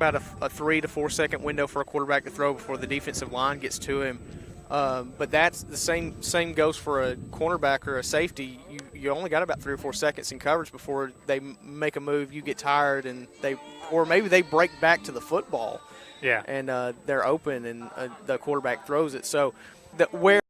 about a 3 to 4 second window for a quarterback to throw before the defensive line gets to him. But that's the same goes for a cornerback or a safety. You only got about 3 or 4 seconds in coverage before they make a move. You get tired, and maybe they break back to the football. Yeah. And they're open, and the quarterback throws it. So where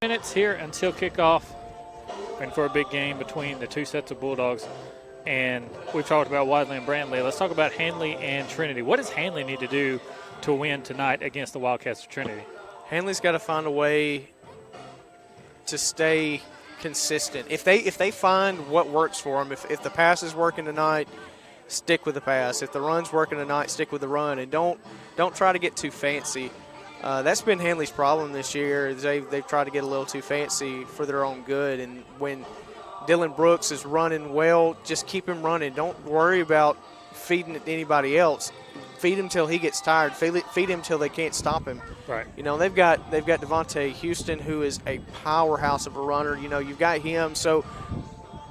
minutes here until kickoff and for a big game between the two sets of Bulldogs. And we've talked about Wadley and Brantley. Let's talk about Hanley and Trinity. What does Hanley need to do to win tonight against the Wildcats of Trinity? Hanley's got to find a way to stay consistent. If they find what works for them, if the pass is working tonight, stick with the pass. If the run's working tonight, stick with the run, and don't try to get too fancy. That's been Hanley's problem this year. They've tried to get a little too fancy for their own good. And when Dylan Brooks is running well, just keep him running. Don't worry about feeding it to anybody else. Feed him till he gets tired. Feed him till they can't stop him. Right. You know, they've got Devontae Houston, who is a powerhouse of a runner. You know, you've got him. So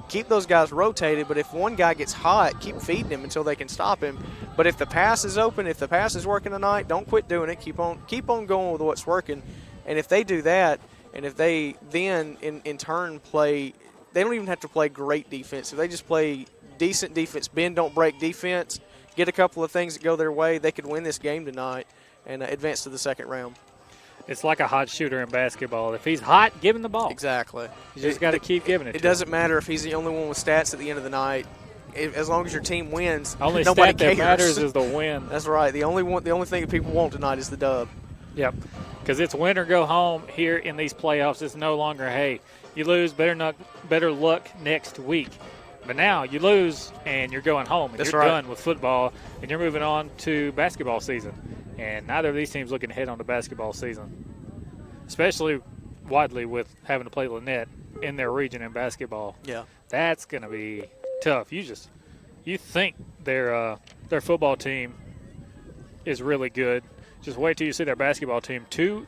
keep those guys rotated, but if one guy gets hot, keep feeding him until they can stop him. But if the pass is open, if the pass is working tonight, don't quit doing it. Keep on going with what's working. And if they do that, and if they then in turn play, they don't even have to play great defense. If they just play decent defense, bend, don't break defense, get a couple of things that go their way, they could win this game tonight and advance to the second round. It's like a hot shooter in basketball. If he's hot, give him the ball. Exactly. You just got to keep giving it to him. It doesn't matter if he's the only one with stats at the end of the night. As long as your team wins, only nobody stat cares. that matters is the win. That's right. The only thing that people want tonight is the dub. Yep. Because it's win or go home here in these playoffs. It's no longer, hey, you lose, better luck next week. But now you lose and you're going home and you're done with football and you're moving on to basketball season. And neither of these teams looking ahead on the basketball season, especially Wadley with having to play Lynette in their region in basketball. Yeah, that's going to be tough. You think their football team is really good. Just wait till you see their basketball team. 2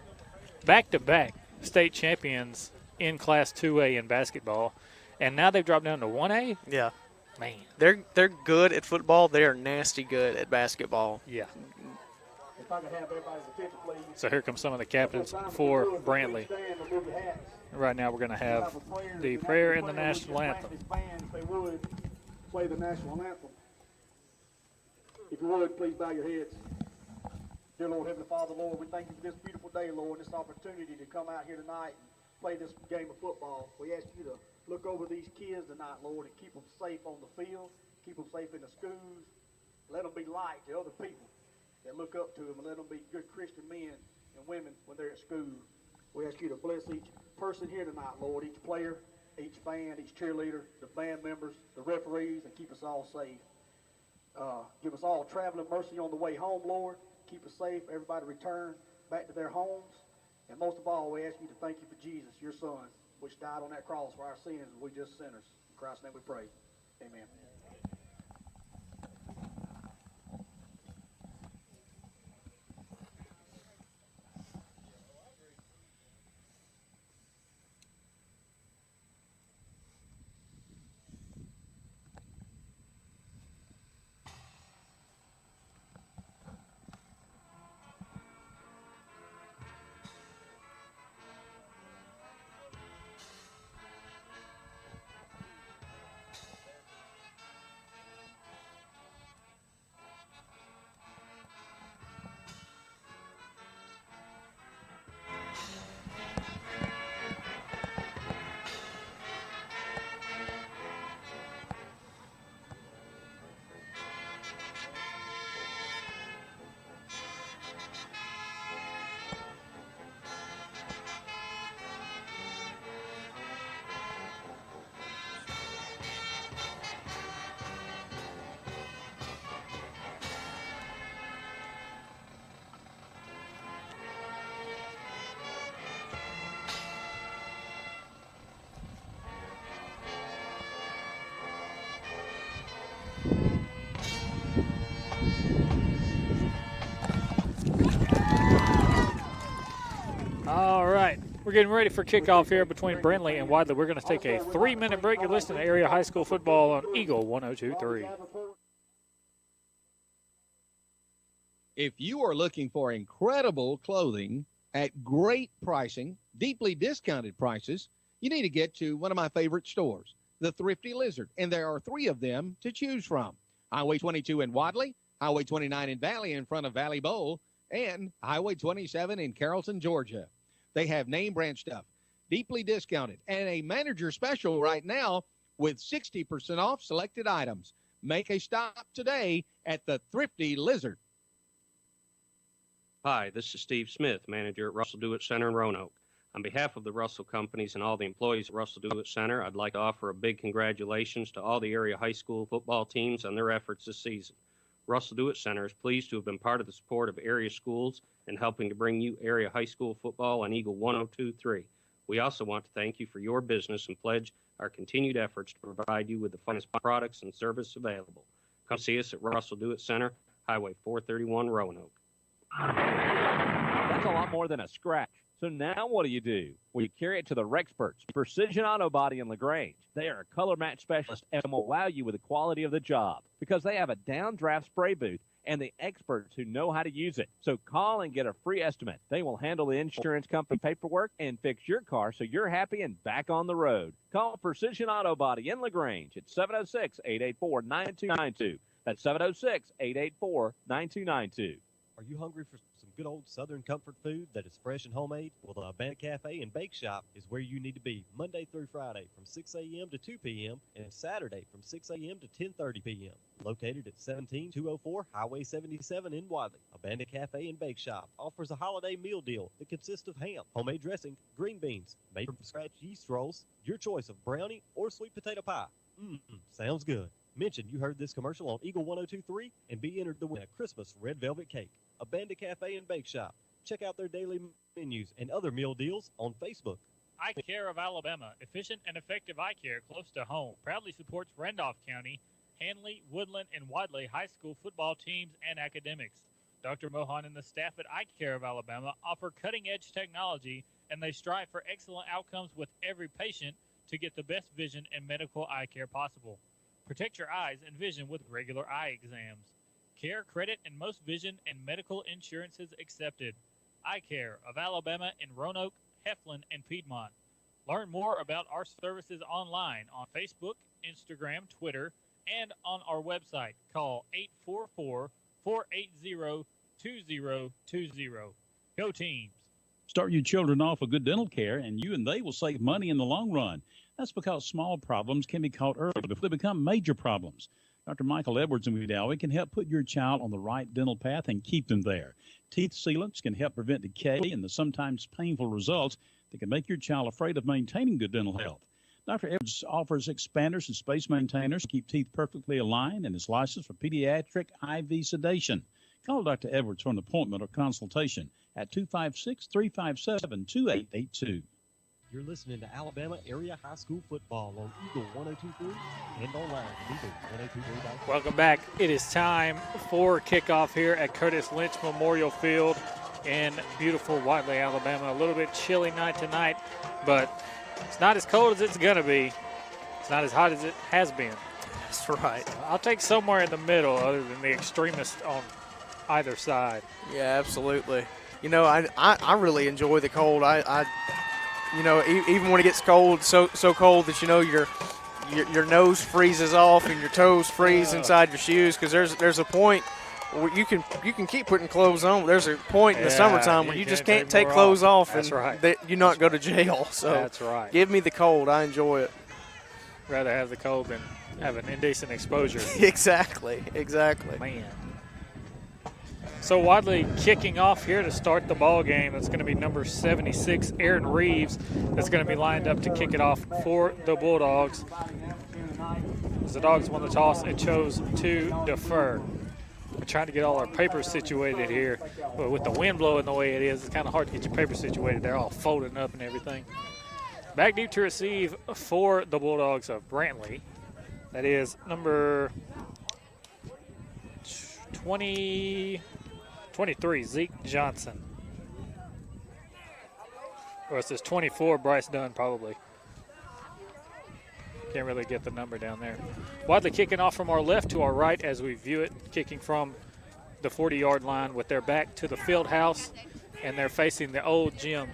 back-to-back state champions in Class 2A in basketball, and now they've dropped down to 1A. Yeah, man, they're good at football. They are nasty good at basketball. Yeah. So here come some of the captains for Brantley. Right now we're going to have the prayer and the national anthem. If they would, play the national anthem. If you would, please bow your heads. Dear Lord, Heavenly Father, Lord, we thank you for this beautiful day, Lord, this opportunity to come out here tonight and play this game of football. We ask you to look over these kids tonight, Lord, and keep them safe on the field, keep them safe in the schools. Let them be light to other people that look up to them, and let them be good Christian men and women when they're at school. We ask you to bless each person here tonight, Lord, each player, each fan, each cheerleader, the band members, the referees, and keep us all safe. Give us all traveling mercy on the way home, Lord. Keep us safe. Everybody return back to their homes. And most of all, we ask you to thank you for Jesus, your son, which died on that cross for our sins, and we just sinners. In Christ's name we pray. Amen. We're getting ready for kickoff here between Brantley and Wadley. We're going to take a 3-minute break. You're listening to Area High School Football on Eagle 102.3. If you are looking for incredible clothing at great pricing, deeply discounted prices, you need to get to one of my favorite stores, the Thrifty Lizard, and there are 3 of them to choose from. Highway 22 in Wadley, Highway 29 in Valley in front of Valley Bowl, and Highway 27 in Carrollton, Georgia. They have name brand stuff, deeply discounted, and a manager special right now with 60% off selected items. Make a stop today at the Thrifty Lizard. Hi, this is Steve Smith, manager at Russell Dewitt Center in Roanoke. On behalf of the Russell companies and all the employees at Russell Dewitt Center, I'd like to offer a big congratulations to all the area high school football teams on their efforts this season. Russell Dewitt Center is pleased to have been part of the support of area schools and helping to bring you area high school football on Eagle 102.3. We also want to thank you for your business and pledge our continued efforts to provide you with the finest products and service available. Come see us at Russell Dewitt Center, Highway 431, Roanoke. That's a lot more than a scratch. So now what do? Well, you carry it to the Rexperts, Precision Auto Body in LaGrange. They are a color match specialist and will wow you with the quality of the job because they have a downdraft spray booth and the experts who know how to use it. So call and get a free estimate. They will handle the insurance company paperwork and fix your car so you're happy and back on the road. Call Precision Auto Body in LaGrange at 706-884-9292. That's 706-884-9292. Are you hungry for some good old Southern comfort food that is fresh and homemade? Well, the Abandoned Cafe and Bake Shop is where you need to be Monday through Friday from 6 a.m. to 2 p.m. and Saturday from 6 a.m. to 10:30 p.m. Located at 17204 Highway 77 in Wadley, Abandoned Cafe and Bake Shop offers a holiday meal deal that consists of ham, homemade dressing, green beans, made from scratch yeast rolls, your choice of brownie or sweet potato pie. Sounds good. Mention you heard this commercial on Eagle 102.3 and be entered to win a Christmas red velvet cake. Abandoned Cafe and Bake Shop. Check out their daily menus and other meal deals on Facebook. Eye Care of Alabama, efficient and effective eye care close to home, proudly supports Randolph County, Hanley, Woodland, and Wadley high school football teams and academics. Dr. Mohan and the staff at Eye Care of Alabama offer cutting-edge technology, and they strive for excellent outcomes with every patient to get the best vision and medical eye care possible. Protect your eyes and vision with regular eye exams. Care, credit, and most vision and medical insurances accepted. Eye Care of Alabama in Roanoke, Heflin, and Piedmont. Learn more about our services online on Facebook, Instagram, Twitter, and on our website. Call 844-480-2020. Go Teams! Start your children off with good dental care, and you and they will save money in the long run. That's because small problems can be caught early before they become major problems. Dr. Michael Edwards and Wadley can help put your child on the right dental path and keep them there. Teeth sealants can help prevent decay and the sometimes painful results that can make your child afraid of maintaining good dental health. Dr. Edwards offers expanders and space maintainers to keep teeth perfectly aligned and is licensed for pediatric IV sedation. Call Dr. Edwards for an appointment or consultation at 256-357-2882. You're listening to Alabama Area High School Football on Eagle 102.3 and online at Eagle 102.3. Welcome back. It is time for kickoff here at Curtis Lynch Memorial Field in beautiful Wadley, Alabama. A little bit chilly night tonight, but it's not as cold as it's going to be. It's not as hot as it has been. That's right. I'll take somewhere in the middle other than the extremist on either side. Yeah, absolutely. You know, I really enjoy the cold. You know, even when it gets cold, so cold that, you know, your nose freezes off and your toes freeze inside your shoes, because there's a point where you can keep putting clothes on. There's a point in the summertime where you just can't take clothes off. That's and right. You not go to jail. So that's right. Give me the cold. I enjoy it. Rather have the cold than have an indecent exposure. Exactly. Man. So Wadley kicking off here to start the ball game. That's going to be number 76, Aaron Reeves, that's going to be lined up to kick it off for the Bulldogs. As the Dogs won the toss and chose to defer. We're trying to get all our papers situated here, but with the wind blowing the way it is, it's kind of hard to get your papers situated. They're all folded up and everything. Back deep to receive for the Bulldogs of Brantley. That is number 23, Zeke Johnson. Or it says 24, Bryce Dunn probably. Can't really get the number down there. Wadley kicking off from our left to our right as we view it, kicking from the 40-yard line with their back to the field house, and they're facing the old gym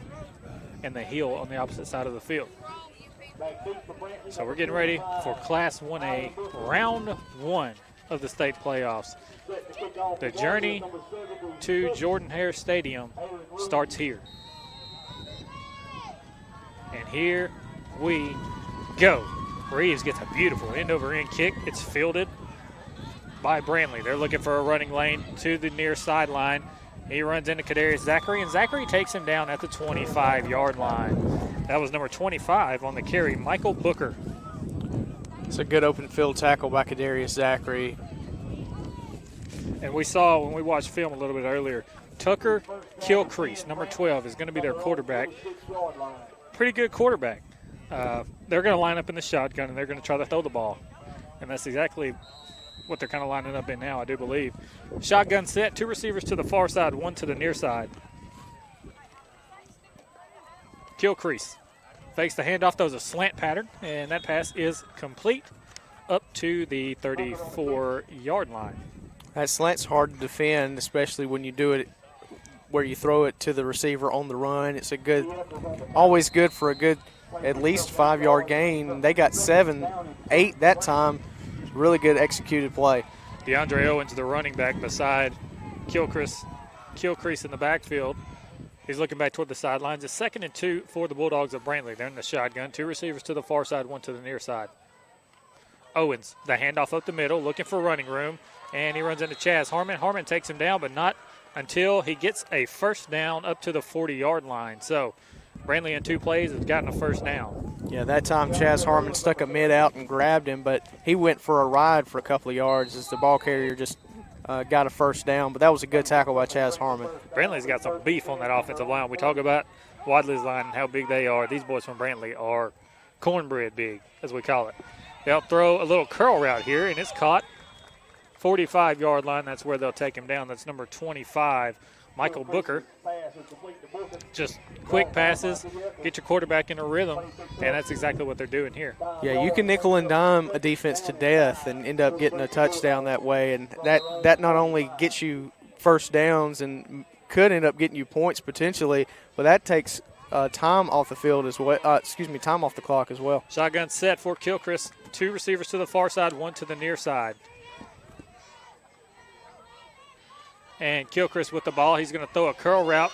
and the hill on the opposite side of the field. So we're getting ready for Class 1A, round 1 of the state playoffs. The journey to Jordan-Hare Stadium starts here. And here we go. Reeves gets a beautiful end-over-end kick. It's fielded by Brantley. They're looking for a running lane to the near sideline. He runs into Kadarius Zachary, and Zachary takes him down at the 25-yard line. That was number 25 on the carry, Michael Booker. It's a good open field tackle by Kadarius Zachary. And we saw when we watched film a little bit earlier, Tucker Kilcrease, number 12, is going to be their quarterback. Pretty good quarterback. They're going to line up in the shotgun, and they're going to try to throw the ball. And that's exactly what they're kind of lining up in now, I do believe. Shotgun set, 2 receivers to the far side, 1 to the near side. Kilcrease fakes the handoff, throws a slant pattern, and that pass is complete up to the 34-yard line. That slant's hard to defend, especially when you do it where you throw it to the receiver on the run. It's always good for a good at least 5-yard gain. They got 7, 8 that time. Really good executed play. DeAndre Owens, the running back, beside Kilcrease in the backfield. He's looking back toward the sidelines. It's 2nd and 2 for the Bulldogs of Brantley. They're in the shotgun. 2 receivers to the far side, 1 to the near side. Owens, the handoff up the middle, looking for running room, and he runs into Chaz Harmon. Harmon takes him down, but not until he gets a first down up to the 40-yard line. So Brantley in 2 plays has gotten a first down. Yeah, that time Chaz Harmon stuck a mid out and grabbed him, but he went for a ride for a couple of yards as the ball carrier just got a first down. But that was a good tackle by Chaz Harmon. Brantley's got some beef on that offensive line. We talk about Wadley's line and how big they are. These boys from Brantley are cornbread big, as we call it. They'll throw a little curl route here, and it's caught. 45-yard line, that's where they'll take him down. That's number 25, Michael Booker. Just quick passes, get your quarterback in a rhythm, and that's exactly what they're doing here. Yeah, you can nickel and dime a defense to death and end up getting a touchdown that way, and that not only gets you first downs and could end up getting you points potentially, but that takes time off the field as well. Time off the clock as well. Shotgun set for Kilcrease. 2 receivers to the far side, 1 to the near side. And Kilcrease with the ball. He's going to throw a curl route,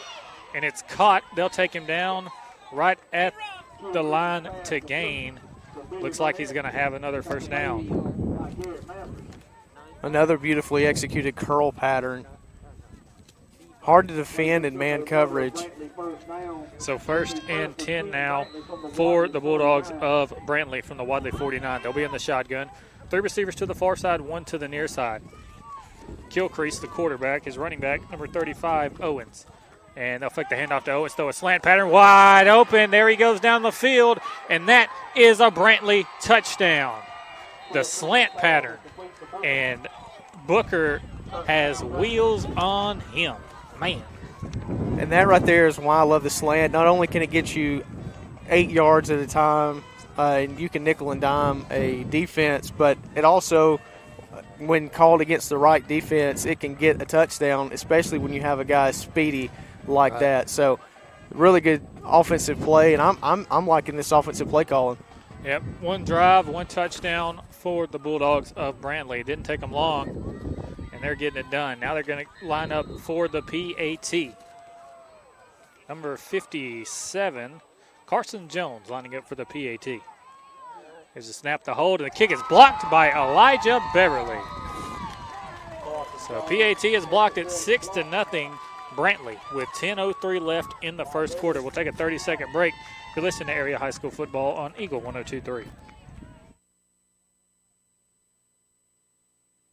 and it's caught. They'll take him down right at the line to gain. Looks like he's going to have another first down. Another beautifully executed curl pattern. Hard to defend in man coverage. So 1st and 10 now for the Bulldogs of Brantley from the Wadley 49. They'll be in the shotgun. 3 receivers to the far side, 1 to the near side. Kilcrease, the quarterback, his running back, number 35, Owens. And they'll flick the handoff to Owens, throw a slant pattern, wide open. There he goes down the field, and that is a Brantley touchdown. The slant pattern, and Booker has wheels on him. Man. And that right there is why I love the slant. Not only can it get you 8 yards at a time, and you can nickel and dime a defense, but it also, when called against the right defense, it can get a touchdown, especially when you have a guy speedy like that. So really good offensive play, and I'm liking this offensive play calling. Yep, 1 drive, 1 touchdown for the Bulldogs of Brantley. It didn't take them long, and they're getting it done. Now they're going to line up for the PAT. Number 57, Carson Jones lining up for the PAT. There's a snap to hold, and the kick is blocked by Elijah Beverly. So PAT is blocked at 6-0 Brantley with 10:03 left in the first quarter. We'll take a 30-second break. You're listening to Area High School Football on Eagle 102.3.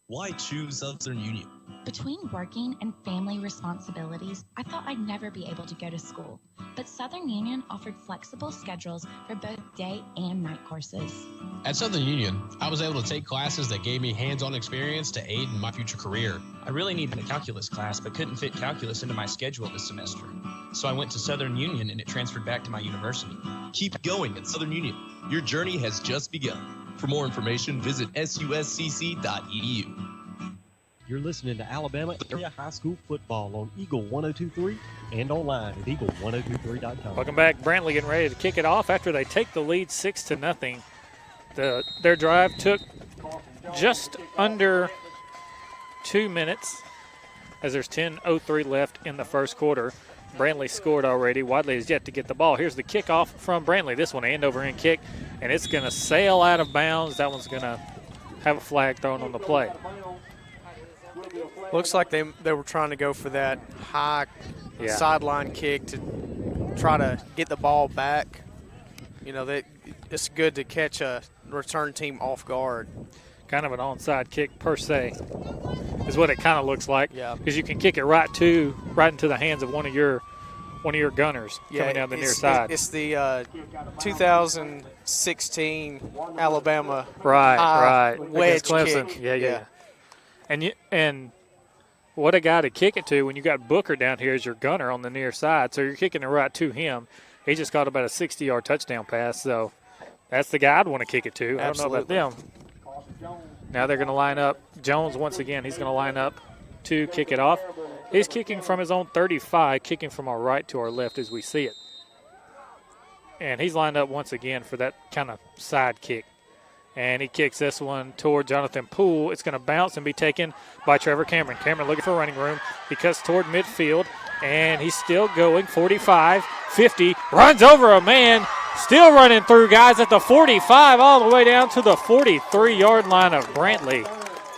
Why choose Southern Union? Between working and family responsibilities, I thought I'd never be able to go to school. But Southern Union offered flexible schedules for both day and night courses. At Southern Union, I was able to take classes that gave me hands-on experience to aid in my future career. I really needed a calculus class, but couldn't fit calculus into my schedule this semester. so I went to Southern Union and it transferred back to my university. Keep going at Southern Union. Your journey has just begun. For more information, visit suscc.edu. You're listening to Alabama Area High School Football on Eagle 102.3 and online at eagle1023.com. Welcome back. Brantley getting ready to kick it off after they take the lead 6-0. Their drive took just under 2 minutes as there's 10:03 left in the first quarter. Brantley scored already. Wadley has yet to get the ball. Here's the kickoff from Brantley. This one, end-over-end kick, and it's going to sail out of bounds. That one's going to have a flag thrown on the play. Looks like they were trying to go for that high sideline kick to try to get the ball back. You know, it's good to catch a return team off guard. Kind of an onside kick per se is what it kind of looks like. Yeah. Because you can kick it right into the hands of one of your gunners coming down the near side. It's the 2016 Alabama right wedge Clemson. kick. Yeah. And what a guy to kick it to when you got Booker down here as your gunner on the near side. So you're kicking it right to him. He just got about a 60-yard touchdown pass. So that's the guy I'd want to kick it to. Absolutely. I don't know about them. Now they're going to line up. Jones, once again, he's going to line up to kick it off. He's kicking from his own 35, kicking from our right to our left as we see it. And he's lined up once again for that kind of side kick. And he kicks this one toward Jonathan Poole. It's going to bounce and be taken by Trevor Cameron. Cameron looking for running room. He cuts toward midfield, and he's still going. 45, 50, runs over a man, still running through guys at the 45 all the way down to the 43-yard line of Brantley.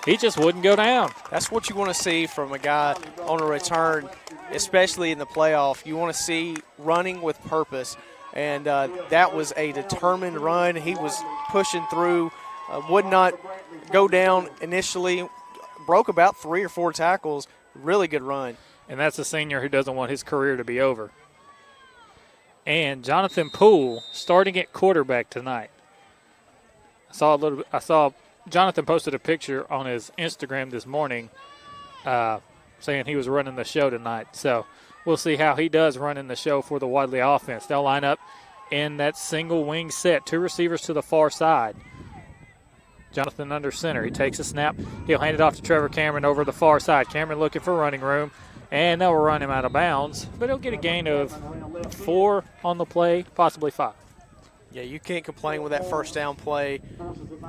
He just wouldn't go down. That's what you want to see from a guy on a return, especially in the playoff. You want to see running with purpose. And that was a determined run. He was pushing through, would not go down initially, broke about 3 or 4 tackles. Really good run. And that's a senior who doesn't want his career to be over. And Jonathan Poole starting at quarterback tonight. I saw Jonathan posted a picture on his Instagram this morning saying he was running the show tonight. So we'll see how he does running the show for the Wadley offense. They'll line up in that single wing set. 2 receivers to the far side. Jonathan under center. He takes a snap. He'll hand it off to Trevor Cameron over the far side. Cameron looking for running room, and they'll run him out of bounds. But he'll get a gain of 4 on the play, possibly 5. Yeah, you can't complain with that first down play.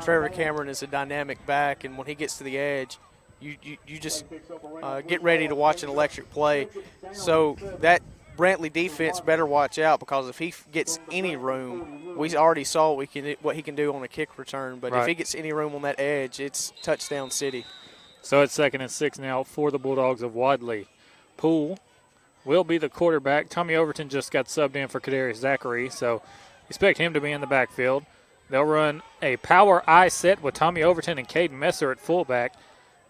Trevor Cameron is a dynamic back, and when he gets to the edge, you just get ready to watch an electric play. So that Brantley defense better watch out, because if he gets any room, we already saw what he can do on a kick return. But if he gets any room on that edge, it's touchdown city. So it's 2nd and 6 now for the Bulldogs of Wadley. Poole will be the quarterback. Tommy Overton just got subbed in for Kadarius Zachary, so expect him to be in the backfield. They'll run a power I set with Tommy Overton and Caden Messer at fullback.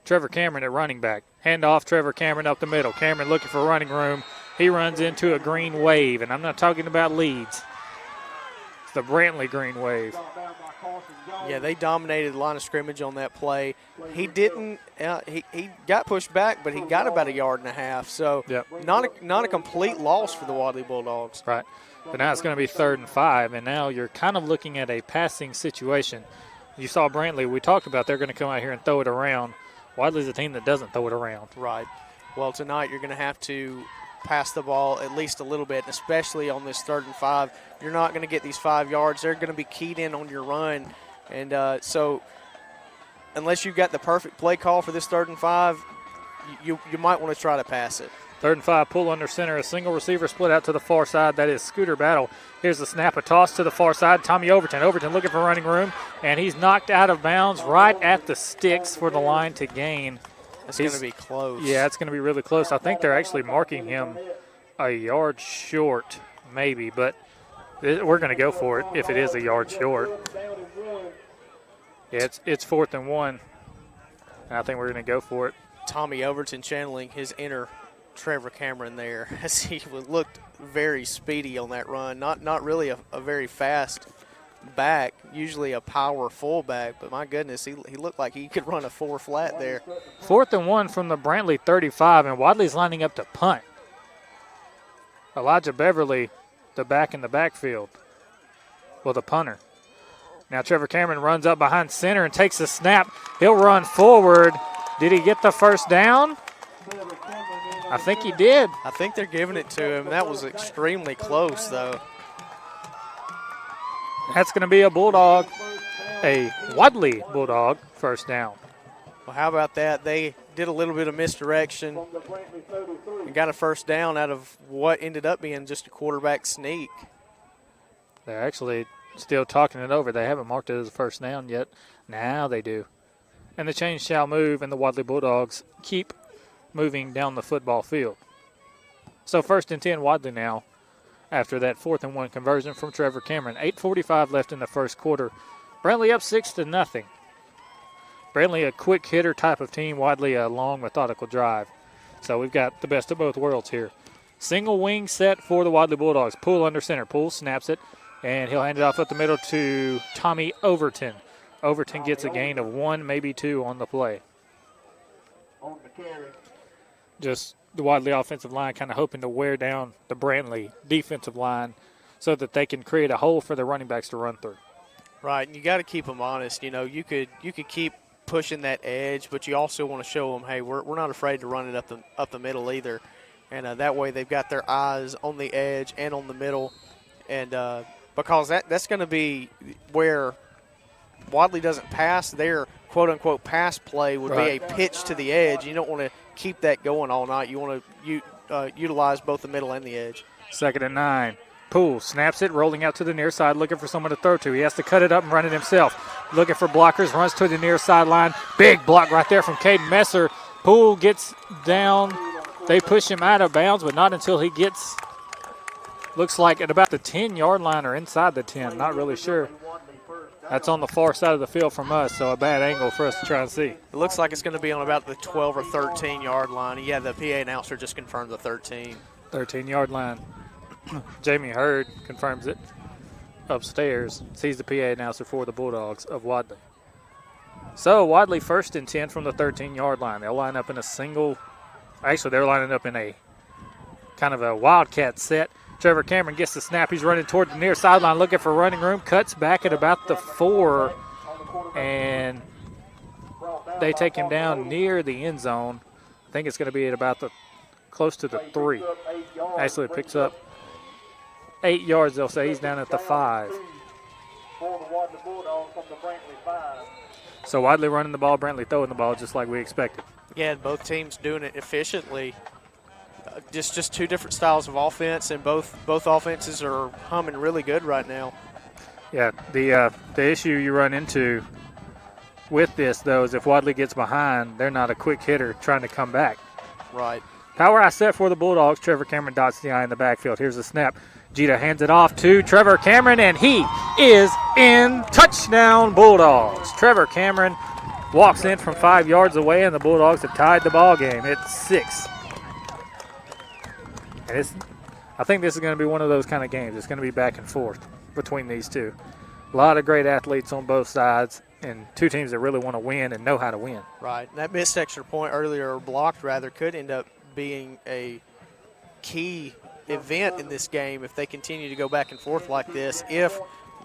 Trevor Cameron at running back. Hand off Trevor Cameron up the middle. Cameron looking for running room. He runs into a green wave, and I'm not talking about Leeds. It's the Brantley green wave. Yeah, they dominated the line of scrimmage on that play. He didn't. He got pushed back, but he got about 1.5 yards. So not a complete loss for the Wadley Bulldogs. Right. But now it's going to be 3rd and 5, and now you're kind of looking at a passing situation. You saw Brantley. We talked about they're going to come out here and throw it around. Wadley's a team that doesn't throw it around. Right. Well, tonight you're going to have to pass the ball at least a little bit, especially on this 3rd and 5. You're not going to get these 5 yards. They're going to be keyed in on your run. And so unless you've got the perfect play call for this 3rd and 5, you might want to try to pass it. 3rd and 5, pull under center. A single receiver split out to the far side. That is Scooter Battle. Here's the snap, a toss to the far side. Tommy Overton. Overton looking for running room, and he's knocked out of bounds right at the sticks for the line to gain. It's going to be close. Yeah, it's going to be really close. I think they're actually marking him a yard short, maybe, but we're going to go for it if it is a yard short. Yeah, it's 4th and 1, and I think we're going to go for it. Tommy Overton channeling his inner Trevor Cameron there, as he looked very speedy on that run. Not really a very fast back, usually a power fullback, but my goodness, he looked like he could run a 4 flat there. 4th and 1 from the Brantley 35, and Wadley's lining up to punt. Elijah Beverly, the back in the backfield. Well, the punter. Now Trevor Cameron runs up behind center and takes the snap. He'll run forward. Did he get the first down? I think he did. I think they're giving it to him. That was extremely close, though. That's going to be a Wadley Bulldog first down. Well, how about that? They did a little bit of misdirection and got a first down out of what ended up being just a quarterback sneak. They're actually still talking it over. They haven't marked it as a first down yet. Now they do. And the chains shall move, and the Wadley Bulldogs keep moving down the football field. So 1st and 10 Wadley now after that 4th and 1 conversion from Trevor Cameron. 8:45 left in the first quarter. Brantley up 6-0. Brantley a quick hitter type of team. Wadley a long methodical drive. So we've got the best of both worlds here. Single wing set for the Wadley Bulldogs. Poole under center. Poole snaps it, and he'll hand it off up the middle to Tommy Overton. Overton gets a gain of 1, maybe 2 on the play. Just the Wadley offensive line kind of hoping to wear down the Brantley defensive line so that they can create a hole for the running backs to run through. Right, and you got to keep them honest. You know, you could keep pushing that edge, but you also want to show them, hey, we're not afraid to run it up the middle either. And that way they've got their eyes on the edge and on the middle. And because that's going to be where Wadley doesn't pass, their quote-unquote pass play would be a pitch to the edge. You don't want to keep that going all night. You want to utilize both the middle and the edge. 2nd and 9. Poole snaps it, rolling out to the near side, looking for someone to throw to. He has to cut it up and run it himself. Looking for blockers, runs to the near sideline. Big block right there from Caden Messer. Poole gets down. They push him out of bounds, but not until he gets, looks like at about the 10-yard line or inside the 10. Not really sure. That's on the far side of the field from us, so a bad angle for us to try and see. It looks like it's going to be on about the 12 or 13-yard line. Yeah, the PA announcer just confirmed the 13. 13-yard line. Jamie Hurd confirms it upstairs. Sees the PA announcer for the Bulldogs of Wadley. So Wadley 1st and 10 from the 13-yard line. They'll line up in a single. Actually, they're lining up in a kind of a wildcat set. Trevor Cameron gets the snap. He's running toward the near sideline looking for running room. Cuts back at about the 4, and they take him down near the end zone. I think it's going to be at about the close to the 3. Actually, it picks up 8 yards. They'll say he's down at the 5. So Wadley running the ball, Brantley throwing the ball just like we expected. Yeah, and both teams doing it efficiently. Just two different styles of offense, and both offenses are humming really good right now. Yeah, the issue you run into with this, though, is if Wadley gets behind, they're not a quick hitter trying to come back. Right. Power eye set for the Bulldogs. Trevor Cameron dots the eye in the backfield. Here's the snap. Jeter hands it off to Trevor Cameron, and he is in. Touchdown, Bulldogs. Trevor Cameron walks in from 5 yards away, and the Bulldogs have tied the ball game. It's 6. And I think this is going to be one of those kind of games. It's going to be back and forth between these two. A lot of great athletes on both sides, and two teams that really want to win and know how to win. Right. That missed extra point earlier, or blocked rather, could end up being a key event in this game if they continue to go back and forth like this. If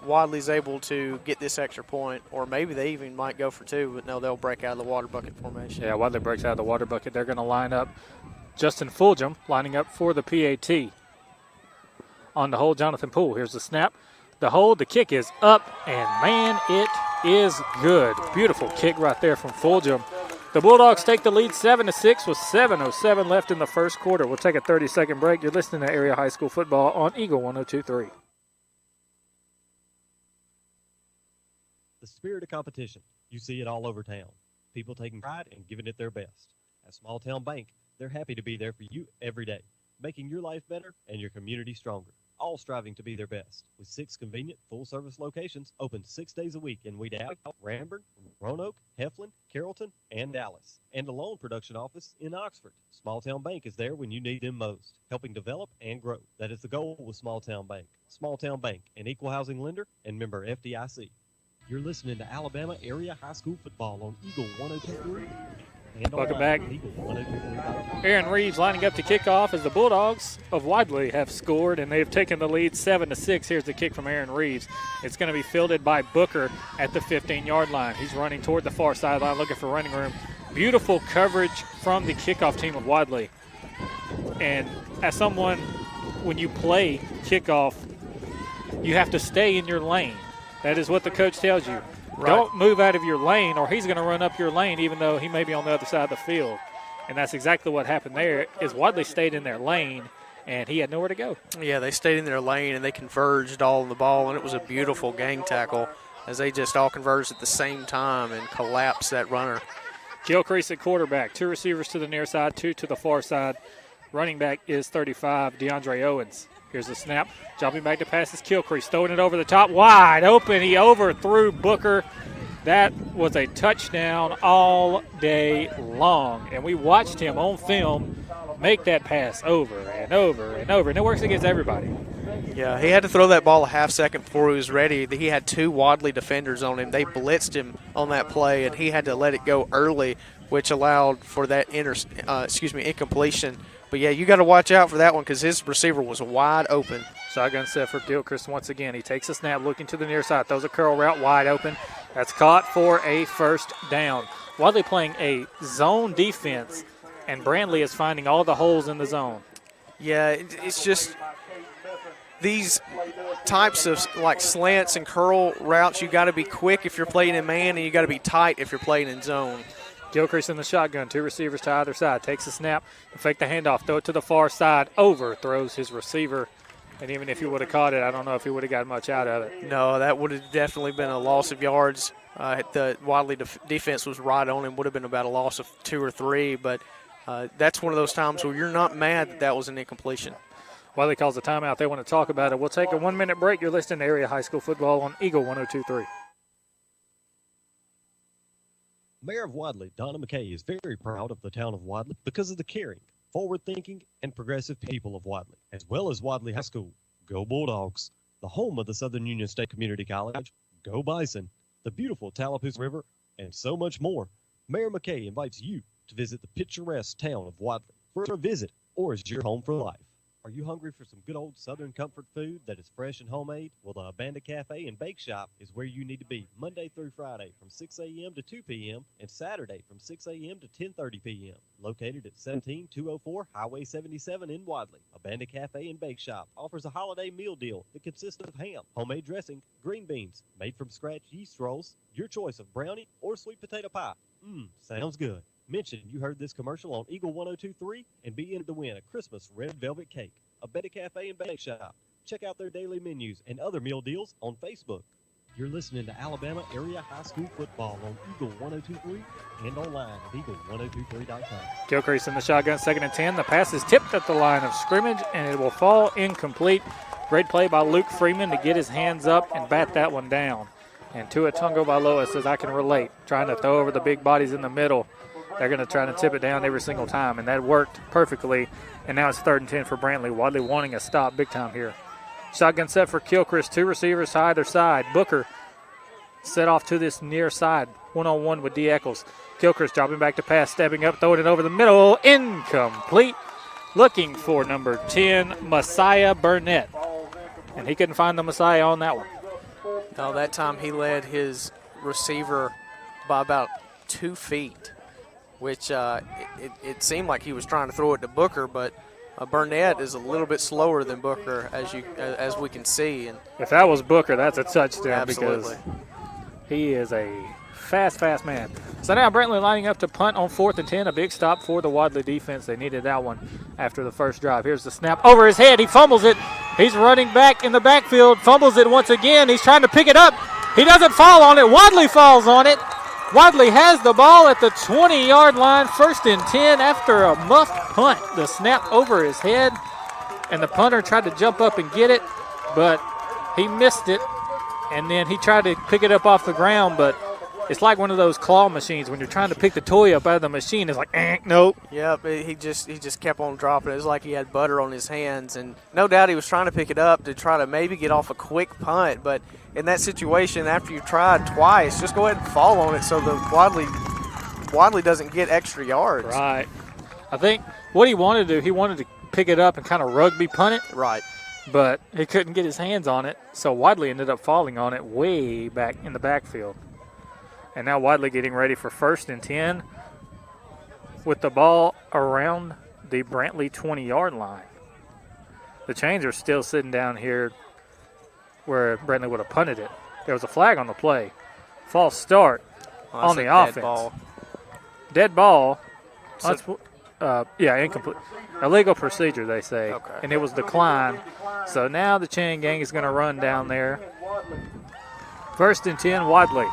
Wadley's able to get this extra point, or maybe they even might go for 2, but no, they'll break out of the water bucket formation. Yeah, Wadley breaks out of the water bucket. They're going to line up. Justin Fulgham lining up for the PAT. On the hold, Jonathan Poole. Here's the snap. The hold, the kick is up, and man, it is good. Beautiful kick right there from Fulgham. The Bulldogs take the lead 7-6 with 7:07 left in the first quarter. We'll take a 30-second break. You're listening to Area High School Football on Eagle 102.3. The spirit of competition. You see it all over town. People taking pride and giving it their best. At Small Town Bank, they're happy to be there for you every day, making your life better and your community stronger, all striving to be their best. With 6 convenient, full-service locations open 6 days a week in Wedowee, Ranburne, Roanoke, Heflin, Carrollton, and Dallas, and a loan production office in Oxford. Small Town Bank is there when you need them most, helping develop and grow. That is the goal with Small Town Bank. Small Town Bank, an equal housing lender and member FDIC. You're listening to Alabama Area High School Football on Eagle 102.3. Welcome back. Aaron Reeves lining up to kick off as the Bulldogs of Wadley have scored, and they've taken the lead 7-6. Here's the kick from Aaron Reeves. It's going to be fielded by Booker at the 15-yard line. He's running toward the far sideline looking for running room. Beautiful coverage from the kickoff team of Wadley. And as someone, when you play kickoff, you have to stay in your lane. That is what the coach tells you. Right. Don't move out of your lane or he's going to run up your lane even though he may be on the other side of the field. And that's exactly what happened there is Wadley stayed in their lane and he had nowhere to go. Yeah, they stayed in their lane and they converged all on the ball, and it was a beautiful gang tackle as they just all converged at the same time and collapsed that runner. Gilcrease at quarterback. 2 receivers to the near side, 2 to the far side. Running back is 35, DeAndre Owens. Here's the snap. Jumping back to pass is Gilcrease. Throwing it over the top. Wide open. He overthrew Booker. That was a touchdown all day long. And we watched him on film make that pass over and over and over. And it works against everybody. Yeah, he had to throw that ball a half second before he was ready. He had 2 Wadley defenders on him. They blitzed him on that play, and he had to let it go early, which allowed for that incompletion. But, yeah, you got to watch out for that one because his receiver was wide open. Shotgun set for Gilchrist once again. He takes a snap, looking to the near side, throws a curl route wide open. That's caught for a first down. Wadley playing a zone defense, and Brantley is finding all the holes in the zone. Yeah, it's just these types of like slants and curl routes, you got to be quick if you're playing in man, and you got to be tight if you're playing in zone. Gilchrist in the shotgun, 2 receivers to either side. Takes a snap, fake the handoff, throw it to the far side, overthrows his receiver. And even if he would have caught it, I don't know if he would have got much out of it. No, that would have definitely been a loss of yards. The Wadley defense was right on him. Would have been about a loss of 2 or 3. But that's one of those times where you're not mad that that was an incompletion. Wadley calls a timeout. They want to talk about it. We'll take a 1-minute break. You're listening to Area High School Football on Eagle 102.3. Mayor of Wadley, Donna McKay, is very proud of the town of Wadley because of the caring, forward-thinking, and progressive people of Wadley, as well as Wadley High School. Go Bulldogs! The home of the Southern Union State Community College. Go Bison! The beautiful Tallapoosa River, and so much more. Mayor McKay invites you to visit the picturesque town of Wadley for a visit or as your home for life. Are you hungry for some good old Southern comfort food that is fresh and homemade? Well, the Bandit Cafe and Bake Shop is where you need to be Monday through Friday from 6 a.m. to 2 p.m. and Saturday from 6 a.m. to 10:30 p.m. Located at 17204 Highway 77 in Wadley, a Bandit Cafe and Bake Shop offers a holiday meal deal that consists of ham, homemade dressing, green beans, made from scratch yeast rolls, your choice of brownie or sweet potato pie. Sounds good. Mention you heard this commercial on Eagle 102.3 and be in to win a Christmas red velvet cake. A Betty Cafe and Bake Shop. Check out their daily menus and other meal deals on Facebook. You're listening to Alabama Area High School Football on Eagle 102.3 and online at eagle1023.com. Gilchrist in the shotgun, 2nd and 10. The pass is tipped at the line of scrimmage, and it will fall incomplete. Great play by Luke Freeman to get his hands up and bat that one down. And Tua Tungo says, I can relate, trying to throw over the big bodies in the middle. They're going to try to tip it down every single time, and that worked perfectly. And now it's 3rd and 10 for Brantley. Wadley wanting a stop big time here. Shotgun set for Gilchrist, 2 receivers to either side. Booker set off to this near side, 1-on-1 with D. Eccles. Gilchrist dropping back to pass, stepping up, throwing it over the middle. Incomplete. Looking for number 10, Messiah Burnett. And he couldn't find the Messiah on that one. No, that time he led his receiver by about 2 feet. Which it seemed like he was trying to throw it to Booker, but Burnett is a little bit slower than Booker, as we can see. And if that was Booker, that's a touchdown. Absolutely. Because he is a fast man. So now Brantley lining up to punt on 4th and 10, a big stop for the Wadley defense. They needed that one after the first drive. Here's the snap over his head. He fumbles it. He's running back in the backfield, fumbles it once again. He's trying to pick it up. He doesn't fall on it. Wadley falls on it. Wadley has the ball at the 20-yard line, 1st and 10 after a muffed punt. The snap over his head, and the punter tried to jump up and get it, but he missed it, and then he tried to pick it up off the ground, but it's like one of those claw machines when you're trying to pick the toy up out of the machine. It's like, nope. Yep, he just kept on dropping it. It was like he had butter on his hands, and no doubt he was trying to pick it up to try to maybe get off a quick punt, but in that situation, after you've tried twice, just go ahead and fall on it so the Wadley Wadley doesn't get extra yards. Right. I think what he wanted to do, he wanted to pick it up and kind of rugby punt it. Right. But he couldn't get his hands on it, so Wadley ended up falling on it way back in the backfield. And now Wadley getting ready for 1st and 10 with the ball around the Brantley 20-yard line. The chains are still sitting down here where Brantley would have punted it. There was a flag on the play. False start on the offense. Dead ball. Incomplete. Illegal procedure, they say. Okay. And it was declined. So now the chain gang is going to run down there. 1st and 10, Wadley.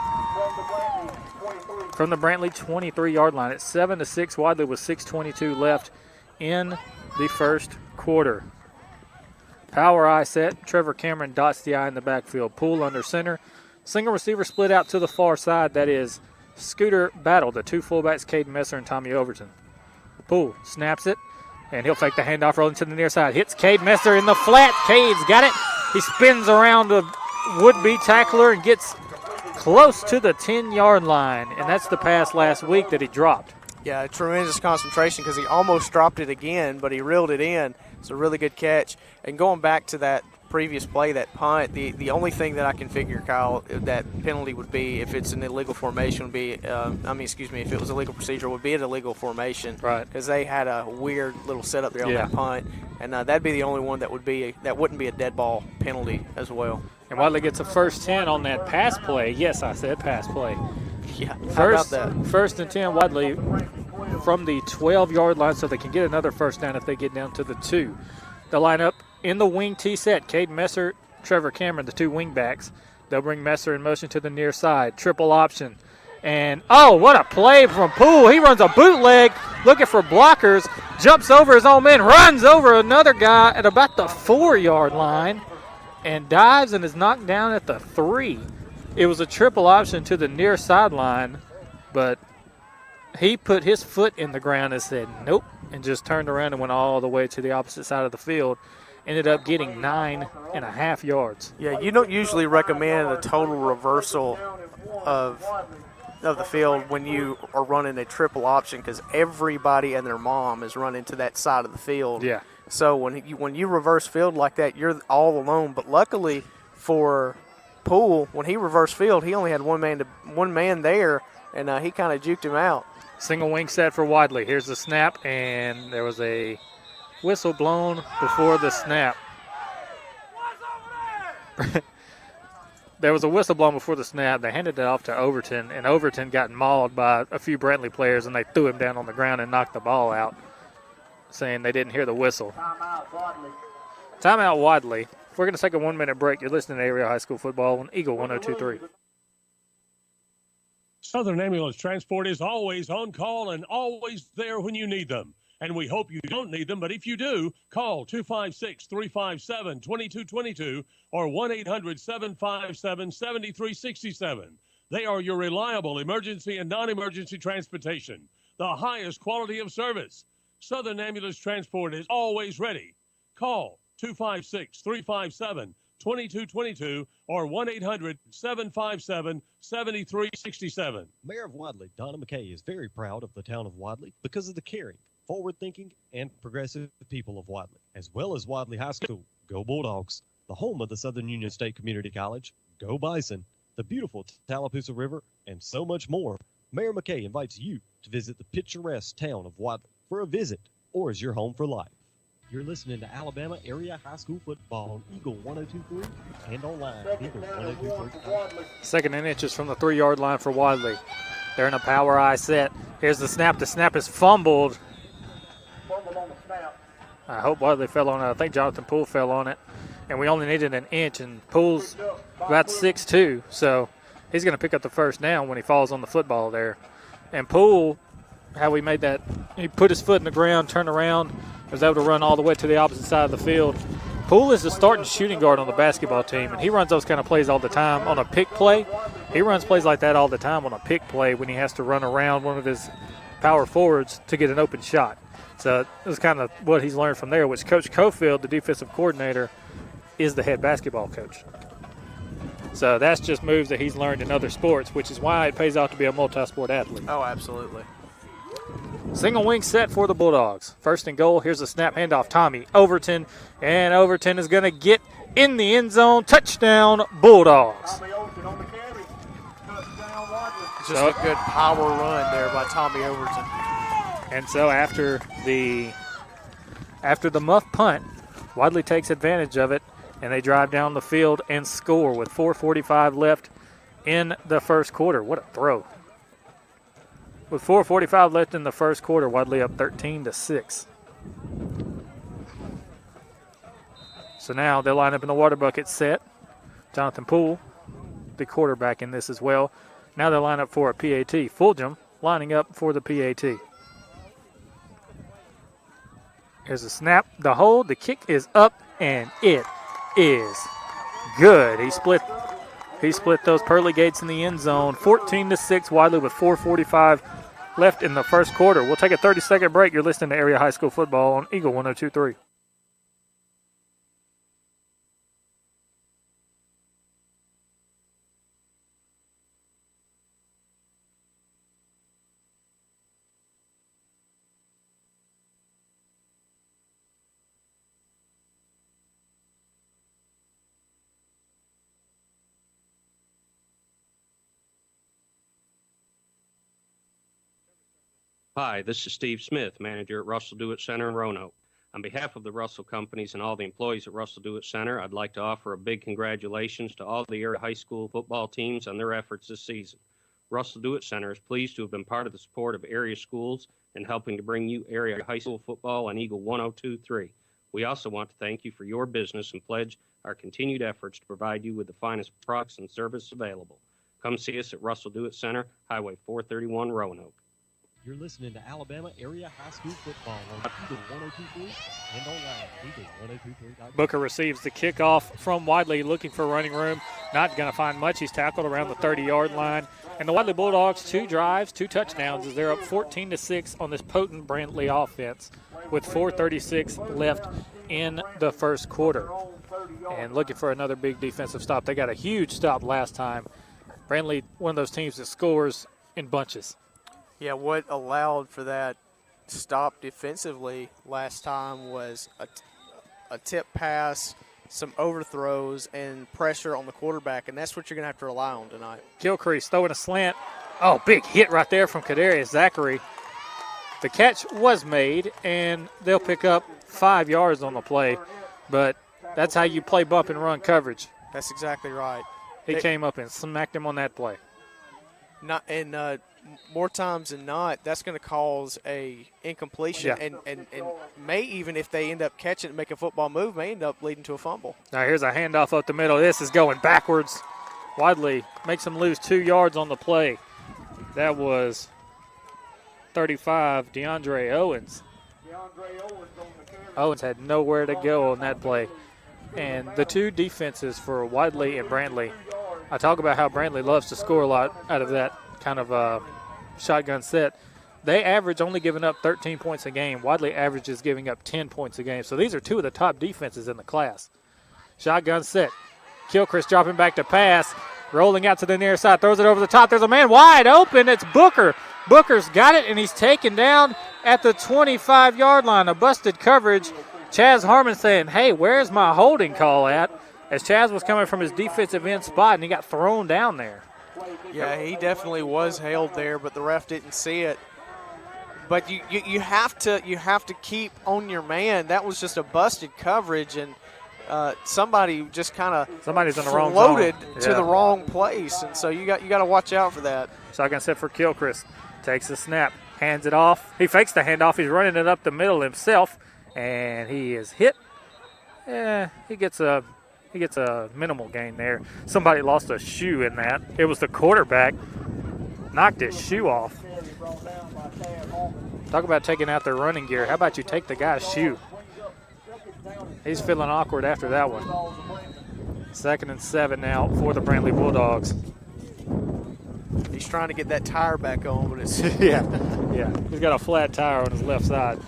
From the Brantley 23-yard line. It's 7-6. Wadley with 6:22 left in the first quarter. Power I set. Trevor Cameron dots the I in the backfield. Poole under center. Single receiver split out to the far side. That is Scooter Battle, the 2 fullbacks, Caden Messer and Tommy Overton. Poole snaps it, and he'll fake the handoff rolling to the near side. Hits Cade Messer in the flat. Cade's got it. He spins around the would-be tackler and gets close to the 10-yard line, and that's the pass last week that he dropped. Yeah, tremendous concentration because he almost dropped it again, but he reeled it in. It's a really good catch. And going back to that previous play, that punt, the only thing that I can figure, Kyle, that penalty would be if it's an illegal formation would be, if it was a legal procedure, would be an illegal formation. Right. Because they had a weird little setup there on that punt. And that'd be the only one that wouldn't be a dead ball penalty as well. And Wadley gets a 1st 10 on that pass play. Yes, I said pass play. Yeah, First, how about that? 1st and 10, Wadley from the 12-yard line, so they can get another 1st down if they get down to the 2. They'll line up in the wing T set. Cade Messer, Trevor Cameron, the 2 wing backs. They'll bring Messer in motion to the near side. Triple option. And, what a play from Poole. He runs a bootleg, looking for blockers, jumps over his own man, runs over another guy at about the 4-yard line, and dives and is knocked down at the 3. It was a triple option to the near sideline, but he put his foot in the ground and said, nope, and just turned around and went all the way to the opposite side of the field. Ended up getting 9.5 yards. Yeah, you don't usually recommend a total reversal of the field when you are running a triple option because everybody and their mom is running to that side of the field. Yeah. So when you reverse field like that, you're all alone. But luckily for Poole, when he reversed field, he only had one man there, and he kind of juked him out. Single wing set for Wadley. Here's the snap, and there was a whistle blown before the snap. There was a whistle blown before the snap. They handed it off to Overton, and Overton got mauled by a few Brantley players, and they threw him down on the ground and knocked the ball out, saying they didn't hear the whistle. Timeout Wadley. We're going to take a 1-minute break. You're listening to Area High School Football on Eagle 102.3. Southern Ambulance Transport is always on call and always there when you need them. And we hope you don't need them, but if you do, call 256-357-2222 or 1-800-757-7367. They are your reliable emergency and non-emergency transportation, the highest quality of service. Southern Ambulance Transport is always ready. Call 256-357-2222 or 1-800-757-7367. Mayor of Wadley, Donna McKay, is very proud of the town of Wadley because of the caring, forward-thinking, and progressive people of Wadley, as well as Wadley High School. Go Bulldogs! The home of the Southern Union State Community College. Go Bison! The beautiful Tallapoosa River, and so much more. Mayor McKay invites you to visit the picturesque town of Wadley for a visit or as your home for life. You're listening to Alabama Area High School Football on Eagle 102.3 and online at Eagle 102.3. 2nd and inches from the 3-yard line for Wadley. They're in a power I set. Here's the snap. The snap is fumbled. I hope Wadley fell on it. I think Jonathan Poole fell on it. And we only needed an inch, and Poole's about 6'2", so he's going to pick up the 1st down when he falls on the football there. And Poole, how we made that, he put his foot in the ground, turned around, was able to run all the way to the opposite side of the field. Poole is the starting shooting guard on the basketball team, and he runs those kind of plays all the time on a pick play. He runs plays like that all the time on a pick play when he has to run around one of his power forwards to get an open shot. So it was kind of what he's learned from there, which Coach Cofield, the defensive coordinator, is the head basketball coach. So that's just moves that he's learned in other sports, which is why it pays off to be a multi-sport athlete. Oh, absolutely. Single wing set for the Bulldogs. First and goal. Here's a snap handoff. Tommy Overton. And Overton is going to get in the end zone. Touchdown, Bulldogs. Just a good power run there by Tommy Overton. And so after the muff punt, Wadley takes advantage of it, and they drive down the field and score with 4:45 left in the first quarter. What a throw. With 4:45 left in the first quarter, Wadley up 13-6. So now they'll line up in the water bucket set. Jonathan Poole, the quarterback in this as well. Now they'll line up for a PAT. Fulgham lining up for the PAT. Here's a snap, the hold, the kick is up, and it is good. He split those pearly gates in the end zone. 14-6, Wadley with 4:45 left in the first quarter. We'll take a 30-second break. You're listening to Area High School Football on Eagle 102.3. Hi, this is Steve Smith, manager at Russell Dewitt Center in Roanoke. On behalf of the Russell Companies and all the employees at Russell Dewitt Center, I'd like to offer a big congratulations to all the area high school football teams on their efforts this season. Russell Dewitt Center is pleased to have been part of the support of area schools and helping to bring you area high school football on Eagle 102.3. We also want to thank you for your business and pledge our continued efforts to provide you with the finest products and service available. Come see us at Russell Dewitt Center, Highway 431, Roanoke. You're listening to Alabama Area High School Football on Eagle 102.3 and online at Eagle102.3. Booker receives the kickoff from Wadley, looking for running room. Not going to find much. He's tackled around the 30-yard line. And the Wadley Bulldogs, 2 drives, 2 touchdowns, as they're up 14-6 on this potent Brantley offense with 4:36 left in the first quarter. And looking for another big defensive stop. They got a huge stop last time. Brantley, one of those teams that scores in bunches. Yeah, what allowed for that stop defensively last time was a tip pass, some overthrows, and pressure on the quarterback, and that's what you're going to have to rely on tonight. Gilcrease throwing a slant. Oh, big hit right there from Kadarius Zachary. The catch was made, and they'll pick up 5 yards on the play, but that's how you play bump and run coverage. That's exactly right. He came up and smacked him on that play. More times than not, that's going to cause a incompletion, and may even, if they end up catching it and make a football move, may end up leading to a fumble. Now here's a handoff up the middle. This is going backwards. Wadley makes him lose 2 yards on the play. That was 35, DeAndre Owens. Owens had nowhere to go on that play. And the two defenses for Wadley and Brantley, I talk about how Brantley loves to score a lot out of that kind of shotgun set. They average only giving up 13 points a game. Wadley averages giving up 10 points a game. So these are two of the top defenses in the class. Shotgun set. Gilchrist dropping back to pass. Rolling out to the near side. Throws it over the top. There's a man wide open. It's Booker. Booker's got it, and he's taken down at the 25-yard line. A busted coverage. Chaz Harmon saying, hey, where's my holding call at? As Chaz was coming from his defensive end spot, and he got thrown down there. Yeah, he definitely was held there, but the ref didn't see it. But you have to keep on your man. That was just a busted coverage, and somebody just kind of floated to the wrong place, and so you got to watch out for that. Shotgun set for Gilchrist. Takes the snap, hands it off. He fakes the handoff. He's running it up the middle himself, and he is hit. He gets a minimal gain there. Somebody lost a shoe in that. It was the quarterback. Knocked his shoe off. Talk about taking out their running gear. How about you take the guy's shoe? He's feeling awkward after that one. 2nd and 7 now for the Brantley Bulldogs. He's trying to get that tire back on, but it's yeah. He's got a flat tire on his left side.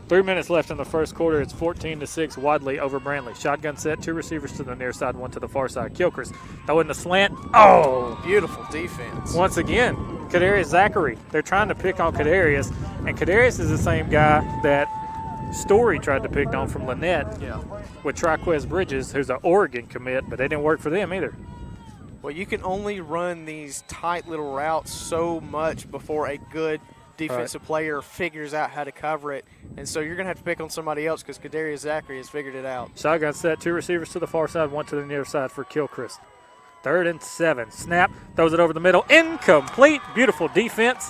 3 minutes left in the first quarter. It's 14-6 Wadley over Brantley. Shotgun set, 2 receivers to the near side, 1 to the far side. Gilchrist throwing the slant. Oh! Beautiful defense. Once again, Kadarius Zachary. They're trying to pick on Kadarius, and Kadarius is the same guy that Story tried to pick on from Lynette with Triquez Bridges, who's an Oregon commit, but they didn't work for them either. Well, you can only run these tight little routes so much before a good defensive player figures out how to cover it. And so you're going to have to pick on somebody else because Kadarius Zachary has figured it out. Shotgun set, 2 receivers to the far side, 1 to the near side for Gilchrist. 3rd and 7. Snap, throws it over the middle. Incomplete. Beautiful defense.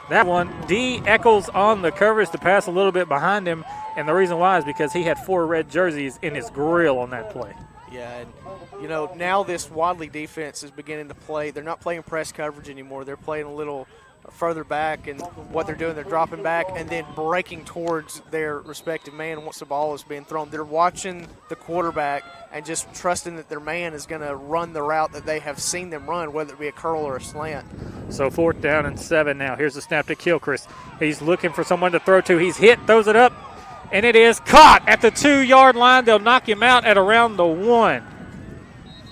That one, D. Eccles on the coverage to pass a little bit behind him. And the reason why is because he had 4 red jerseys in his grill on that play. Yeah, and, now this Wadley defense is beginning to play. They're not playing press coverage anymore. They're playing a little further back, and what they're doing, they're dropping back and then breaking towards their respective man once the ball is being thrown. They're watching the quarterback and just trusting that their man is going to run the route that they have seen them run, whether it be a curl or a slant. So 4th down and 7 now. Here's the snap to Gilchrist. He's looking for someone to throw to. He's hit, throws it up, and it is caught at the 2-yard line. They'll knock him out at around the 1.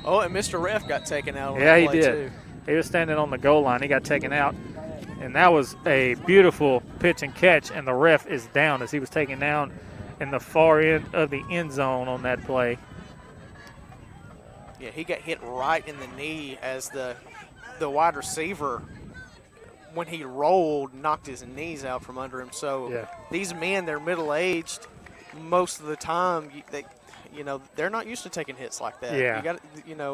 Oh, and Mr. Ref got taken out on yeah, that he play did. too. He was standing on the goal line. He got taken out. And that was a beautiful pitch and catch, and the ref is down as he was taken down in the far end of the end zone on that play. Yeah, he got hit right in the knee as the wide receiver, when he rolled, knocked his knees out from under him. So these men, they're middle-aged. Most of the time, they're not used to taking hits like that. Yeah. You got,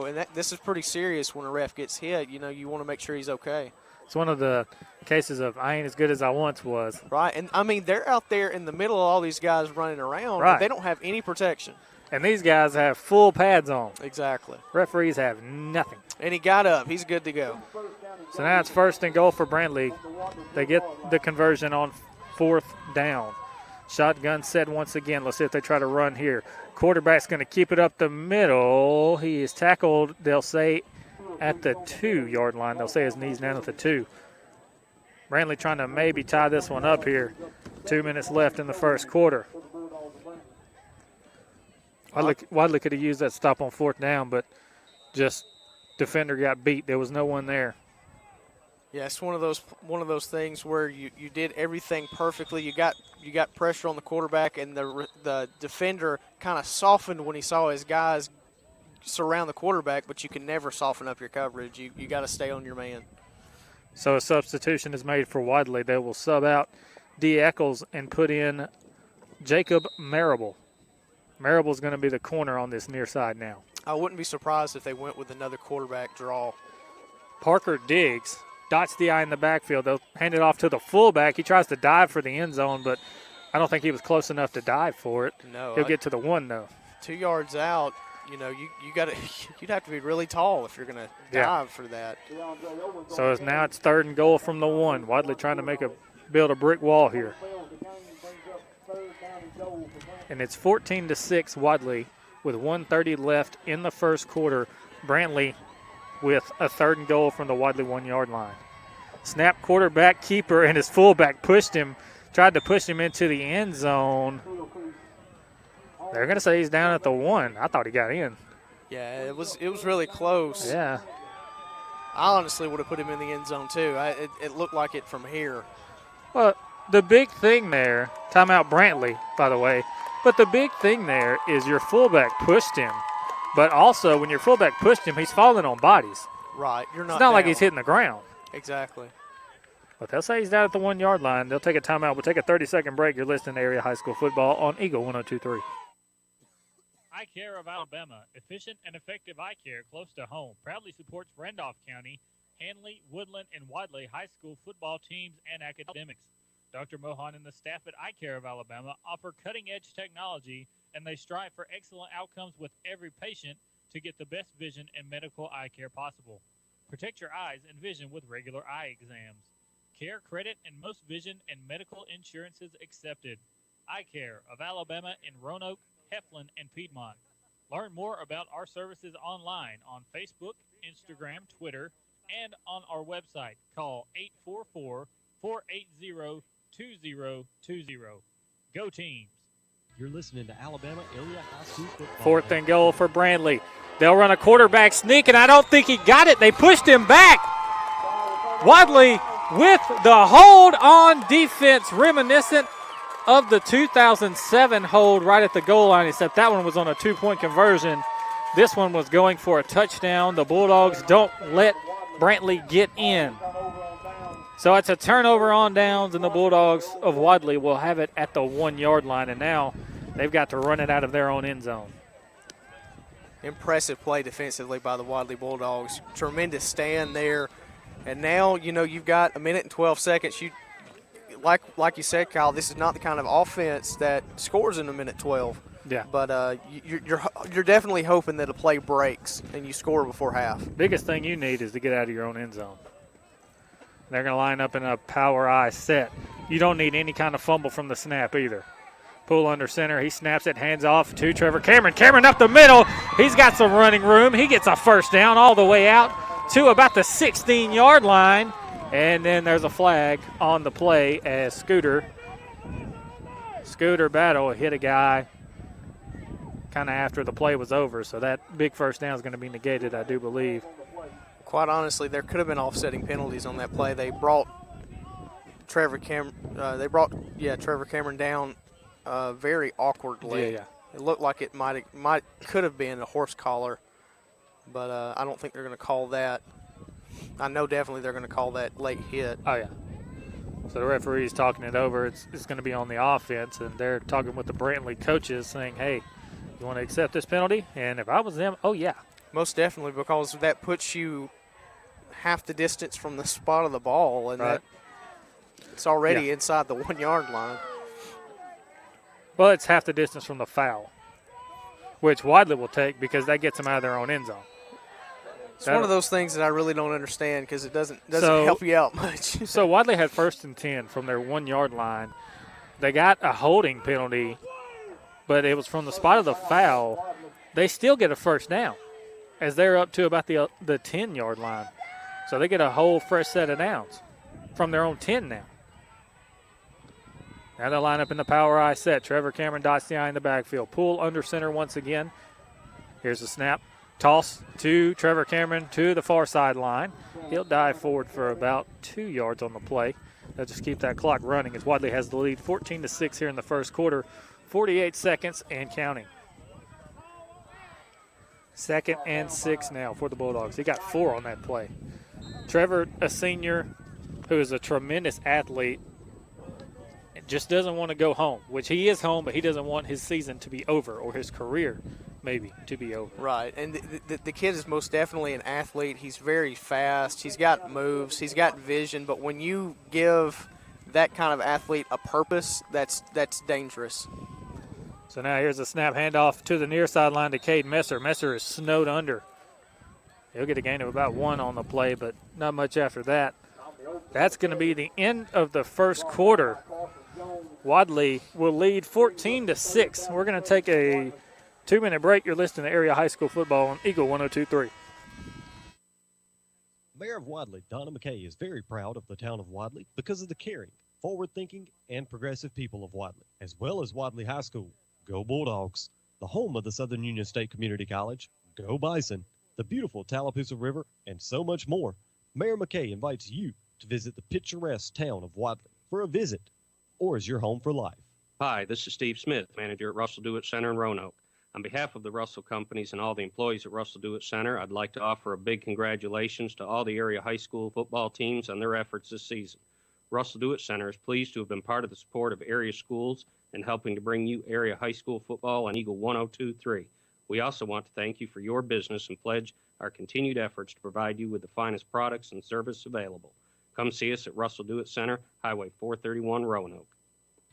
and this is pretty serious when a ref gets hit. You want to make sure he's okay. It's one of the cases of I ain't as good as I once was. Right, and I mean, they're out there in the middle of all these guys running around. Right. And they don't have any protection. And these guys have full pads on. Exactly. Referees have nothing. And he got up. He's good to go. So now it's 1st and goal for Brantley. They get the conversion on 4th down. Shotgun set once again. Let's see if they try to run here. Quarterback's going to keep it up the middle. He is tackled, they'll say, at the 2-yard line. They'll say his knee's down at the 2. Brantley trying to maybe tie this one up here. 2 minutes left in the first quarter. Wadley could have used that stop on 4th down, but just defender got beat. There was no one there. Yeah, it's one of those things where you did everything perfectly. You got pressure on the quarterback, and the defender kind of softened when he saw his guys surround the quarterback, but you can never soften up your coverage. You got to stay on your man. So a substitution is made for Wadley. They will sub out D. Eccles and put in Jacob Marable. Marable's going to be the corner on this near side now. I wouldn't be surprised if they went with another quarterback draw. Parker Diggs dots the eye in the backfield. They'll hand it off to the fullback. He tries to dive for the end zone, but I don't think he was close enough to dive for it. No. He'll get to the 1, though. 2 yards out. You'd have to be really tall if you're going to dive for that. So now it's 3rd and goal from the 1. Wadley trying to build a brick wall here. And it's 14-6 Wadley with 1:30 left in the first quarter. Brantley with a 3rd and goal from the Wadley 1-yard line. Snap, quarterback, keeper, and his fullback tried to push him into the end zone. They're going to say he's down at the 1. I thought he got in. Yeah, it was really close. Yeah. I honestly would have put him in the end zone too. It looked like it from here. Well, the big thing there, timeout Brantley, by the way, but the big thing there is your fullback pushed him. But also, when your fullback pushed him, he's falling on bodies. Right. It's not like he's hitting the ground. Exactly. But they'll say he's down at the 1-yard line. They'll take a timeout. We'll take a 30-second break. You're listening to Area High School Football on Eagle 102.3. Eye Care of Alabama, efficient and effective eye care close to home, proudly supports Randolph County, Hanley, Woodland, and Wadley high school football teams and academics. Dr. Mohan and the staff at Eye Care of Alabama offer cutting-edge technology, and they strive for excellent outcomes with every patient to get the best vision and medical eye care possible. Protect your eyes and vision with regular eye exams. Care, credit, and most vision and medical insurances accepted. Eye Care of Alabama in Roanoke, Heflin, and Piedmont. Learn more about our services online on Facebook, Instagram, Twitter, and on our website. Call 844-480-2020. Go Teams. You're listening to Alabama Area High School Football. 4th and goal for Brantley. They'll run a quarterback sneak, and I don't think he got it. They pushed him back. Wadley with the hold on defense, reminiscent of the 2007 hold right at the goal line, except that one was on a 2-point conversion. This one was going for a touchdown. The Bulldogs don't let Brantley get in. So it's a turnover on downs, and the Bulldogs of Wadley will have it at the 1-yard line, and now they've got to run it out of their own end zone. Impressive play defensively by the Wadley Bulldogs. Tremendous stand there. And now, you've got a minute and 12 seconds. Like you said, Kyle, this is not the kind of offense that scores in a minute 12. Yeah. But you're definitely hoping that a play breaks and you score before half. Biggest thing you need is to get out of your own end zone. They're going to line up in a power eye set. You don't need any kind of fumble from the snap either. Poole under center. He snaps it, hands off to Trevor Cameron. Cameron up the middle. He's got some running room. He gets a first down all the way out to about the 16-yard line. And then there's a flag on the play as Scooter Battle hit a guy kind of after the play was over. So that big first down is going to be negated, I do believe. Quite honestly, there could have been offsetting penalties on that play. They brought Trevor Cameron down very awkwardly. Yeah. It looked like it could have been a horse collar, but I don't think they're going to call that. I know definitely they're going to call that late hit. Oh, yeah. So the referee's talking it over. It's going to be on the offense, and they're talking with the Brantley coaches saying, hey, you want to accept this penalty? And if I was them, oh, yeah. Most definitely, because that puts you half the distance from the spot of the ball, and right. It's already inside the 1-yard line. Well, it's half the distance from the foul, which Wadley will take because that gets them out of their own end zone. It's one of those things that I really don't understand because it doesn't help you out much. So Wadley had 1st and 10 from their 1-yard line. They got a holding penalty, but it was from the spot of the foul. They still get a first down as they're up to about the 10-yard line. So they get a whole fresh set of downs from their own 10 now. Now they line up in the power eye set. Trevor Cameron dots the eye in the backfield. Poole under center once again. Here's the snap. Toss to Trevor Cameron to the far sideline. He'll dive forward for about 2 yards on the play. They'll just keep that clock running as Wadley has the lead 14-6 here in the first quarter. 48 seconds and counting. 2nd and 6 now for the Bulldogs. He got 4 on that play. Trevor, a senior who is a tremendous athlete, just doesn't want to go home, which he is home, but he doesn't want his season to be over or his career maybe to be over. Right, and the kid is most definitely an athlete. He's very fast. He's got moves. He's got vision. But when you give that kind of athlete a purpose, that's dangerous. So now here's a snap handoff to the near sideline to Cade Messer. Messer is snowed under. He'll get a gain of about 1 on the play, but not much after that. That's going to be the end of the first quarter. Wadley will lead 14-6. We're going to take a 2-minute break. You're listening to Area High School Football on Eagle 102.3. Mayor of Wadley, Donna McKay, is very proud of the town of Wadley because of the caring, forward-thinking, and progressive people of Wadley, as well as Wadley High School. Go Bulldogs! The home of the Southern Union State Community College. Go Bison! The beautiful Tallapoosa River, and so much more. Mayor McKay invites you to visit the picturesque town of Wadley for a visit or as your home for life. Hi, this is Steve Smith, manager at Russell Dewitt Center in Roanoke. On behalf of the Russell companies and all the employees at Russell Dewitt Center, I'd like to offer a big congratulations to all the area high school football teams on their efforts this season. Russell Dewitt Center is pleased to have been part of the support of area schools and helping to bring you area high school football on Eagle 102.3. We also want to thank you for your business and pledge our continued efforts to provide you with the finest products and service available. Come see us at Russell Dewitt Center, Highway 431, Roanoke.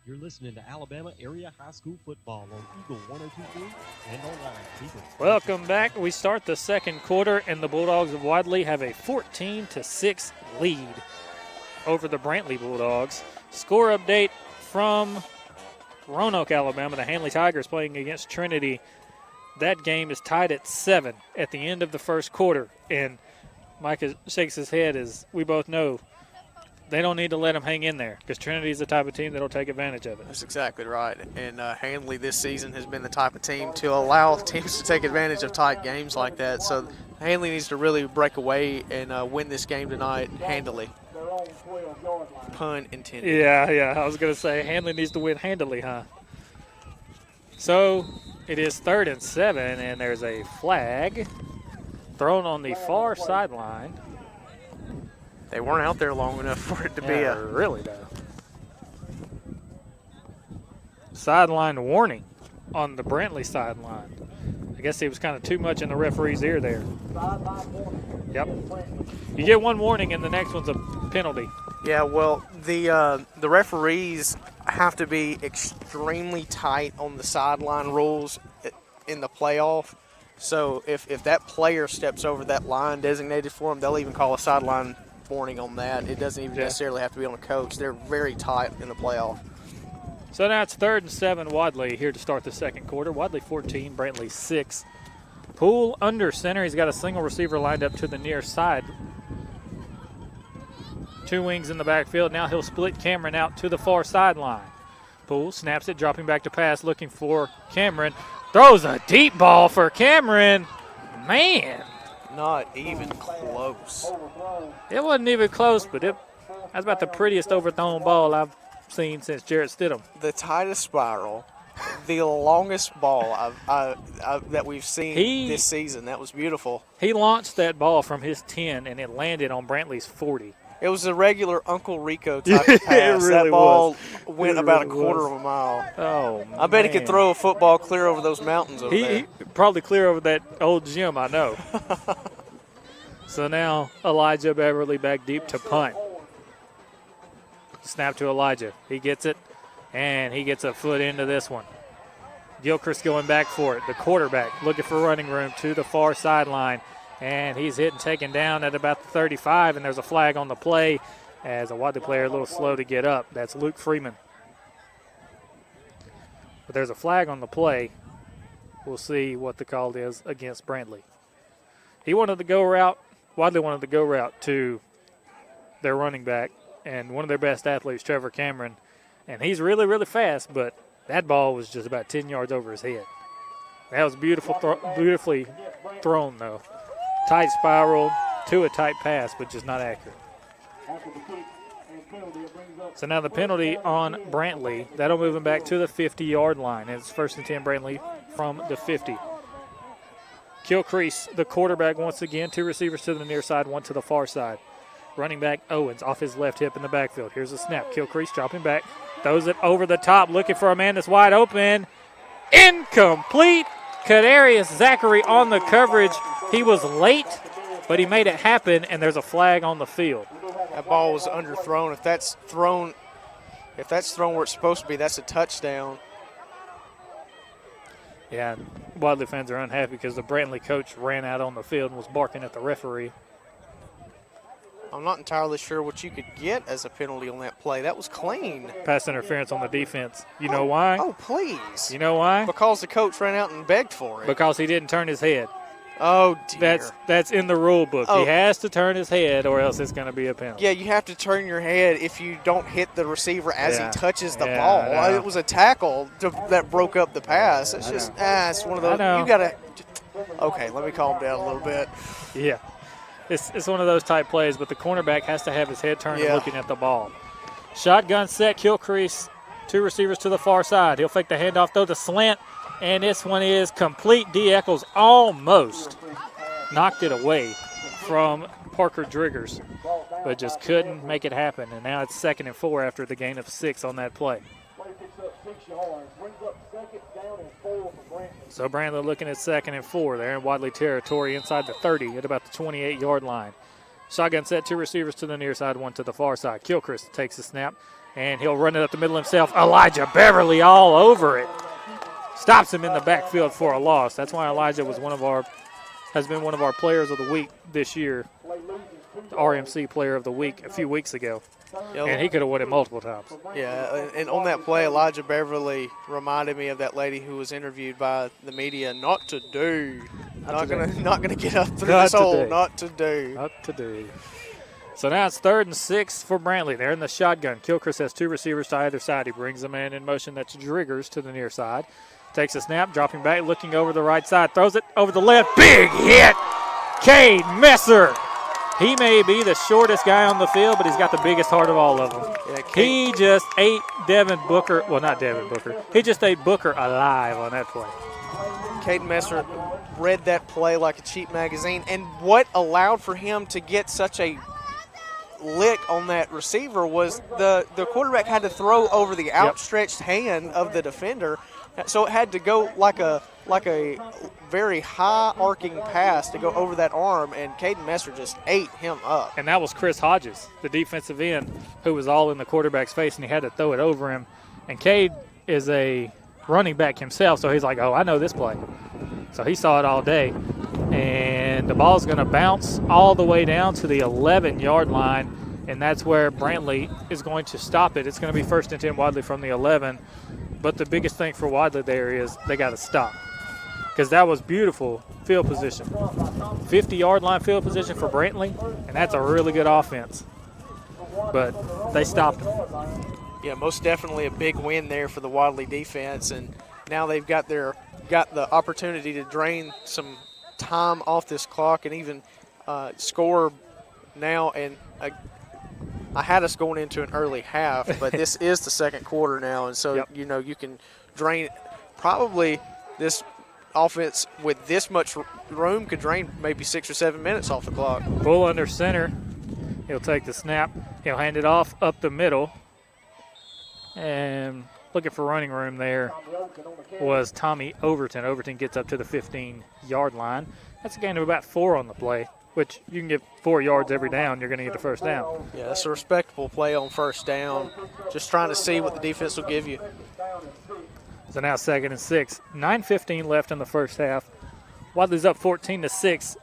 You're listening to Alabama Area High School Football on Eagle 102.3 and online. Welcome back. We start the second quarter, and the Bulldogs of Wadley have a 14-6 lead over the Brantley Bulldogs. Score update from Roanoke, Alabama. The Handley Tigers playing against Trinity. That game is tied at 7 at the end of the first quarter. And Micah shakes his head as we both know they don't need to let them hang in there because Trinity's the type of team that'll take advantage of it. That's exactly right. And Handley this season has been the type of team to allow teams to take advantage of tight games like that. So Handley needs to really break away and win this game tonight handily. Pun intended. Yeah. I was going to say Handley needs to win handily, huh? So it is 3rd and 7, and there's a flag thrown on the far sideline. They weren't out there long enough for it to be a really though. Sideline warning on the Brantley sideline. I guess he was kind of too much in the referee's ear there. Yep. You get one warning and the next one's a penalty. Yeah, well, the referees have to be extremely tight on the sideline rules in the playoff. So if that player steps over that line designated for them, they'll even call a sideline warning on that. It doesn't even necessarily have to be on a coach. They're very tight in the playoff. So now it's 3rd and 7, Wadley here to start the second quarter. Wadley 14, Brantley 6. Poole under center. He's got a single receiver lined up to the near side. 2 wings in the backfield. Now he'll split Cameron out to the far sideline. Poole snaps it, dropping back to pass, looking for Cameron. Throws a deep ball for Cameron. Man. Not even close. It wasn't even close, but that's about the prettiest overthrown ball I've seen since Jarrett Stidham. The tightest spiral, the longest ball that we've seen this season. That was beautiful. He launched that ball from his 10, and it landed on Brantley's 40. It was a regular Uncle Rico type of pass. That ball went about a quarter of a mile. Oh, I bet he could throw a football clear over those mountains over there. He probably clear over that old gym, I know. So now Elijah Beverly back deep to punt. Snap to Elijah. He gets it, and he gets a foot into this one. Gilchrist going back for it. The quarterback looking for running room to the far sideline. And he's hit and taken down at about the 35, and there's a flag on the play as a Wadley player a little slow to get up. That's Luke Freeman. But there's a flag on the play. We'll see what the call is against Brantley. He wanted to go route. Wadley wanted to go route to their running back and one of their best athletes, Trevor Cameron. And he's really, really fast, but that ball was just about 10 yards over his head. That was beautifully thrown, though. Tight spiral to a tight pass, but just not accurate. So now the penalty on Brantley. That'll move him back to the 50-yard line. It's 1st and 10 Brantley from the 50. Gilchrist, the quarterback, once again. 2 receivers to the near side, 1 to the far side. Running back Owens off his left hip in the backfield. Here's a snap. Gilchrist dropping back. Throws it over the top, looking for a man that's wide open. Incomplete. Kadarius Zachary on the coverage. He was late, but he made it happen, and there's a flag on the field. That ball was underthrown. If that's thrown where it's supposed to be, that's a touchdown. Yeah, Wadley fans are unhappy because the Brantley coach ran out on the field and was barking at the referee. I'm not entirely sure what you could get as a penalty on that play. That was clean. Pass interference on the defense. You know why? Oh, please. You know why? Because the coach ran out and begged for it. Because he didn't turn his head. Oh, dear. That's in the rule book. He has to turn his head or else it's going to be a penalty. Yeah, you have to turn your head if you don't hit the receiver as he touches the ball. It was a tackle that broke up the pass. It's just, it's one of those. You got to. Okay, let me calm down a little bit. Yeah. It's one of those type plays, but the cornerback has to have his head turned and looking at the ball. Shotgun set, Gilchrist, 2 receivers to the far side. He'll fake the handoff, throw the slant, and this one is complete. D. Eccles almost knocked it away from Parker Driggers, but just couldn't make it happen. And now it's 2nd and 4 after the gain of 6 on that play. So Brantley looking at 2nd and 4 there in Wadley territory inside the 30 at about the 28-yard line. Shotgun set, 2 receivers to the near side, 1 to the far side. Gilchrist takes the snap, and he'll run it up the middle himself. Elijah Beverly all over it. Stops him in the backfield for a loss. That's why Elijah was has been one of our players of the week this year, the RMC player of the week a few weeks ago. And he could have won it multiple times. Yeah, and on that play, Elijah Beverly reminded me of that lady who was interviewed by the media. Not to do. Not gonna get up through this hole. Not to do. Not to do. So now it's 3rd and 6 for Brantley. They're in the shotgun. Kilchrist has 2 receivers to either side. He brings a man in motion. That's Driggers to the near side. Takes a snap, dropping back, looking over the right side. Throws it over the left. Big hit! Cade Messer. He may be the shortest guy on the field, but he's got the biggest heart of all of them. Yeah, he just ate Devin Booker. Well, not Devin Booker. He just ate Booker alive on that play. Cade Messer read that play like a cheap magazine. And what allowed for him to get such a lick on that receiver was the quarterback had to throw over the outstretched hand of the defender. So it had to go like a very high arcing pass to go over that arm, and Caden Messer just ate him up. And that was Chris Hodges, the defensive end, who was all in the quarterback's face, and he had to throw it over him. And Cade is a running back himself, so he's like, oh, I know this play. So he saw it all day. And the ball's going to bounce all the way down to the 11-yard line, and that's where Brantley is going to stop it. It's going to be 1st and 10 Wadley from the 11. But the biggest thing for Wadley there is they got to stop, because that was beautiful field position. 50-yard line field position for Brantley, and that's a really good offense. But they stopped them. Yeah, most definitely a big win there for the Wadley defense, and now they've got the opportunity to drain some time off this clock and even score now. And I had us going into an early half, but this is the second quarter now, and so you can drain. Probably this offense with this much room could drain maybe 6 or 7 minutes off the clock. Bull under center. He'll take the snap. He'll hand it off up the middle. And looking for running room there was Tommy Overton. Overton gets up to the 15-yard line. That's a gain of about 4 on the play, which you can get 4 yards every down. You're going to get the first down. Yeah, that's a respectable play on first down. Just trying to see what the defense will give you. So now 2nd and 6. 9:15 left in the first half. Wadley's up 14-6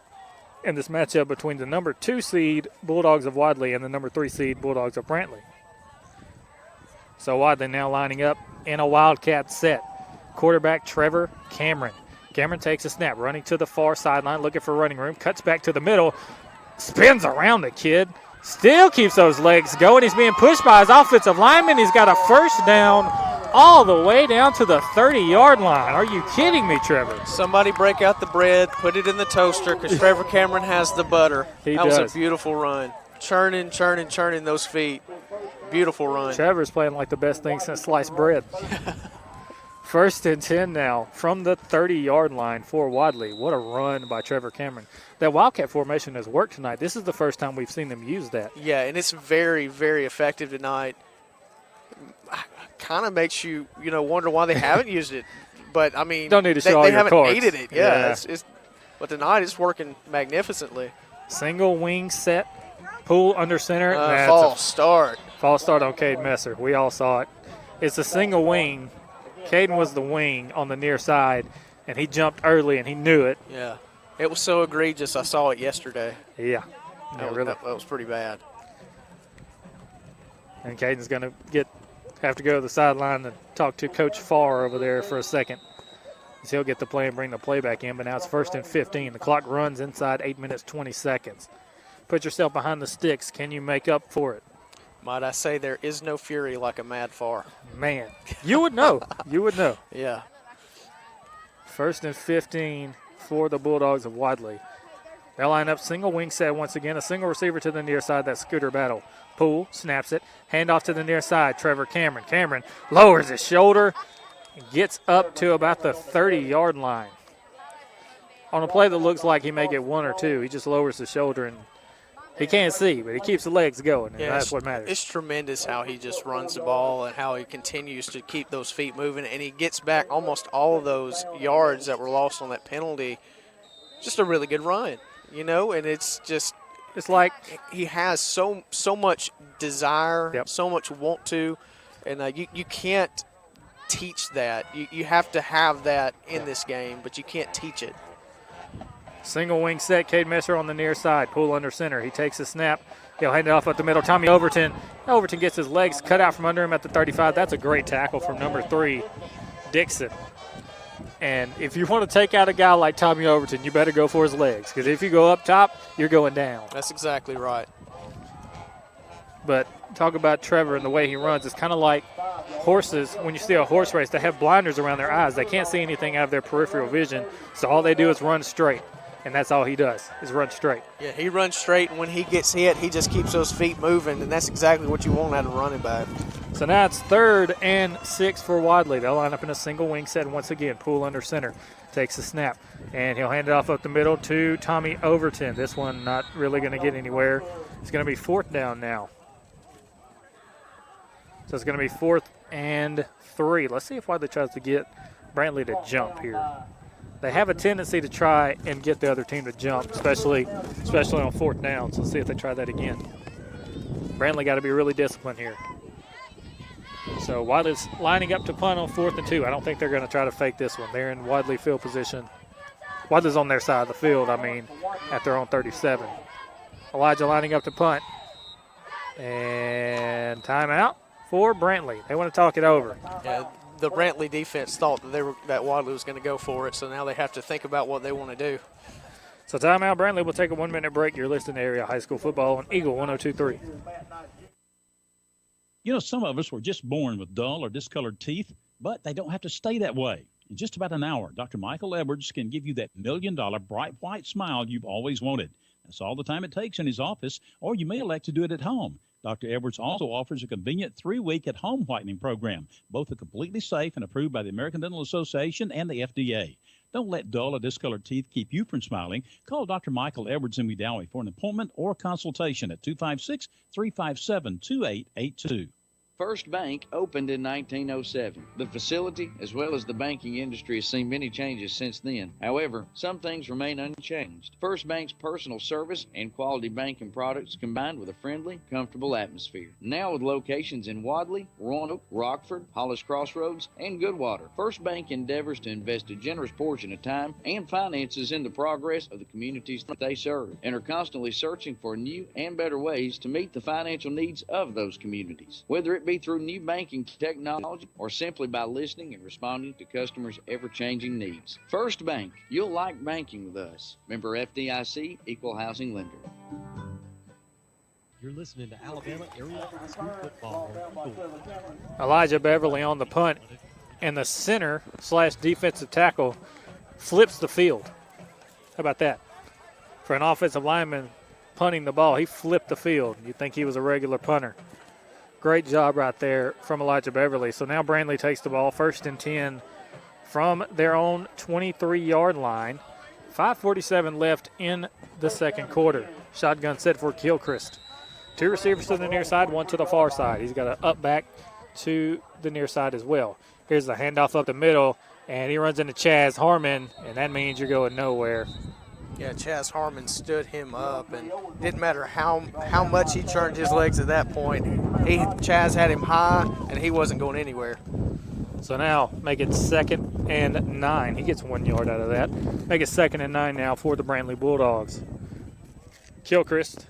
in this matchup between the number 2 seed Bulldogs of Wadley and the number 3 seed Bulldogs of Brantley. So Wadley now lining up in a Wildcat set. Quarterback Trevor Cameron. Cameron takes a snap, running to the far sideline, looking for running room, cuts back to the middle, spins around the kid, still keeps those legs going. He's being pushed by his offensive lineman. He's got a first down all the way down to the 30-yard line. Are you kidding me, Trevor? Somebody break out the bread, put it in the toaster, because Trevor Cameron has the butter. That was a beautiful run. Churning those feet. Beautiful run. Trevor's playing like the best thing since sliced bread. 1st and 10 now from the 30-yard line for Wadley. What a run by Trevor Cameron. That Wildcat formation has worked tonight. This is the first time we've seen them use that. Yeah, and it's very, very effective tonight. Kind of makes you, wonder why they haven't used it. But, I mean, don't need to show all they your haven't cards. needed it. Yeah. But tonight it's working magnificently. Single wing set. Pool under center. False start. False start on Cade Messer. We all saw it. It's a single wing. Caden was the wing on the near side, and he jumped early, and he knew it. Yeah. It was so egregious. I saw it yesterday. Yeah. That was pretty bad. And Caden's going to have to go to the sideline and talk to Coach Farr over there for a second. So he'll get the play and bring the play back in, but now it's 1st and 15. The clock runs inside 8 minutes, 20 seconds. Put yourself behind the sticks. Can you make up for it? Might I say there is no fury like a mad Farr. Man, you would know. You would know. Yeah. 1st and 15 for the Bulldogs of Wadley. They'll line up single wing set once again. A single receiver to the near side. That's Scooter Battle. Poole snaps it. Hand off to the near side. Trevor Cameron. Cameron lowers his shoulder and gets up to about the 30-yard line. On a play that looks like he may get 1 or 2, he just lowers his shoulder and he can't see, but he keeps the legs going, and that's what matters. It's tremendous how he just runs the ball and how he continues to keep those feet moving, and he gets back almost all of those yards that were lost on that penalty. Just a really good run, and it's like he has so much desire, so much want to, and you can't teach that. You have to have that in this game, but you can't teach it. Single wing set, Cade Messer on the near side. Pool under center. He takes a snap. He'll hand it off at the middle. Tommy Overton. Overton gets his legs cut out from under him at the 35. That's a great tackle from number 3, Dixon. And if you want to take out a guy like Tommy Overton, you better go for his legs, because if you go up top, you're going down. That's exactly right. But talk about Trevor and the way he runs. It's kind of like horses. When you see a horse race, they have blinders around their eyes. They can't see anything out of their peripheral vision. So all they do is run straight. And that's all he does is run straight. Yeah, he runs straight, and when he gets hit, he just keeps those feet moving, and that's exactly what you want out of a running back. So now it's 3rd and 6 for Wadley. They'll line up in a single wing set once again. Poole under center. Takes the snap, and he'll hand it off up the middle to Tommy Overton. This one not really going to get anywhere. It's going to be 4th down now. So it's going to be 4th and 3. Let's see if Wadley tries to get Brantley to jump here. They have a tendency to try and get the other team to jump, especially on 4th down. So let's see if they try that again. Brantley got to be really disciplined here. So Wadley's lining up to punt on 4th and 2. I don't think they're going to try to fake this one. They're in Wadley field position. Wadley's on their side of the field, at their own 37. Elijah lining up to punt. And timeout for Brantley. They want to talk it over. Yeah, the Brantley defense thought that Wadley was going to go for it, so now they have to think about what they want to do. So timeout, Brantley. We'll take a 1-minute break. You're listening to Area High School Football on Eagle 102.3. You know, some of us were just born with dull or discolored teeth, but they don't have to stay that way. In just about an hour, Dr. Michael Edwards can give you that $1 million bright white smile you've always wanted. That's all the time it takes in his office, or you may elect to do it at home. Dr. Edwards also offers a convenient 3-week at-home whitening program. Both are completely safe and approved by the American Dental Association and the FDA. Don't let dull or discolored teeth keep you from smiling. Call Dr. Michael Edwards in Wedowee for an appointment or consultation at 256-357-2882. First Bank opened in 1907. The facility, as well as the banking industry, has seen many changes since then. However, some things remain unchanged. First Bank's personal service and quality banking products combined with a friendly, comfortable atmosphere. Now with locations in Wadley, Roanoke, Rockford, Hollis Crossroads, and Goodwater, First Bank endeavors to invest a generous portion of time and finances in the progress of the communities that they serve, and are constantly searching for new and better ways to meet the financial needs of those communities. Whether it be through new banking technology or simply by listening and responding to customers' ever-changing needs. First Bank, you'll like banking with us. Member FDIC, Equal Housing Lender. You're listening to Alabama Area High School Football. Elijah Beverly on the punt, and the center/defensive tackle flips the field. How about that? For an offensive lineman punting the ball, he flipped the field. You'd think he was a regular punter. Great job right there from Elijah Beverly. So now Brantley takes the ball, 1st and 10 from their own 23-yard line. 5:47 left in the second quarter. Shotgun set for Gilchrist. 2 receivers to the near side, 1 to the far side. He's got an up back to the near side as well. Here's the handoff up the middle, and he runs into Chaz Harmon, and that means you're going nowhere. Yeah, Chaz Harmon stood him up, and it didn't matter how much he turned his legs at that point. Chaz had him high, and he wasn't going anywhere. So now make it 2nd and 9. He gets 1 yard out of that. Make it 2nd and 9 now for the Brantley Bulldogs. Gilchrist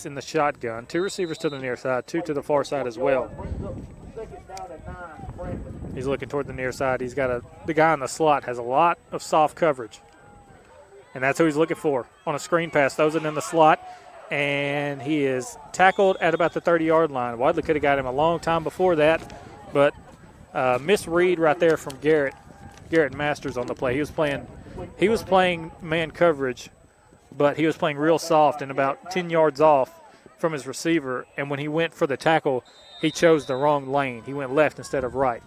in the shotgun. 2 receivers to the near side, 2 to the far side as well. He's looking toward the near side. He's got the guy in the slot has a lot of soft coverage. And that's who he's looking for on a screen pass. Throws it in the slot, and he is tackled at about the 30-yard line. Wadley could have got him a long time before that, but misread right there from Garrett Masters on the play. He was playing man coverage, but he was playing real soft and about 10 yards off from his receiver. And when he went for the tackle, he chose the wrong lane. He went left instead of right.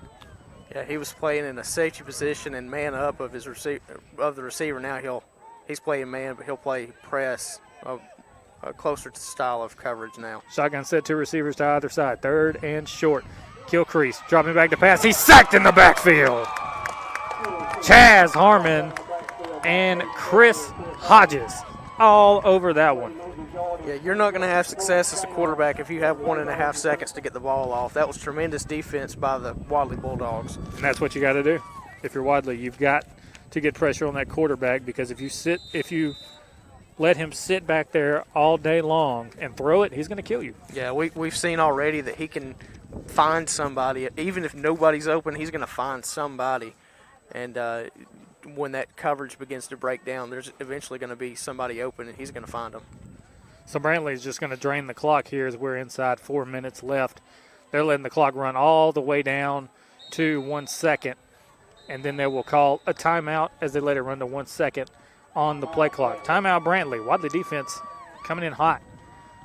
Yeah, he was playing in a safety position and man up of the receiver. Now he's playing man, but he'll play press, a closer style of coverage now. Shotgun set, 2 receivers to either side. 3rd and short. Gilchrist dropping back to pass. He's sacked in the backfield. Chaz Harmon and Chris Hodges all over that one. Yeah, you're not going to have success as a quarterback if you have 1.5 seconds to get the ball off. That was tremendous defense by the Wadley Bulldogs. And that's what you got to do. If you're Wadley, you've got to get pressure on that quarterback, because if you let him sit back there all day long and throw it, he's going to kill you. Yeah, we've seen already that he can find somebody. Even if nobody's open, he's going to find somebody. And when that coverage begins to break down, there's eventually going to be somebody open, and he's going to find them. So Brantley is just going to drain the clock here as we're inside 4 minutes left. They're letting the clock run all the way down to 1 second, and then they will call a timeout as they let it run to 1 second on the play clock. Timeout Brantley. Wadley defense coming in hot.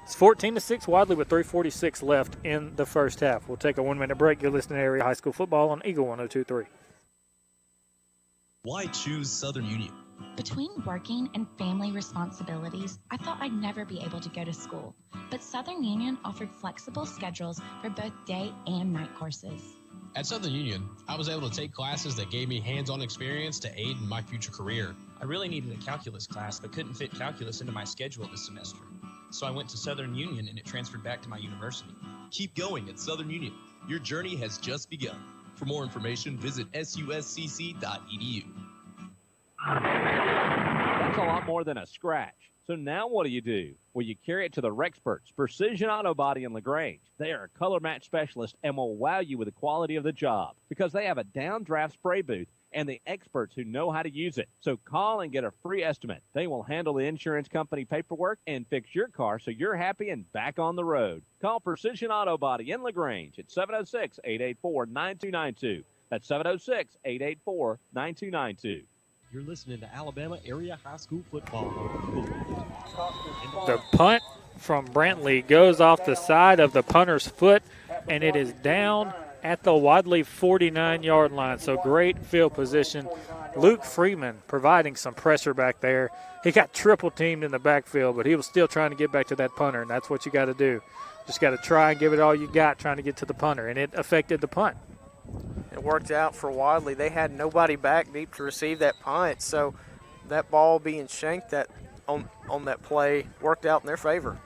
It's 14-6 Wadley with 3:46 left in the first half. We'll take a 1 minute break. You're listening to Area High School Football on Eagle 102.3. Why choose Southern Union? Between working and family responsibilities, I thought I'd never be able to go to school. But Southern Union offered flexible schedules for both day and night courses. At Southern Union, I was able to take classes that gave me hands-on experience to aid in my future career. I really needed a calculus class, but couldn't fit calculus into my schedule this semester. So I went to Southern Union, and it transferred back to my university. Keep going at Southern Union. Your journey has just begun. For more information, visit suscc.edu. That's a lot more than a scratch. So now what do? Well, you carry it to the Rexperts, Precision Auto Body in LaGrange. They are a color match specialist and will wow you with the quality of the job because they have a downdraft spray booth and the experts who know how to use it. So call and get a free estimate. They will handle the insurance company paperwork and fix your car so you're happy and back on the road. Call Precision Auto Body in LaGrange at 706-884-9292. That's 706-884-9292. You're listening to Alabama Area High School Football. The punt from Brantley goes off the side of the punter's foot, and it is down at the Wadley 49-yard line. So great field position. Luke Freeman providing some pressure back there. He got triple teamed in the backfield, but he was still trying to get back to that punter, and that's what you got to do. Just got to try and give it all you got trying to get to the punter, and it affected the punt. It worked out for Wadley. They had nobody back deep to receive that punt, so that ball being shanked on that play worked out in their favor.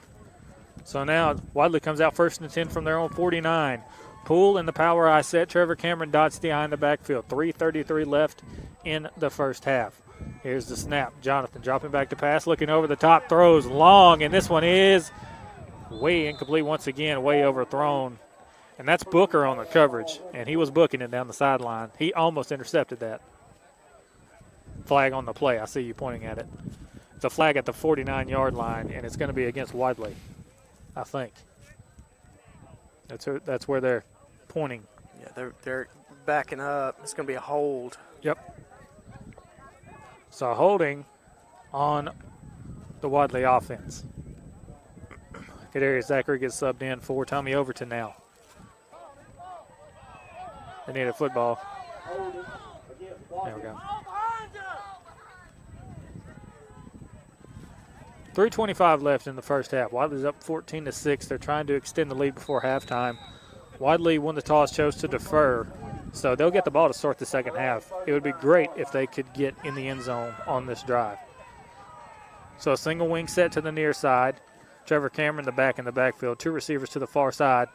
So now Wadley comes out 1st and 10 from their own 49. Poole in the power I set. Trevor Cameron dots behind the backfield. 3:33 left in the first half. Here's the snap. Jonathan dropping back to pass, looking over the top, throws long, and this one is way incomplete once again, way overthrown. And that's Booker on the coverage, and he was booking it down the sideline. He almost intercepted that. Flag on the play. I see you pointing at it. It's a flag at the 49-yard line, and it's going to be against Wadley, I think. That's where they're pointing. Yeah, they're backing up. It's going to be a hold. Yep. So holding on the Wadley offense. Kadarius Zachary gets subbed in for Tommy Overton now. They need a football. There we go. 3:25 left in the first half. Wadley's up 14-6. They're trying to extend the lead before halftime. Wadley won the toss, chose to defer, so they'll get the ball to start the second half. It would be great if they could get in the end zone on this drive. So a single wing set to the near side. Trevor Cameron, the back in the backfield. Two receivers to the far side.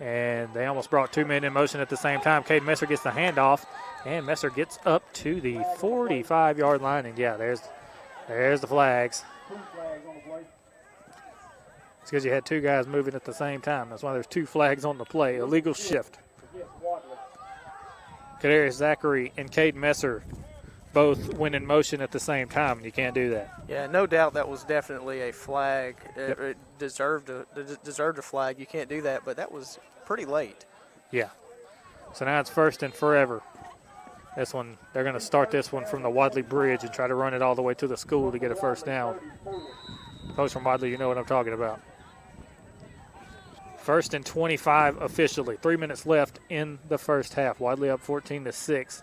And they almost brought two men in motion at the same time. Cade Messer gets the handoff, and Messer gets up to the 45-yard line. And, yeah, there's the flags. It's because you had two guys moving at the same time. That's why there's two flags on the play. Illegal shift. Kadarius Zachary and Cade Messer both went in motion at the same time, and you can't do that. Yeah, no doubt that was definitely a flag. It deserved a flag. You can't do that, but that was pretty late. Yeah. So now it's 1st and forever. This one, they're going to start this one from the Wadley Bridge and try to run it all the way to the school to get a first down. Folks from Wadley, you know what I'm talking about. 1st and 25 officially. 3 minutes left in the first half. Wadley up 14-6.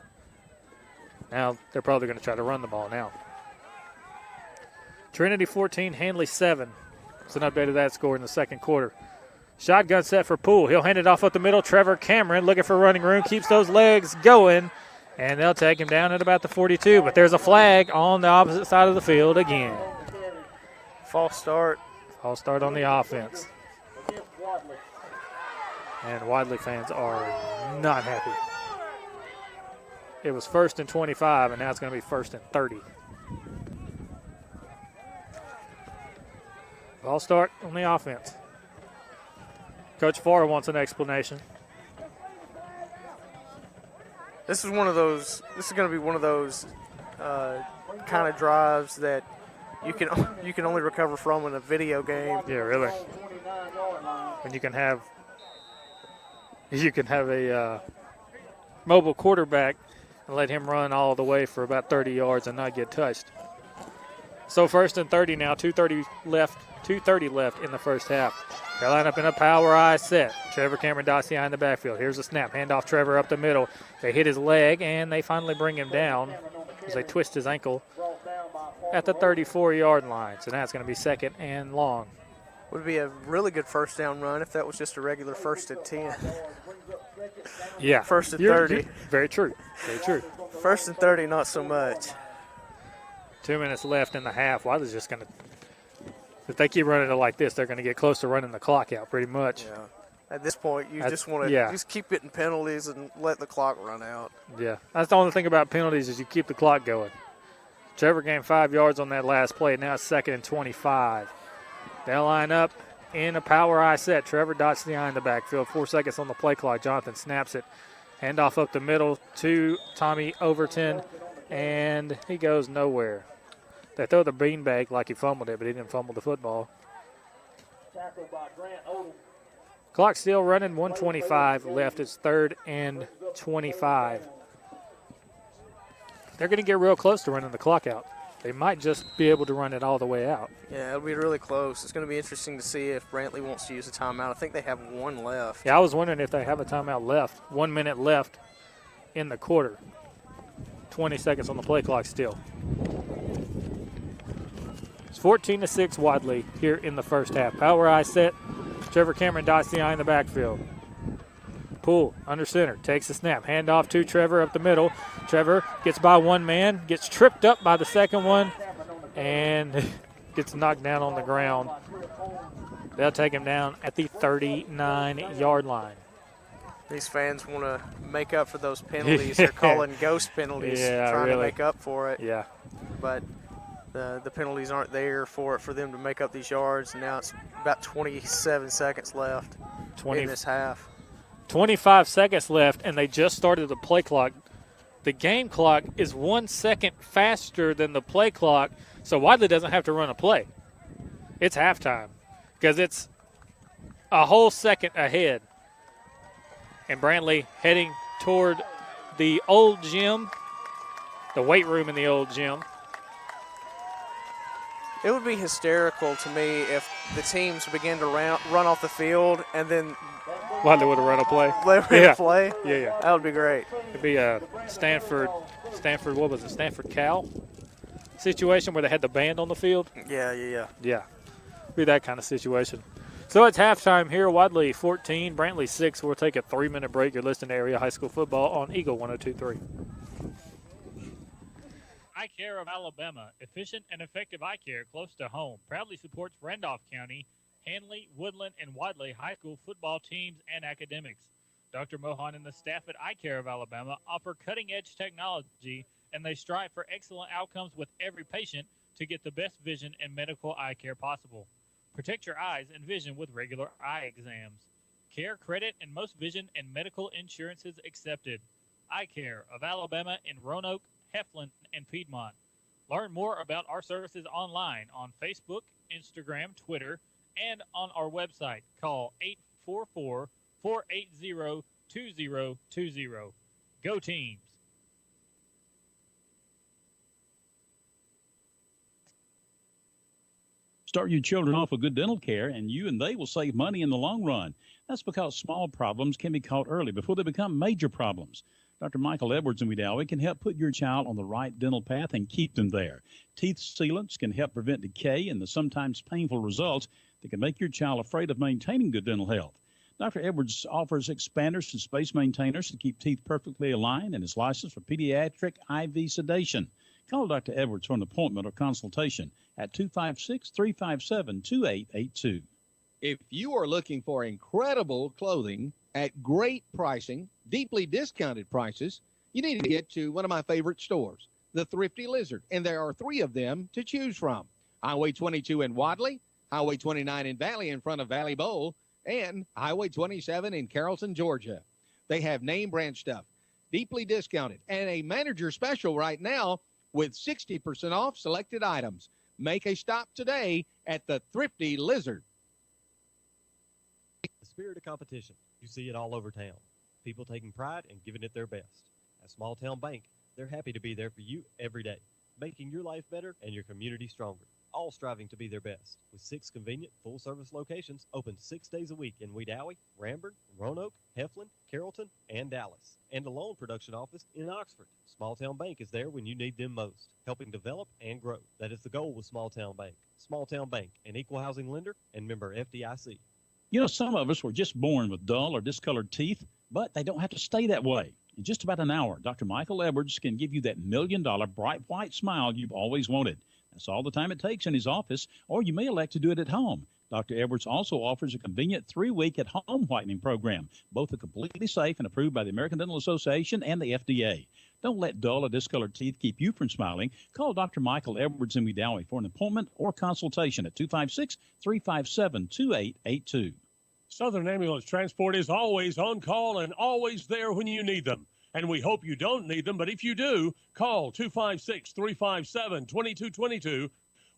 Now they're probably going to try to run the ball now. Trinity 14, Handley 7. It's an update of that score in the second quarter. Shotgun set for Poole. He'll hand it off up the middle. Trevor Cameron looking for running room. Keeps those legs going. And they'll take him down at about the 42. But there's a flag on the opposite side of the field again. False start. False start on the offense. And Wadley fans are not happy. It was 1st and 25, and now it's going to be 1st and 30. Ball start on the offense. Coach Farr wants an explanation. This is going to be one of those kind of drives that you can only recover from in a video game. Yeah, really. And you can have a mobile quarterback and let him run all the way for about 30 yards and not get touched. So 1st and 30 now, 2:30 left in the first half. They line up in a power eye set. Trevor Cameron Dacia in the backfield. Here's a snap. Handoff Trevor up the middle. They hit his leg, and they finally bring him down as they twist his ankle at the 34-yard line. So now it's going to be 2nd and long. Would be a really good first down run if that was just a regular 1st and 10. Yeah. 1st and 30. Very true. Very true. 1st and 30, not so much. 2 minutes left in the half. Wadley's just going to, if they keep running it like this, they're going to get close to running the clock out pretty much. Yeah. At this point, you just want to just keep getting penalties and let the clock run out. Yeah. That's the only thing about penalties is you keep the clock going. Trevor gained 5 yards on that last play. Now it's 2nd and 25. They'll line up in a power eye set. Trevor dots the eye in the backfield. 4 seconds on the play clock. Jonathan snaps it. Handoff up the middle to Tommy Overton, and he goes nowhere. They throw the beanbag like he fumbled it, but he didn't fumble the football. Clock still running, 1:25 left. It's 3rd and 25. They're going to get real close to running the clock out. They might just be able to run it all the way out. Yeah, it'll be really close. It's going to be interesting to see if Brantley wants to use a timeout. I think they have one left. Yeah, I was wondering if they have a timeout left. 1 minute left in the quarter. 20 seconds on the play clock still. It's 14-6 Wadley here in the first half. Power eye set. Trevor Cameron dots the eye in the backfield. Poole under center, takes the snap. Handoff to Trevor up the middle. Trevor gets by one man, gets tripped up by the second one, and gets knocked down on the ground. They'll take him down at the 39-yard line. These fans want to make up for those penalties. They're calling ghost penalties, trying to make up for it. Yeah. But the penalties aren't there for them to make up these yards. And now it's about 27 seconds left in this half. 25 seconds left, and they just started the play clock. The game clock is 1 second faster than the play clock, so Wadley doesn't have to run a play. It's halftime because it's a whole second ahead. And Brantley heading toward the old gym, the weight room in the old gym. It would be hysterical to me if the teams begin to run off the field and then Wadley would have run a play. Play? Yeah. That would be great. It'd be a Stanford, what was it, Stanford Cal situation where they had the band on the field? Yeah. Yeah, be that kind of situation. So it's halftime here. Wadley 14, Brantley 6. We'll take a 3-minute break. You're listening to Area High School Football on Eagle 102.3. Eye Care of Alabama, efficient and effective eye care close to home, proudly supports Randolph County, Hanley, Woodland, and Wadley high school football teams and academics. Dr. Mohan and the staff at Eye Care of Alabama offer cutting-edge technology, and they strive for excellent outcomes with every patient to get the best vision and medical eye care possible. Protect your eyes and vision with regular eye exams. Care, credit, and most vision and medical insurances accepted. Eye Care of Alabama in Roanoke, Heflin, and Piedmont. Learn more about our services online on Facebook, Instagram, Twitter, and on our website. Call 844-480-2020. Go Teams! Start your children off with good dental care, and you and they will save money in the long run. That's because small problems can be caught early before they become major problems. Dr. Michael Edwards in Wadley can help put your child on the right dental path and keep them there. Teeth sealants can help prevent decay and the sometimes painful results that can make your child afraid of maintaining good dental health. Dr. Edwards offers expanders and space maintainers to keep teeth perfectly aligned and is licensed for pediatric IV sedation. Call Dr. Edwards for an appointment or consultation at 256-357-2882. If you are looking for incredible clothing at great pricing, deeply discounted prices, you need to get to one of my favorite stores, the Thrifty Lizard, and there are 3 of them to choose from. Highway 22 in Wadley, Highway 29 in Valley in front of Valley Bowl, and Highway 27 in Carrollton, Georgia. They have name brand stuff, deeply discounted, and a manager special right now with 60% off selected items. Make a stop today at the Thrifty Lizard. The spirit of competition. You see it all over town. People taking pride and giving it their best. At Small Town Bank, they're happy to be there for you every day, making your life better and your community stronger, all striving to be their best. With 6 convenient, full-service locations open 6 days a week in Wedowee, Ranburne, Roanoke, Heflin, Carrollton, and Dallas, and a loan production office in Oxford. Small Town Bank is there when you need them most, helping develop and grow. That is the goal with Small Town Bank. Small Town Bank, an equal housing lender and member FDIC. You know, some of us were just born with dull or discolored teeth, but they don't have to stay that way. In just about an hour, Dr. Michael Edwards can give you that $1 million bright white smile you've always wanted. That's all the time it takes in his office, or you may elect to do it at home. Dr. Edwards also offers a convenient 3-week at-home whitening program. Both are completely safe and approved by the American Dental Association and the FDA. Don't let dull or discolored teeth keep you from smiling. Call Dr. Michael Edwards in Wedowee for an appointment or consultation at 256-357-2882. Southern Ambulance Transport is always on call and always there when you need them. And we hope you don't need them, but if you do, call 256-357-2222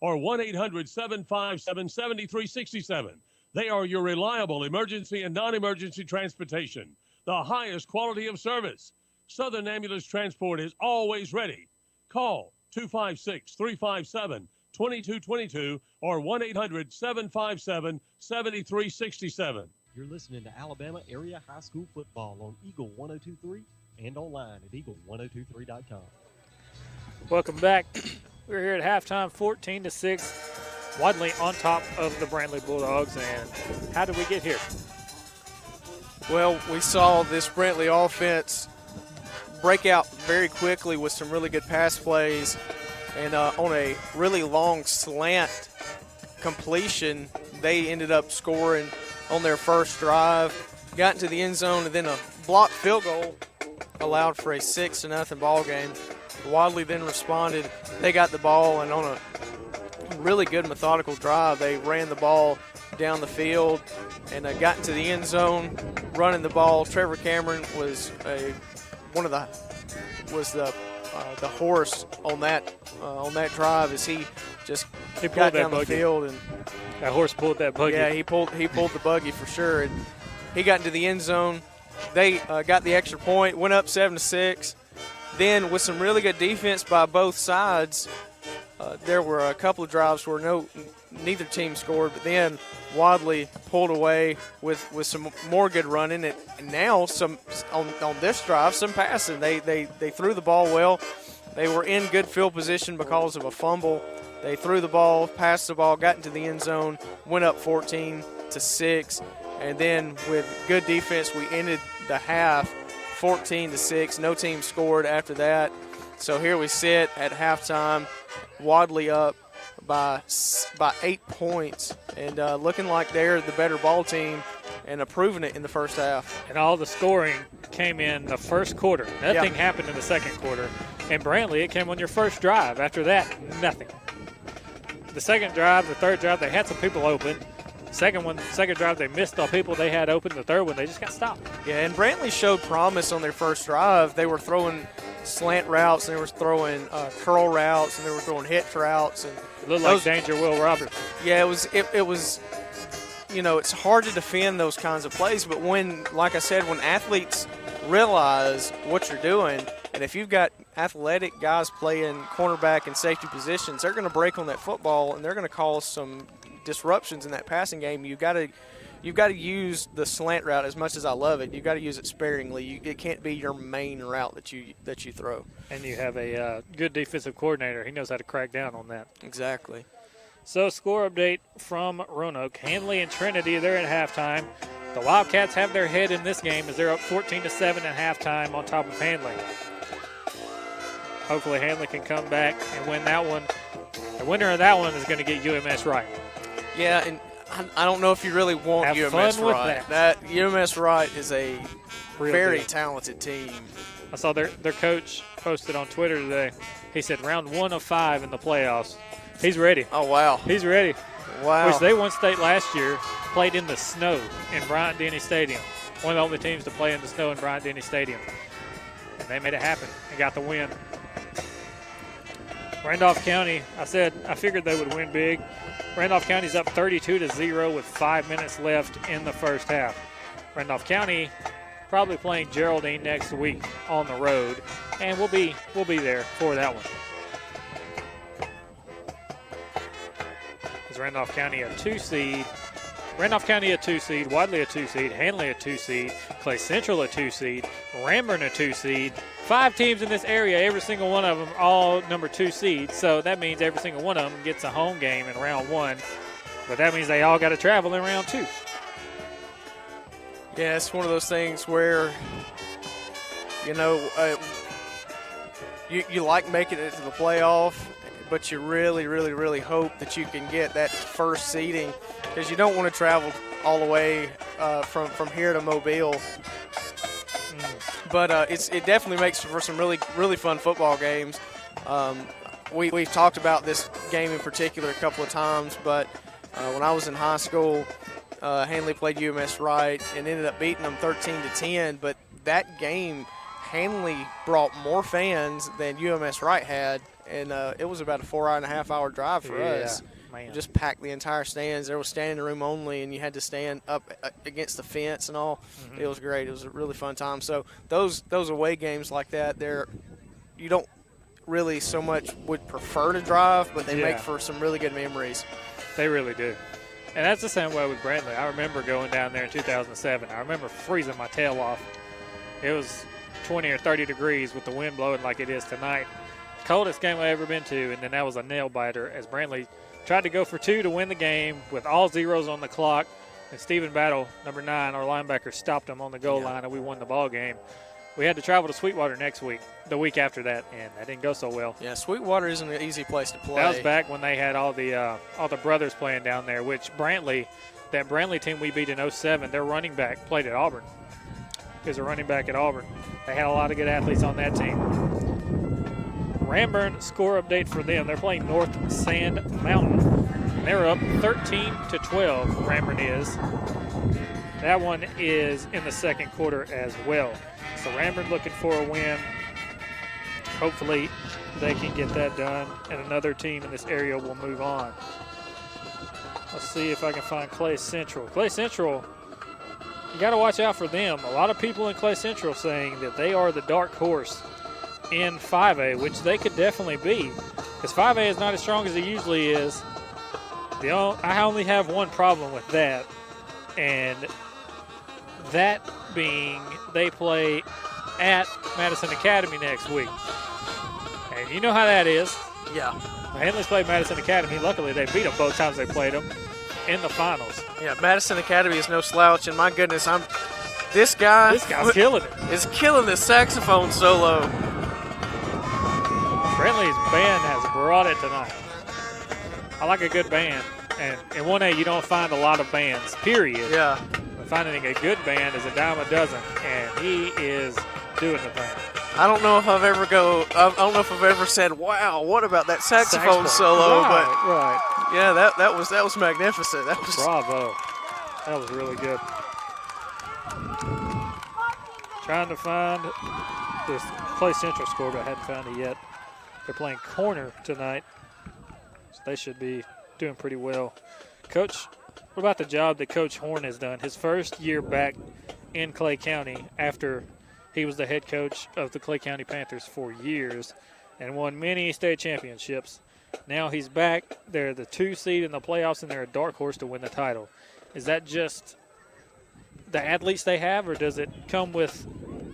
or 1-800-757-7367. They are your reliable emergency and non-emergency transportation, the highest quality of service. Southern Ambulance Transport is always ready. Call 256-357-2222 or 1-800-757-7367. You're listening to Alabama Area High School Football on Eagle 102.3 and online at eagle1023.com. Welcome back. We're here at halftime, 14-6. Wadley on top of the Brantley Bulldogs. And how did we get here? Well, we saw this Brantley offense break out very quickly with some really good pass plays. And on a really long slant completion, they ended up scoring on their first drive, got into the end zone, and then a blocked field goal allowed for a 6-0 ball game. Wadley then responded. They got the ball, and on a really good methodical drive, they ran the ball down the field and got into the end zone, running the ball. Trevor Cameron was the horse on that drive as he got down the field, and that horse pulled that buggy. Yeah, he pulled the buggy for sure, and he got into the end zone. They got the extra point, went up 7-6. Then with some really good defense by both sides, there were a couple of drives where neither team scored, but then Wadley pulled away with some more good running, and now some on this drive, some passing. They threw the ball well. They were in good field position because of a fumble. They threw the ball, passed the ball, got into the end zone, went up 14-6, and then with good defense, we ended the half 14-6. No team scored after that. So here we sit at halftime, Wadley up by 8 points, and looking like they're the better ball team and proving it in the first half. And all the scoring came in the first quarter. Nothing happened in the second quarter. And Brantley, it came on your first drive. After that, nothing. The second drive, the third drive, they had some people open. Second drive, they missed the people they had open. The third one, they just got stopped. Yeah, and Brantley showed promise on their first drive. They were throwing slant routes, and they were throwing curl routes, and they were throwing hitch routes. And it looked like Danger Will Roberts. Yeah, it was, it's hard to defend those kinds of plays, but like I said, when athletes realize what you're doing, and if you've got athletic guys playing cornerback and safety positions, they're going to break on that football, and they're going to cause some disruptions in that passing game. You've got to use the slant route. As much as I love it, you've got to use it sparingly. It can't be your main route that you throw. And you have a good defensive coordinator. He knows how to crack down on that. Exactly. So score update from Roanoke. Hanley and Trinity, they're at halftime. The Wildcats have their head in this game as they're up 14-7 at halftime on top of Hanley. Hopefully Hanley can come back and win that one. The winner of that one is going to get UMS Wright. Yeah, and I don't know if you really want UMS Wright. That UMS Wright is a very talented team. I saw their coach posted on Twitter today. He said round 1 of 5 in the playoffs. He's ready. Oh, wow. He's ready. Wow. Which they won state last year, played in the snow in Bryant-Denny Stadium. One of the only teams to play in the snow in Bryant-Denny Stadium. And they made it happen and got the win. Randolph County, I figured they would win big. Randolph County's up 32-0 with 5 minutes left in the first half. Randolph County probably playing Geraldine next week on the road, and we'll be there for that one. Is Randolph County a 2 seed? Randolph County a 2 seed, Wadley a 2 seed, Hanley a 2 seed, Clay Central a 2 seed, Ramburn a 2 seed. 5 teams in this area, every single one of them all number 2 seeds. So that means every single one of them gets a home game in round 1. But that means they all got to travel in round 2. Yeah, it's one of those things where, you like making it to the playoff, but you really, really, really hope that you can get that first seeding because you don't want to travel all the way from here to Mobile. But it definitely makes for some really, really fun football games. We've talked about this game in particular a couple of times, but when I was in high school, Hanley played UMS Wright and ended up beating them 13-10. But that game, Hanley brought more fans than UMS Wright had, and it was about a 4.5-hour drive for us. Man. Just packed the entire stands. There was standing room only, and you had to stand up against the fence and all. Mm-hmm. It was great. It was a really fun time. So those away games like that, you don't really so much would prefer to drive, but they make for some really good memories. They really do. And that's the same way with Brantley. I remember going down there in 2007. I remember freezing my tail off. It was 20 or 30 degrees with the wind blowing like it is tonight. Coldest game I've ever been to, and then that was a nail-biter as Brantley tried to go for 2 to win the game with all zeros on the clock. And Stephen Battle, number 9, our linebacker, stopped him on the goal line, and we won the ball game. We had to travel to Sweetwater next week, the week after that, and that didn't go so well. Yeah, Sweetwater isn't an easy place to play. That was back when they had all the brothers playing down there, which that Brantley team we beat in 07, their running back played at Auburn. He was a running back at Auburn. They had a lot of good athletes on that team. Ramburn score update for them. They're playing North Sand Mountain. They're up 13-12, Ramburn is. That one is in the second quarter as well. So Ramburn looking for a win. Hopefully they can get that done, and another team in this area will move on. Let's see if I can find Clay Central. Clay Central, you got to watch out for them. A lot of people in Clay Central saying that they are the dark horse in 5A, which they could definitely be, because 5A is not as strong as it usually is. I only have one problem with that, and that being they play at Madison Academy next week. And you know how that is. Yeah. Hanley's played Madison Academy. Luckily, they beat them both times they played them in the finals. Yeah, Madison Academy is no slouch, and my goodness, this guy's killing it. Is killing this saxophone solo. Brantley's band has brought it tonight. I like a good band. And in 1A, you don't find a lot of bands, period. Yeah. But finding a good band is a dime a dozen, and he is doing the thing. I don't know if I've ever said, "Wow, what about that saxophone solo?" Right. Yeah, that was magnificent. Bravo. That was really good. Trying to find this Clay Central score, but I hadn't found it yet. They're playing corner tonight, so they should be doing pretty well. Coach, what about the job that Coach Horn has done? His first year back in Clay County after he was the head coach of the Clay County Panthers for years and won many state championships. Now he's back. They're the 2 seed in the playoffs, and they're a dark horse to win the title. Is that just the athletes they have, or does it come with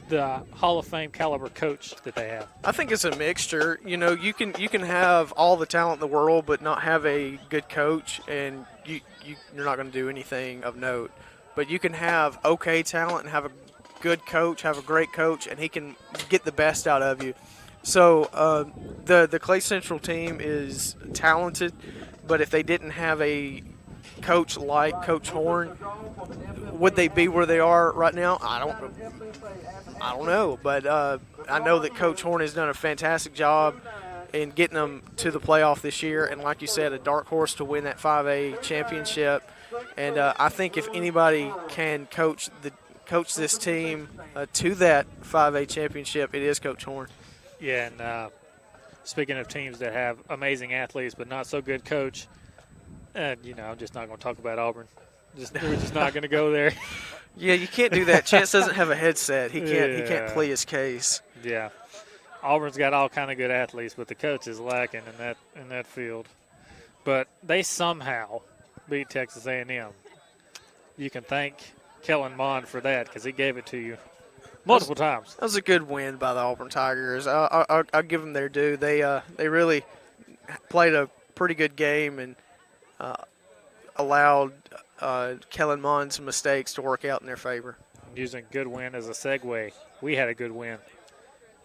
the Hall of Fame caliber coach that they have? I think it's a mixture. You know, you can have all the talent in the world but not have a good coach, and you're not going to do anything of note. But you can have okay talent and have a good coach, have a great coach, and he can get the best out of you. So the Clay Central team is talented, but if they didn't have a coach like Coach Horn, would they be where they are right now? I don't know, but I know that Coach Horn has done a fantastic job in getting them to the playoff this year, and like you said, a dark horse to win that 5A championship. And I think if anybody can coach this team to that 5A championship, it is Coach Horn. Yeah, and speaking of teams that have amazing athletes but not so good coach, I'm just not going to talk about Auburn. We're just not going to go there. Yeah, you can't do that. Chance doesn't have a headset. He can't plea his case. Yeah. Auburn's got all kind of good athletes, but the coach is lacking in that field. But they somehow beat Texas A&M. You can thank Kellen Mond for that because he gave it to you multiple times. That was a good win by the Auburn Tigers. I'll give them their due. They really played a pretty good game and allowed Kellen Mond's mistakes to work out in their favor. Using good win as a segue, we had a good win.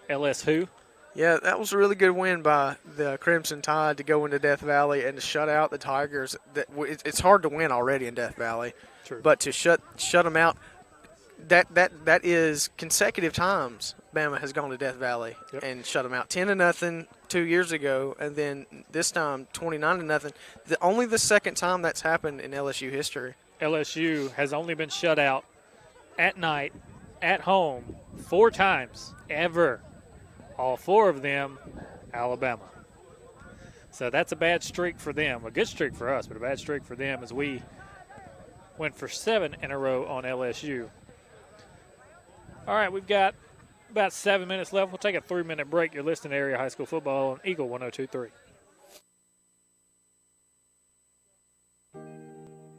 LS who? Yeah, that was a really good win by the Crimson Tide to go into Death Valley and to shut out the Tigers. It's hard to win already in Death Valley, True. But to shut them out, that is consecutive times Bama has gone to Death Valley and shut them out. 10-0 2 years ago, and then this time 29-0. Only the second time that's happened in LSU history. LSU has only been shut out at night, at home, 4 times ever. All 4 of them, Alabama. So that's a bad streak for them. A good streak for us, but a bad streak for them as we went for 7 in a row on LSU. All right, we've got about 7 minutes left. We'll take a 3-minute break. You're listening to Area High School Football on Eagle 102.3.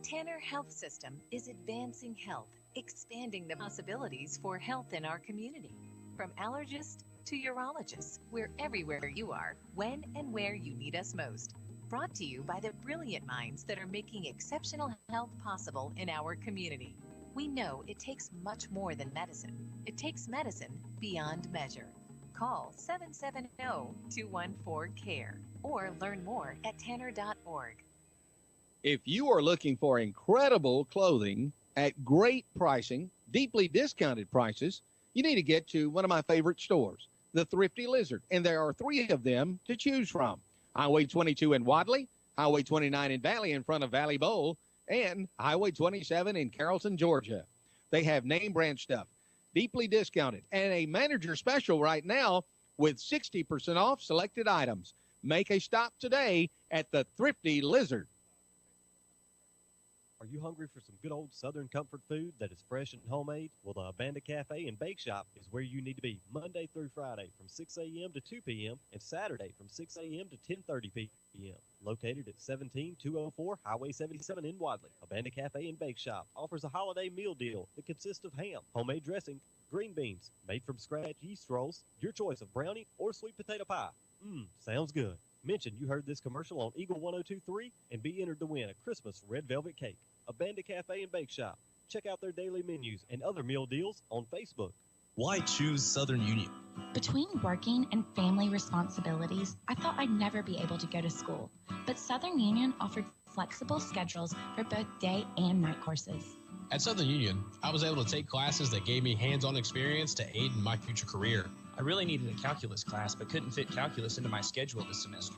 Tanner Health System is advancing health, expanding the possibilities for health in our community. From allergists to urologists, we're everywhere you are, when and where you need us most. Brought to you by the brilliant minds that are making exceptional health possible in our community. We know it takes much more than medicine. It takes medicine beyond measure. Call 770-214-CARE or learn more at tanner.org. If you are looking for incredible clothing at great pricing, deeply discounted prices, you need to get to one of my favorite stores, the Thrifty Lizard, and there are 3 of them to choose from. Highway 22 in Wadley, Highway 29 in Valley in front of Valley Bowl, and Highway 27 in Carrollton, Georgia. They have name brand stuff, deeply discounted, and a manager special right now with 60% off selected items. Make a stop today at the Thrifty Lizard. Are you hungry for some good old Southern comfort food that is fresh and homemade? Well, the Abanda Cafe and Bake Shop is where you need to be Monday through Friday from 6 a.m. to 2 p.m. and Saturday from 6 a.m. to 10:30 p.m. Located at 17204 Highway 77 in Wadley, Abanda Cafe and Bake Shop offers a holiday meal deal that consists of ham, homemade dressing, green beans, made from scratch yeast rolls, your choice of brownie or sweet potato pie. Sounds good. Mention you heard this commercial on Eagle 102.3 and be entered to win a Christmas red velvet cake. Abanda Cafe and Bake Shop. Check out their daily menus and other meal deals on Facebook. Why choose Southern Union? Between working and family responsibilities, I thought I'd never be able to go to school. But Southern Union offered flexible schedules for both day and night courses. At Southern Union, I was able to take classes that gave me hands-on experience to aid in my future career. I really needed a calculus class, but couldn't fit calculus into my schedule this semester.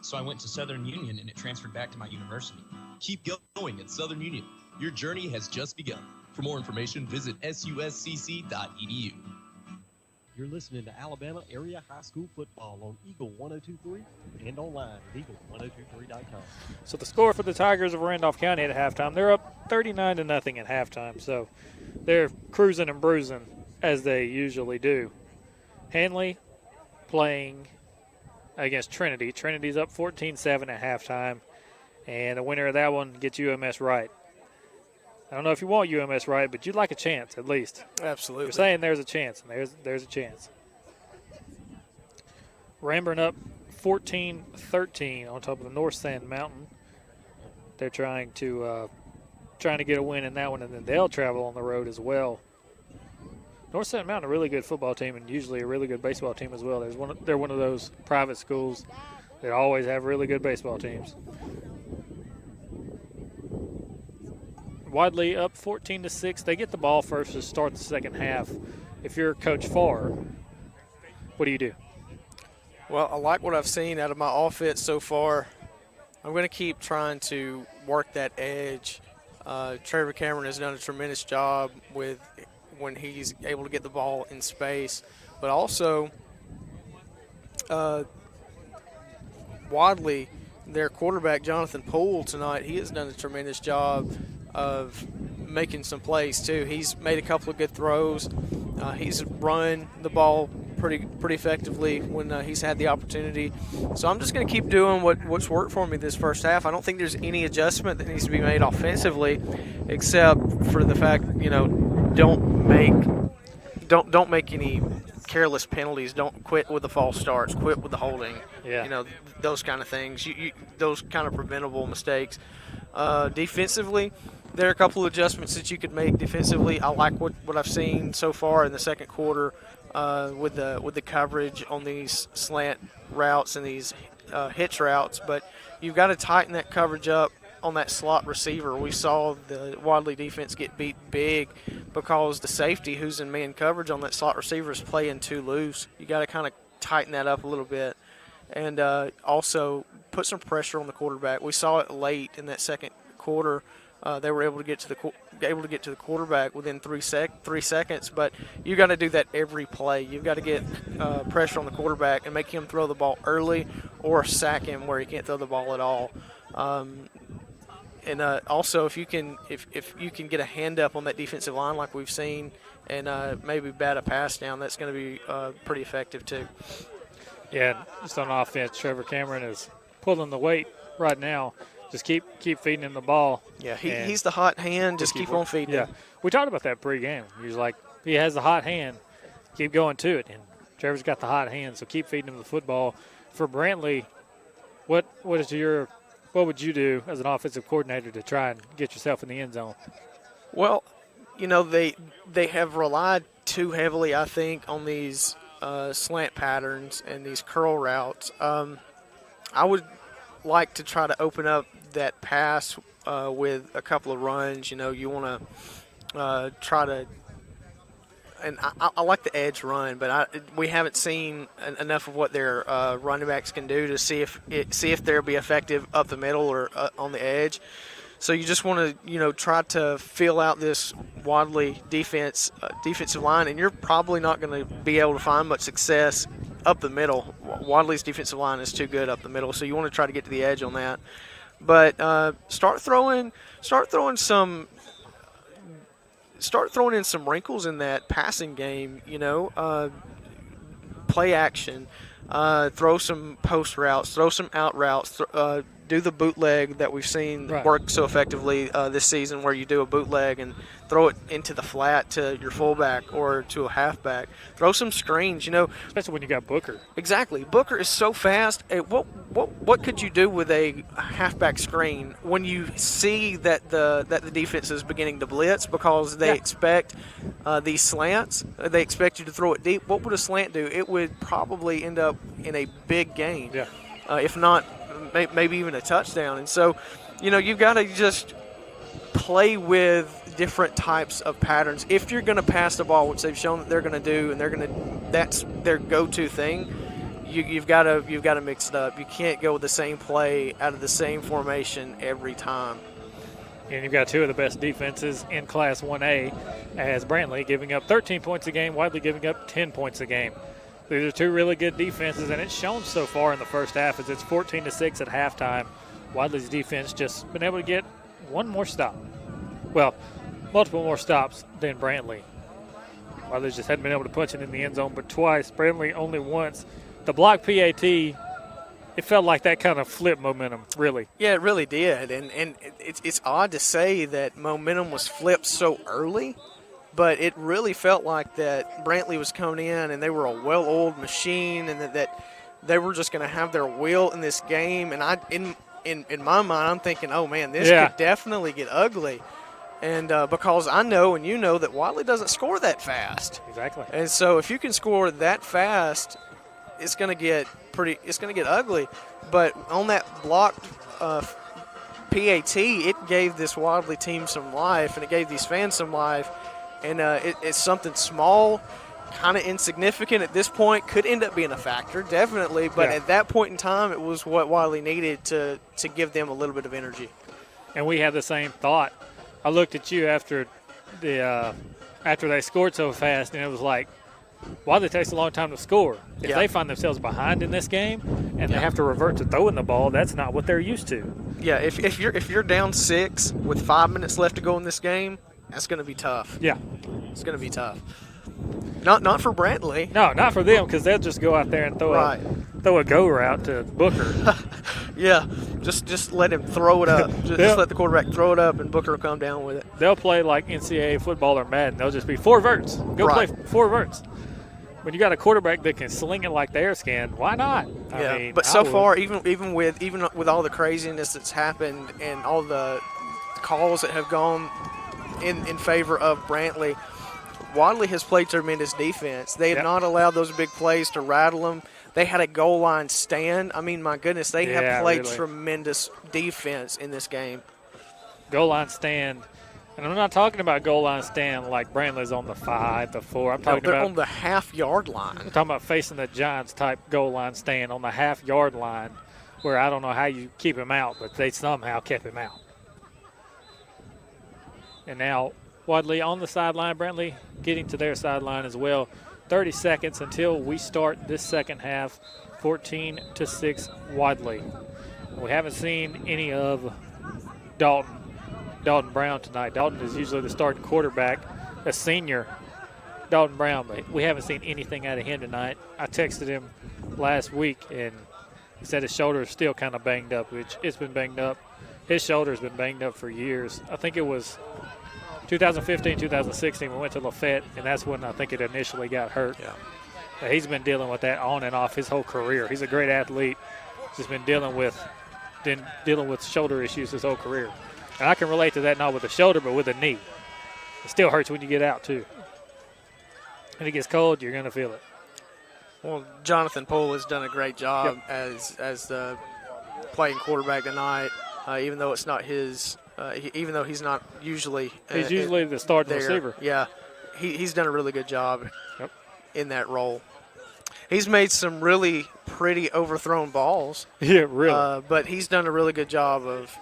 So I went to Southern Union, and it transferred back to my university. Keep going at Southern Union. Your journey has just begun. For more information, visit suscc.edu. You're listening to Alabama Area High School Football on Eagle 102.3 and online at eagle1023.com. So the score for the Tigers of Randolph County at halftime, they're up 39-0 at halftime. So they're cruising and bruising as they usually do. Hanley playing against Trinity. Trinity's up 14-7 at halftime. And the winner of that one gets UMS right. I don't know if you want UMS right, but you'd like a chance at least. Absolutely. You're saying there's a chance, and there's a chance. Ramburn up 14-13 on top of the North Sand Mountain. They're trying to get a win in that one, and then they'll travel on the road as well. North Sand Mountain, a really good football team, and usually a really good baseball team as well. They're one of those private schools that always have really good baseball teams. Wadley up 14-6. They get the ball first to start the second half. If you're Coach Farr, what do you do? Well, I like what I've seen out of my offense so far. I'm going to keep trying to work that edge. Trevor Cameron has done a tremendous job with when he's able to get the ball in space. But also, Wadley, their quarterback, Jonathan Poole, tonight, he has done a tremendous job of making some plays too. He's made a couple of good throws. He's run the ball pretty effectively when he's had the opportunity. So I'm just going to keep doing what's worked for me this first half. I don't think there's any adjustment that needs to be made offensively, except for the fact, don't make any careless penalties. Don't quit with the false starts. Quit with the holding. Yeah. Those kind of things. Those kind of preventable mistakes. Defensively, there are a couple of adjustments that you could make defensively. I like what I've seen so far in the second quarter with the coverage on these slant routes and these hitch routes. But you've got to tighten that coverage up on that slot receiver. We saw the Wadley defense get beat big because the safety who's in man coverage on that slot receiver is playing too loose. You got to kind of tighten that up a little bit. And also put some pressure on the quarterback. We saw it late in that second quarter. They were able to get to the quarterback within 3 seconds, but you got to do that every play. You've got to get pressure on the quarterback and make him throw the ball early or sack him where he can't throw the ball at all. And also, if you can get a hand up on that defensive line like we've seen, and maybe bat a pass down, that's going to be pretty effective too. Yeah, just on offense, Trevor Cameron is pulling the weight right now. Just keep feeding him the ball. Yeah, he's the hot hand. Just keep on feeding him. We talked about that pregame. He was like, he has the hot hand. Keep going to it. And Trevor's got the hot hand, so keep feeding him the football. For Brantley, what would you do as an offensive coordinator to try and get yourself in the end zone? Well, they have relied too heavily, I think, on these slant patterns and these curl routes. I would like to try to open up that pass with a couple of runs. You want to try to, and I like the edge run, but we haven't seen enough of what their running backs can do to see if they'll be effective up the middle or on the edge. So you just want to, try to fill out this Wadley defensive line, and you're probably not going to be able to find much success up the middle. Wadley's defensive line is too good up the middle, so you want to try to get to the edge on that. But start throwing in some wrinkles in that passing game. Play action, throw some post routes, throw some out routes. Do the bootleg that we've seen work so effectively this season, where you do a bootleg and throw it into the flat to your fullback or to a halfback. Throw some screens, Especially when you got Booker. Exactly. Booker is so fast. What could you do with a halfback screen when you see that the defense is beginning to blitz because they expect these slants? They expect you to throw it deep. What would a slant do? It would probably end up in a big gain. Yeah. If not, maybe even a touchdown. And so, you've got to just play with different types of patterns. If you're going to pass the ball, which they've shown that they're going to do, and that's their go-to thing, you've got to mix it up. You can't go with the same play out of the same formation every time. And you've got two of the best defenses in Class 1A, as Brantley giving up 13 points a game, Wadley giving up 10 points a game. These are two really good defenses, and it's shown so far in the first half as it's 14-6 at halftime. Wadley's defense just been able to get one more stop. Well, multiple more stops than Brantley. Wadley just hadn't been able to punch it in the end zone but twice. Brantley only once. The block PAT, it felt like that kind of flipped momentum, really. Yeah, it really did. And it's odd to say that momentum was flipped so early, but it really felt like that Brantley was coming in and they were a well-oiled machine, and that they were just going to have their will in this game. And in my mind, I'm thinking, oh, man, this could definitely get ugly. And because I know and you know that Wadley doesn't score that fast. Exactly. And so if you can score that fast, it's going to get ugly. But on that blocked PAT, it gave this Wadley team some life, and it gave these fans some life. And it's something small, kind of insignificant at this point, could end up being a factor, definitely. But at that point in time, it was what Wadley needed to give them a little bit of energy. And we had the same thought. I looked at you after they scored so fast, and it was like, Wadley takes a long time to score. If they find themselves behind in this game and they have to revert to throwing the ball, that's not what they're used to. Yeah, if you're down 6 with 5 minutes left to go in this game, that's going to be tough. Yeah. It's going to be tough. Not for Brantley. No, not for them, because they'll just go out there and throw a go route to Booker. Yeah, just let him throw it up. Just let the quarterback throw it up, and Booker will come down with it. They'll play like NCAA football or Madden. They'll just be 4 verts. Go play 4 verts. When you got a quarterback that can sling it like the air scan, why not? I mean, but so far, even with all the craziness that's happened and all the calls that have gone in favor of Brantley, Wadley has played tremendous defense. They have not allowed those big plays to rattle them. They had a goal line stand. I mean, my goodness, they have played tremendous defense in this game. Goal line stand. And I'm not talking about goal line stand like Brantley's on the 5, the 4. I'm talking they're about on the half-yard line. I'm talking about facing the Giants type goal line stand on the half-yard line, where I don't know how you keep him out, but they somehow kept him out. And now Wadley on the sideline, Brantley getting to their sideline as well. 30 seconds until we start this second half. 14-6 Wadley. We haven't seen any of Dalton Brown tonight. Dalton is usually the starting quarterback, a senior, Dalton Brown, but we haven't seen anything out of him tonight. I texted him last week, and he said his shoulder is still kind of banged up, which it's been banged up. His shoulder's been banged up for years. I think it was 2015, 2016, we went to Lafayette, and that's when I think it initially got hurt. Yeah. He's been dealing with that on and off his whole career. He's a great athlete. Just been dealing with shoulder issues his whole career. And I can relate to that not with the shoulder, but with the knee. It still hurts when you get out, too. When it gets cold, you're going to feel it. Well, Jonathan Poole has done a great job as the playing quarterback tonight, even though it's not his even though he's not usually he's usually the starting receiver. Yeah, he's done a really good job in that role. He's made some really pretty overthrown balls. Yeah, really. But he's done a really good job of,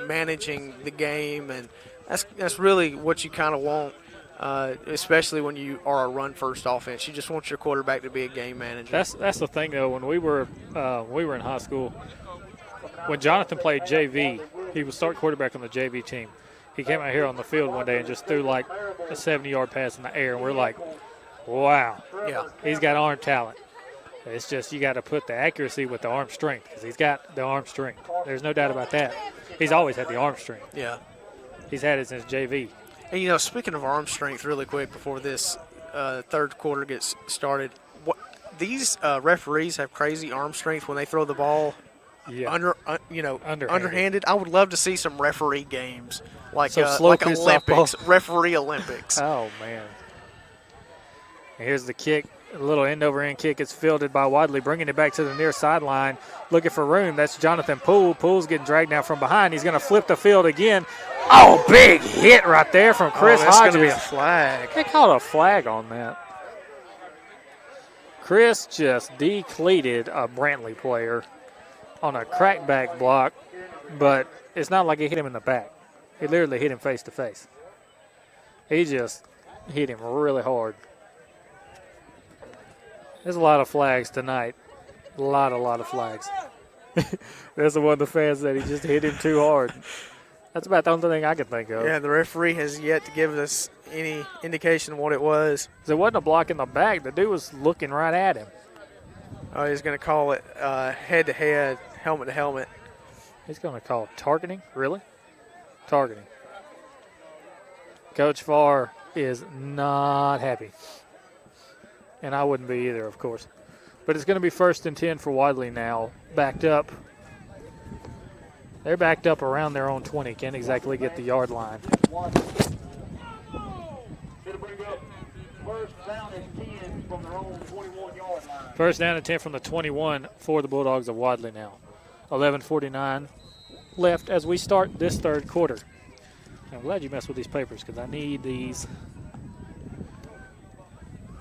managing the game, and that's really what you kind of want, especially when you are a run-first offense. You just want your quarterback to be a game manager. That's the thing, though. when we were in high school, when Jonathan played JV, he was start quarterback on the JV team. He came out here on the field one day and just threw like a 70-yard pass in the air, and we're like, wow. Yeah. He's got arm talent. It's just you got to put the accuracy with the arm strength, because he's got the arm strength. There's no doubt about that. He's always had the arm strength. Yeah. He's had it since JV. And, speaking of arm strength really quick before this third quarter gets started, these referees have crazy arm strength when they throw the ball underhanded. I would love to see some referee games like Olympics, referee Olympics. Oh, man. And here's the kick. A little end-over-end kick. It's fielded by Wadley, bringing it back to the near sideline, looking for room. That's Jonathan Poole. Poole's getting dragged down from behind. He's going to flip the field again. Oh, big hit right there from Chris Hodges. That's going to be a flag. They called a flag on that. Chris just decleated a Brantley player on a crackback block, but it's not like he hit him in the back. He literally hit him face-to-face. He just hit him really hard. There's a lot of flags tonight. A lot of flags. That's the one the fans said he just hit him too hard. That's about the only thing I can think of. Yeah, the referee has yet to give us any indication of what it was. There wasn't a block in the back. The dude was looking right at him. Oh, he's going to call it head-to-head, helmet-to-helmet. He's going to call it targeting? Really? Targeting. Coach Farr is not happy. And I wouldn't be either, of course. But it's going to be 1st and 10 for Wadley now. Backed up. They're backed up around their own 20. Can't exactly get the yard line. First down and 10 from the 21 for the Bulldogs of Wadley now. 11:49 left as we start this third quarter. I'm glad you messed with these papers because I need these.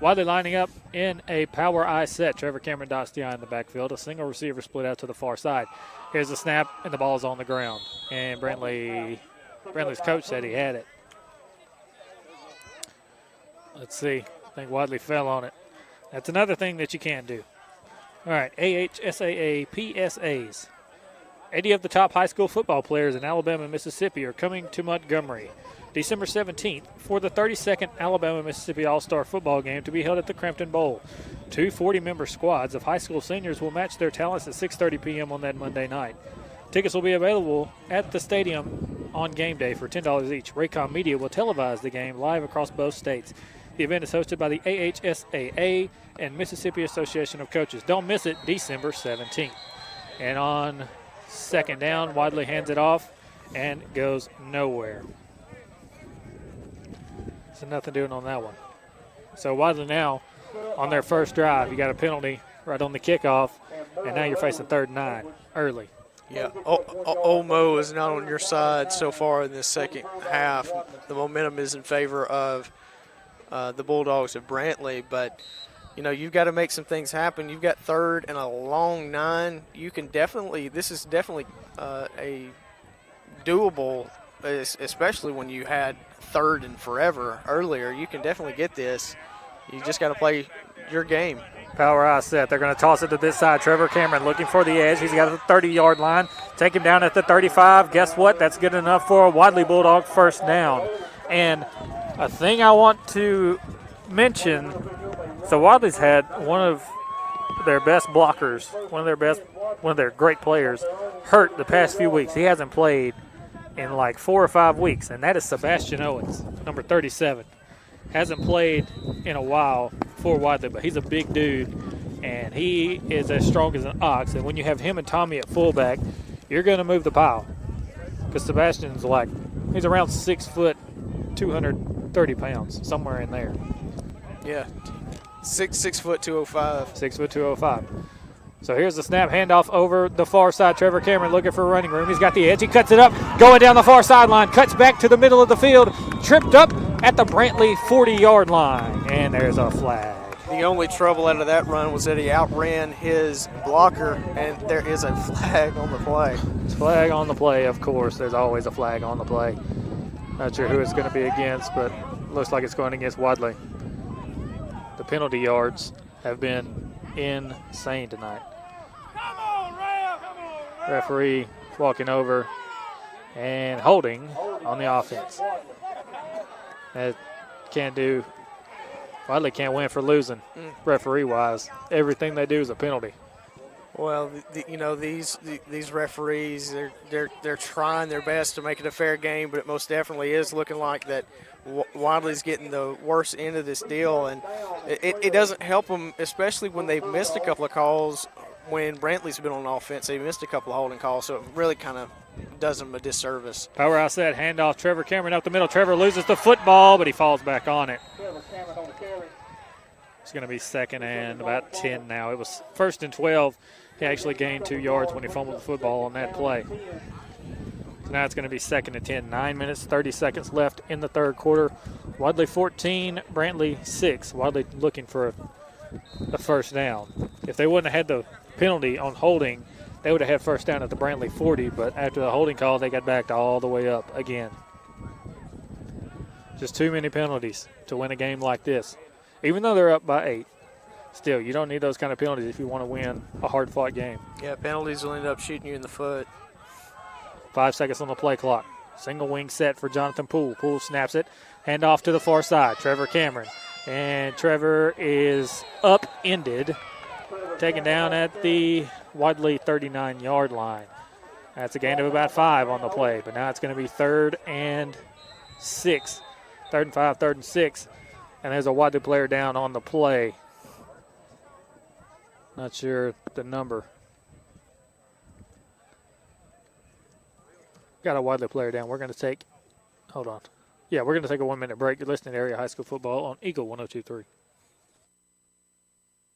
Wadley lining up in a power I set. Trevor Cameron dots the I in the backfield. A single receiver split out to the far side. Here's the snap, and the ball is on the ground. And Brantley's coach said he had it. Let's see. I think Wadley fell on it. That's another thing that you can do. All right, AHSAA PSAs. 80 of the top high school football players in Alabama and Mississippi are coming to Montgomery December 17th for the 32nd Alabama-Mississippi All-Star Football Game to be held at the Crampton Bowl. Two 40-member squads of high school seniors will match their talents at 6:30 p.m. on that Monday night. Tickets will be available at the stadium on game day for $10 each. Raycom Media will televise the game live across both states. The event is hosted by the AHSAA and Mississippi Association of Coaches. Don't miss it, December 17th. And on second down, Wadley hands it off and goes nowhere. So nothing doing on that one. So Wadley now on their first drive. You got a penalty right on the kickoff, and now you're facing 3rd and 9 early. Yeah, Olmo is not on your side so far in this second half. The momentum is in favor of the Bulldogs of Brantley, but you know, you've got to make some things happen. You've got 3rd and a long 9. You can definitely, this is definitely a doable, especially when you had 3rd and forever earlier. You can definitely get this. You just got to play your game. Power eye set. They're going to toss it to this side. Trevor Cameron looking for the edge. He's got the 30-yard line. Take him down at the 35. Guess what? That's good enough for a Wadley Bulldog first down. And a thing I want to mention, so Wadley's had one of their best blockers, one of their great players, hurt the past few weeks. He hasn't played in like 4 or 5 weeks, and that is Sebastian Owens, number 37. Hasn't played in a while for Wadley, but he's a big dude, and he is as strong as an ox. And when you have him and Tommy at fullback, you're going to move the pile. Because Sebastian's he's around 6 foot, 230 pounds, somewhere in there. Yeah, 6 foot 205. 6 foot 205. So here's the snap, handoff over the far side. Trevor Cameron looking for running room. He's got the edge. He cuts it up, going down the far sideline. Cuts back to the middle of the field. Tripped up at the Brantley 40-yard line. And there's a flag. The only trouble out of that run was that he outran his blocker, and there is a flag on the play. Flag on the play, of course. There's always a flag on the play. Not sure who it's going to be against, but looks like it's going against Wadley. The penalty yards have been insane tonight. Referee walking over and holding on the offense. That can't do. Wadley can't win for losing, referee-wise. Everything they do is a penalty. Well, these referees, they're trying their best to make it a fair game, but it most definitely is looking like that Wadley's getting the worst end of this deal, and it doesn't help them, especially when they've missed a couple of calls. When Brantley's been on offense, they missed a couple of holding calls, so it really kind of does them a disservice. Power outset, handoff, Trevor Cameron up the middle. Trevor loses the football, but he falls back on it. It's going to be 2nd and about 10 now. It was 1st and 12. He actually gained 2 yards when he fumbled the football on that play. So now it's going to be 2nd and 10. 9 minutes, 30 seconds left in the 3rd quarter. Wadley 14, Brantley 6. Wadley looking for a first down. If they wouldn't have had the penalty on holding, they would have had first down at the Brantley 40, but after the holding call, they got backed all the way up again. Just too many penalties to win a game like this. Even though they're up by 8, still, you don't need those kind of penalties if you want to win a hard-fought game. Yeah, penalties will end up shooting you in the foot. 5 seconds on the play clock. Single wing set for Jonathan Poole. Poole snaps it. Hand off to the far side. Trevor Cameron. And Trevor is upended. Taken down at the Wadley 39-yard line. That's a gain of about 5 on the play. But now it's going to be 3rd and 6. 3rd and 5, 3rd and 6. And there's a Wadley player down on the play. Not sure the number. Got a Wadley player down. We're going to take, hold on. Yeah, we're going to take a 1-minute break. You're listening to Area High School Football on Eagle 102.3.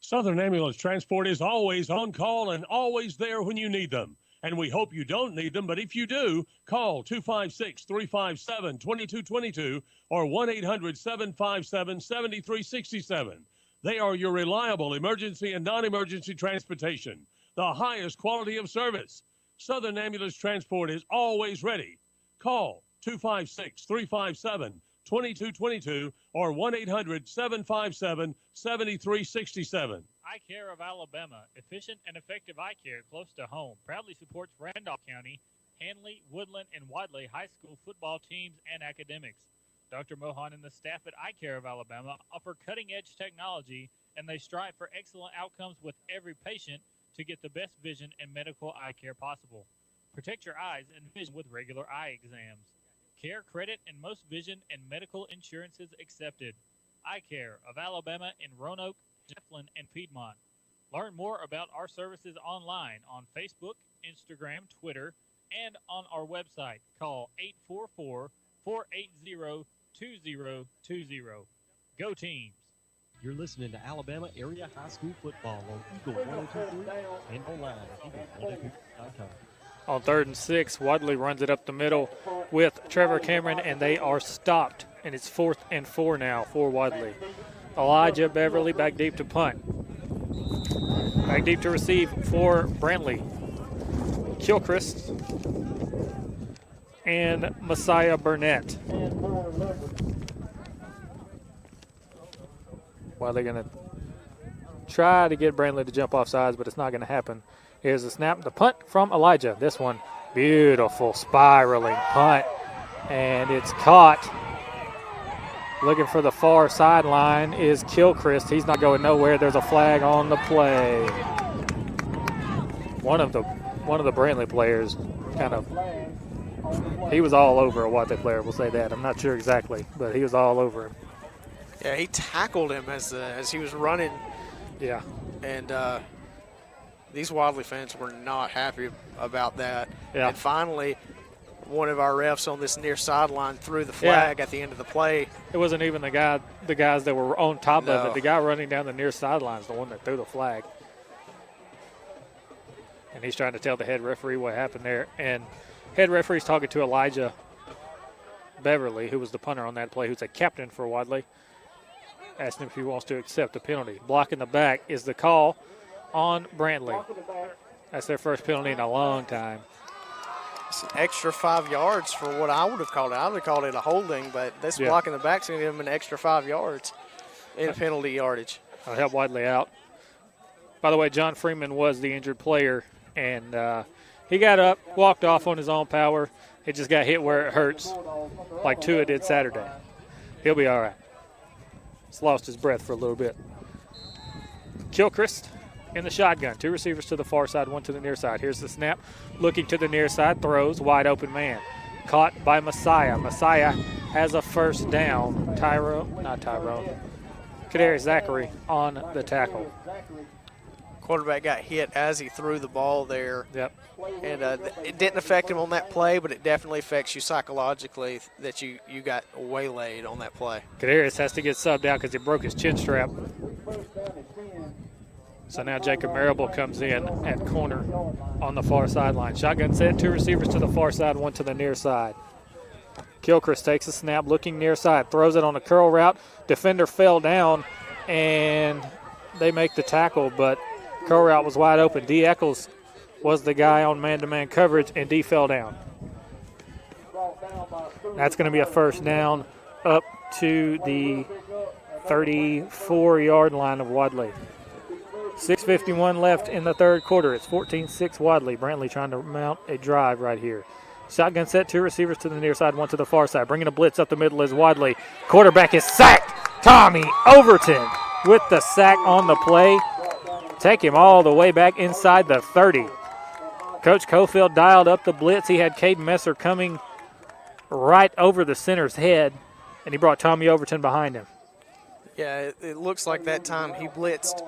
Southern Ambulance Transport is always on call and always there when you need them. And we hope you don't need them, but if you do, call 256-357-2222 or 1-800-757-7367. They are your reliable emergency and non-emergency transportation, the highest quality of service. Southern Ambulance Transport is always ready. Call 2222 or 1-800-757-7367. Eye Care of Alabama, efficient and effective eye care close to home, proudly supports Randolph County, Hanley, Woodland, and Wadley high school football teams and academics. Dr. Mohan and the staff at Eye Care of Alabama offer cutting-edge technology, and they strive for excellent outcomes with every patient to get the best vision and medical eye care possible. Protect your eyes and vision with regular eye exams. Care, credit, and most vision and medical insurances accepted. Eye Care of Alabama in Roanoke, Jefferson, and Piedmont. Learn more about our services online on Facebook, Instagram, Twitter, and on our website. Call 844-480-2020. Go Teams! You're listening to Alabama Area High School Football on Eagle 102.3 and online at eagle102.com. On 3rd and 6, Wadley runs it up the middle with Trevor Cameron, and they are stopped. And it's 4th and 4 now for Wadley. Elijah Beverly back deep to punt. Back deep to receive for Brantley. Kilchrist and Messiah Burnett. Well, they're going to try to get Brantley to jump off sides, but it's not going to happen. Here's the snap, the punt from Elijah. This one, beautiful spiraling punt, and it's caught. Looking for the far sideline is Kilchrist. He's not going nowhere. There's a flag on the play. One of the Brantley players he was all over a Wadley player. We'll say that. I'm not sure exactly, but he was all over him. Yeah, he tackled him as he was running. Yeah, and these Wadley fans were not happy about that. Yeah. And finally, one of our refs on this near sideline threw the flag at the end of the play. It wasn't even the guys that were on top of it. The guy running down the near sideline is the one that threw the flag. And he's trying to tell the head referee what happened there. And head referee's talking to Elijah Beverly, who was the punter on that play, who's a captain for Wadley. Asking if he wants to accept the penalty. Blocking the back is the call on Brantley. That's their first penalty in a long time. It's an extra 5 yards for what I would have called it. I would have called it a holding, but this blocking the back's going to give him an extra 5 yards in penalty yardage. I'll help Wadley out. By the way, John Freeman was the injured player, and he got up, walked off on his own power. He just got hit where it hurts, like Tua did Saturday. He'll be all right. He's lost his breath for a little bit. Kilchrist in the shotgun. 2 receivers to the far side, 1 to the near side. Here's the snap. Looking to the near side, throws, wide open man. Caught by Messiah. Messiah has a first down. Kadarius Zachary on the tackle. Quarterback got hit as he threw the ball there. Yep. And it didn't affect him on that play, but it definitely affects you psychologically that you got waylaid on that play. Kadarius has to get subbed out because he broke his chin strap. So now Jacob Marable comes in at corner on the far sideline. Shotgun set, 2 receivers to the far side, 1 to the near side. Kilchrist takes a snap, looking near side, throws it on a curl route. Defender fell down, and they make the tackle, but curl route was wide open. D. Eccles was the guy on man-to-man coverage, and D fell down. That's going to be a first down up to the 34-yard line of Wadley. 6:51 left in the third quarter. It's 14-6 Wadley. Brantley trying to mount a drive right here. Shotgun set, 2 receivers to the near side, 1 to the far side. Bringing a blitz up the middle is Wadley. Quarterback is sacked. Tommy Overton with the sack on the play. Take him all the way back inside the 30. Coach Cofield dialed up the blitz. He had Caden Messer coming right over the center's head, and he brought Tommy Overton behind him. Yeah, it looks like that time he blitzed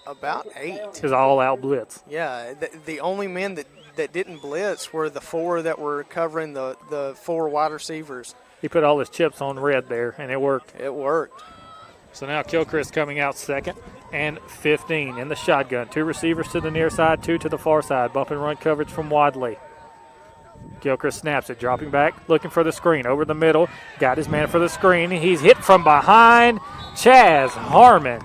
about 8. It was all-out blitz. Yeah, the only men that didn't blitz were the 4 that were covering the 4 wide receivers. He put all his chips on red there, and it worked. It worked. So now Kilchrist coming out 2nd and 15 in the shotgun. 2 receivers to the near side, 2 to the far side. Bump and run coverage from Wadley. Kilchrist snaps it, dropping back, looking for the screen. Over the middle, got his man for the screen. He's hit from behind. Chaz Harmon.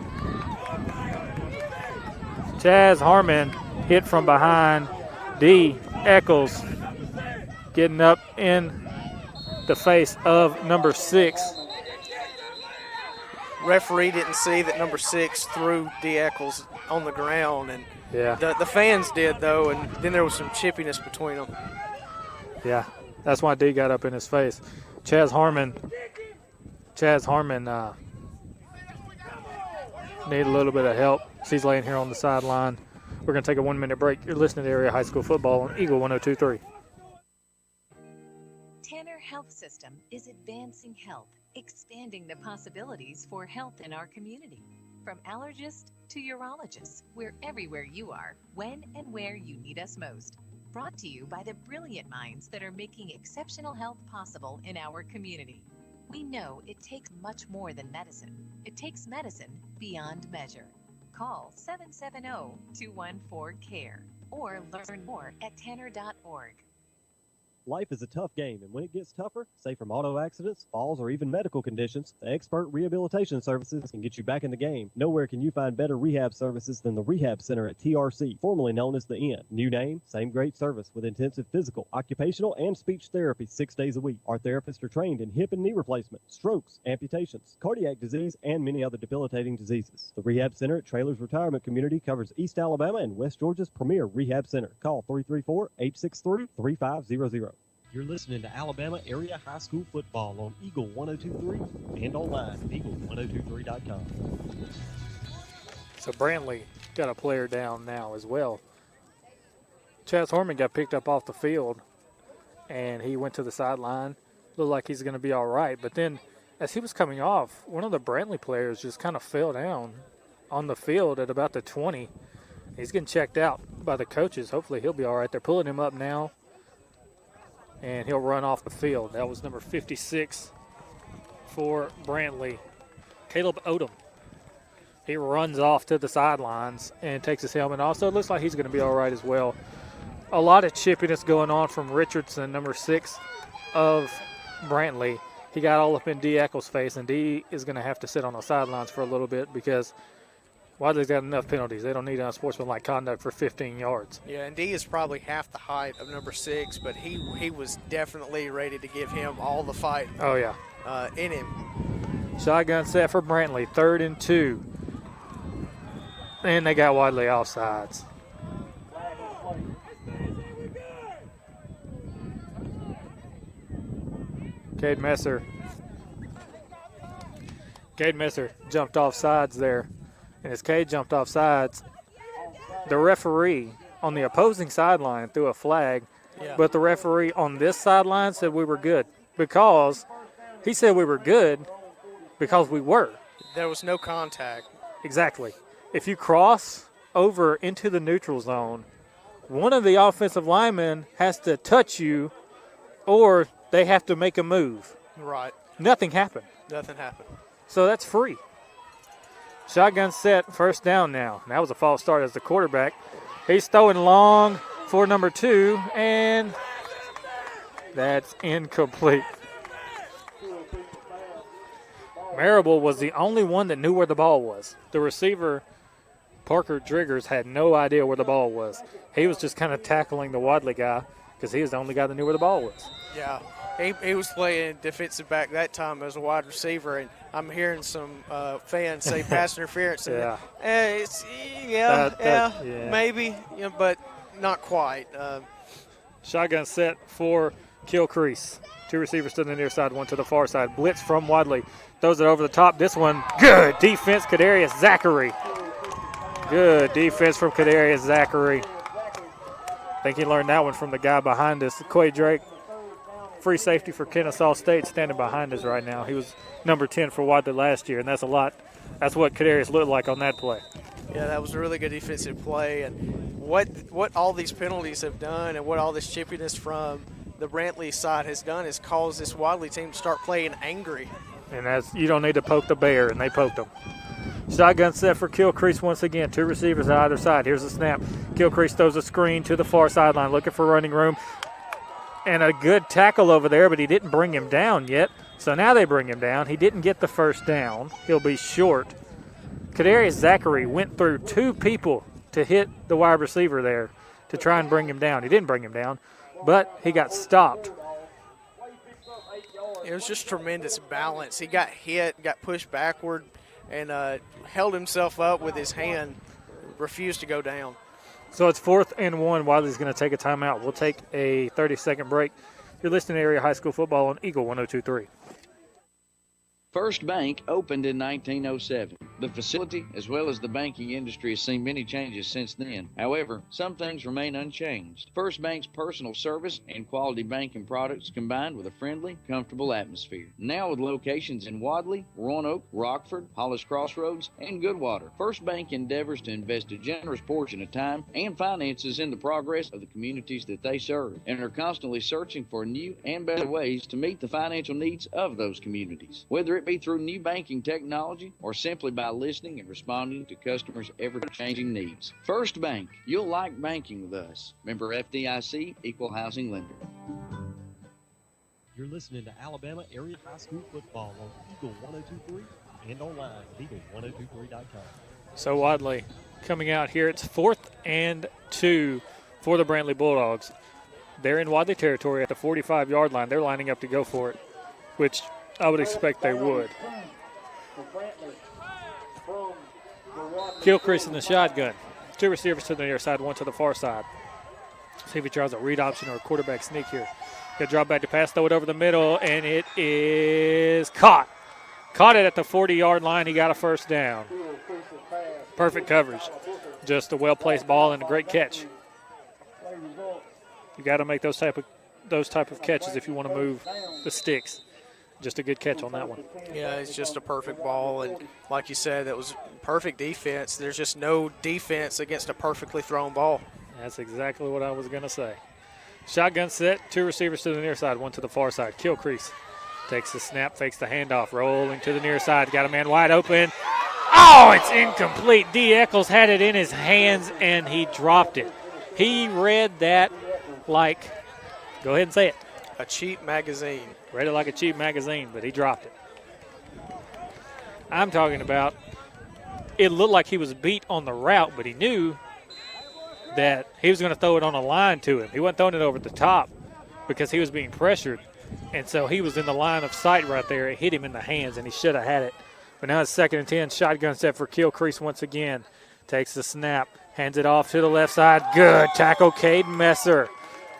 Chaz Harmon hit from behind. D. Eccles getting up in the face of number 6. Referee didn't see that number 6 threw D. Eccles on the ground, and Yeah. the fans did, though, and then there was some chippiness between them. Yeah, that's why D got up in his face. Chaz Harmon need a little bit of help. He's laying here on the sideline. We're going to take a 1-minute break. You're listening to Area High School Football on Eagle 102.3. Tanner Health System is advancing health, expanding the possibilities for health in our community. From allergists to urologists, we're everywhere you are, when and where you need us most. Brought to you by the brilliant minds that are making exceptional health possible in our community. We know it takes much more than medicine. It takes medicine beyond measure. Call 770-214-CARE or learn more at tanner.org. Life is a tough game, and when it gets tougher, say from auto accidents, falls, or even medical conditions, the Expert Rehabilitation Services can get you back in the game. Nowhere can you find better rehab services than the Rehab Center at TRC, formerly known as The Inn. New name, same great service with intensive physical, occupational, and speech therapy 6 days a week. Our therapists are trained in hip and knee replacement, strokes, amputations, cardiac disease, and many other debilitating diseases. The Rehab Center at Trailers Retirement Community covers East Alabama and West Georgia's premier rehab center. Call 334-863-3500. You're listening to Alabama Area High School Football on Eagle 102.3 and online at eagle1023.com. So Brantley got a player down now as well. Chaz Harmon got picked up off the field, and he went to the sideline. Looked like he's going to be all right. But then as he was coming off, one of the Brantley players just kind of fell down on the field at about the 20. He's getting checked out by the coaches. Hopefully he'll be all right. They're pulling him up now, and he'll run off the field. That was number 56 for Brantley, Caleb Odom. He runs off to the sidelines and takes his helmet off, so it looks like he's going to be all right as well. A lot of chippiness going on from Richardson, number 6 of Brantley. He got all up in D. Eccles' face, and D is going to have to sit on the sidelines for a little bit because Wadley's got enough penalties. They don't need unsportsmanlike conduct for 15 yards. Yeah, and D is probably half the height of number 6, but he was definitely ready to give him all the fight. Oh, yeah. In him. Shotgun set for Brantley, 3rd and 2. And they got Wadley offsides. Cade Messer jumped off sides there. And as Cade jumped off sides, the referee on the opposing sideline threw a flag, but the referee on this sideline said we were good because he said we were good because we were. There was no contact. Exactly. If you cross over into the neutral zone, one of the offensive linemen has to touch you or they have to make a move. Right. Nothing happened. Nothing happened. So that's free. Shotgun set, 1st down now. That was a false start as the quarterback. He's throwing long for number 2, and that's incomplete. Marable was the only one that knew where the ball was. The receiver, Parker Driggers, had no idea where the ball was. He was just kind of tackling the Wadley guy because he was the only guy that knew where the ball was. Yeah. He was playing defensive back that time as a wide receiver, and I'm hearing some fans say pass interference. And maybe, but not quite. Shotgun set for Kilcrease. 2 receivers to the near side, 1 to the far side. Blitz from Wadley. Throws it over the top. This one, good defense, Kadarius Zachary. Good defense from Kadarius Zachary. I think he learned that one from the guy behind us, Quay Drake. Free safety for Kennesaw State standing behind us right now. He was number 10 for Wadley last year, and that's a lot. That's what Kadarius looked like on that play. Yeah, that was a really good defensive play. And what all these penalties have done and what all this chippiness from the Brantley side has done is caused this Wadley team to start playing angry. And that's, you don't need to poke the bear, and they poked him. Shotgun set for Kilcrease once again. 2 receivers on either side. Here's the snap. Kilcrease throws a screen to the far sideline, looking for running room. And a good tackle over there, but he didn't bring him down yet. So now they bring him down. He didn't get the 1st down. He'll be short. Kadarius Zachary went through 2 people to hit the wide receiver there to try and bring him down. He didn't bring him down, but he got stopped. It was just tremendous balance. He got hit, got pushed backward, and held himself up with his hand, refused to go down. So it's 4th and 1. Wadley's going to take a timeout. We'll take a 30-second break. You're listening to Area High School Football on Eagle 102.3. First Bank opened in 1907. The facility, as well as the banking industry, has seen many changes since then. However, some things remain unchanged. First Bank's personal service and quality banking products combined with a friendly, comfortable atmosphere. Now with locations in Wadley, Roanoke, Rockford, Hollis Crossroads, and Goodwater, First Bank endeavors to invest a generous portion of time and finances in the progress of the communities that they serve, and are constantly searching for new and better ways to meet the financial needs of those communities. Whether it be through new banking technology or simply by listening and responding to customers' ever-changing needs. First Bank, you'll like banking with us. Member FDIC, Equal Housing Lender. You're listening to Alabama Area High School Football on Eagle 102.3 and online at eagle1023.com. So Wadley coming out here. It's 4th and 2 for the Brantley Bulldogs. They're in Wadley territory at the 45-yard line. They're lining up to go for it, which I would expect they would. Gilchrist in the shotgun. 2 receivers to the near side, 1 to the far side. See if he tries a read option or a quarterback sneak here. He'll drop back to pass, throw it over the middle, and it is caught. Caught it at the 40-yard line. He got a first down. Perfect coverage. Just a well-placed ball and a great catch. You got to make those type of catches if you want to move the sticks. Just a good catch on that one. Yeah, it's just a perfect ball, and like you said, that was perfect defense. There's just no defense against a perfectly thrown ball. That's exactly what I was going to say. Shotgun set, 2 receivers to the near side, 1 to the far side. Gilchrist takes the snap, fakes the handoff, rolling to the near side. Got a man wide open. Oh, it's incomplete. D. Eccles had it in his hands, and he dropped it. He read that like, go ahead and say it. A cheap magazine. Read it like a cheap magazine, but he dropped it. I'm talking about it looked like he was beat on the route, but he knew that he was going to throw it on a line to him. He wasn't throwing it over the top because he was being pressured, and so he was in the line of sight right there. It hit him in the hands, and he should have had it. But now it's 2nd and 10. Shotgun set for Gilchrist once again. Takes the snap, hands it off to the left side. Good tackle, Cade Messer.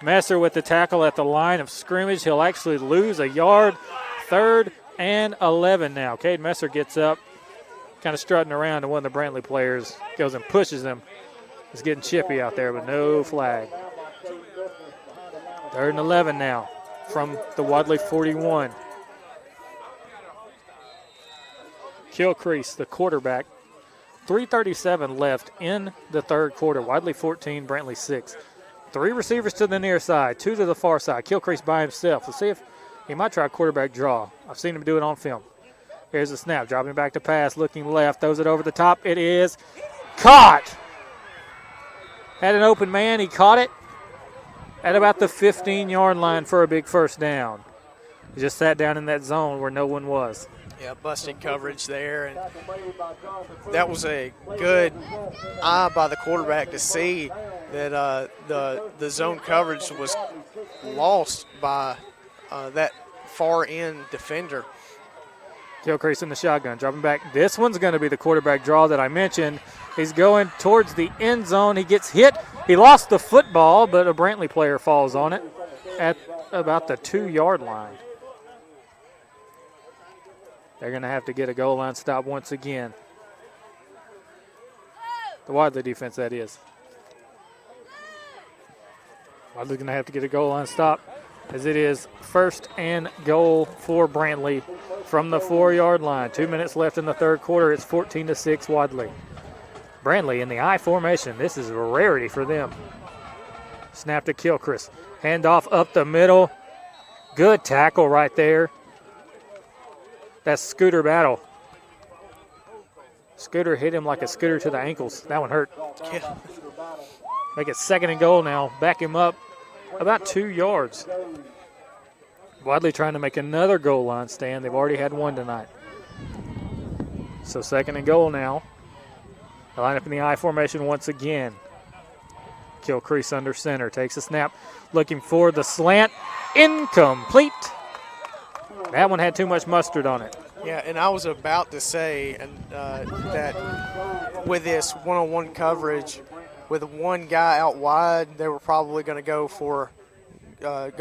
Messer with the tackle at the line of scrimmage. He'll actually lose a yard. 3rd and 11 now. Cade Messer gets up, kind of strutting around, and one of the Brantley players goes and pushes him. It's getting chippy out there, but no flag. 3rd and 11 now from the Wadley 41. Gilchrist, the quarterback. 3:37 left in the 3rd quarter. Wadley 14, Brantley 6. 3 receivers to the near side, 2 to the far side. Gilchrist by himself. Let's see if he might try a quarterback draw. I've seen him do it on film. Here's the snap, dropping back to pass, looking left, throws it over the top. It is caught. Had an open man, he caught it at about the 15-yard line for a big first down. He just sat down in that zone where no one was. Yeah, busted coverage there, and that was a good eye by the quarterback to see that the zone coverage was lost by that far end defender. Gilchrist in the shotgun, dropping back. This one's going to be the quarterback draw that I mentioned. He's going towards the end zone. He gets hit. He lost the football, but a Brantley player falls on it at about the 2-yard line. They're going to have to get a goal line stop once again. The Wadley defense, that is. Wadley's going to have to get a goal line stop as it is 1st and goal for Brantley from the 4-yard line. 2 minutes left in the 3rd quarter. It's 14-6 Wadley. Brantley in the I formation. This is a rarity for them. Snap to Gilchrist. Handoff up the middle. Good tackle right there. That's Scooter battle. Scooter hit him like a scooter to the ankles. That one hurt. Yeah. Make it 2nd and goal now. Back him up about 2 yards. Wadley trying to make another goal line stand. They've already had one tonight. So 2nd and goal now. They line up in the I formation once again. Gilchrist under center. Takes a snap. Looking for the slant. Incomplete. That one had too much mustard on it. Yeah, and I was about to say that with this one-on-one coverage, with one guy out wide, they were probably going to go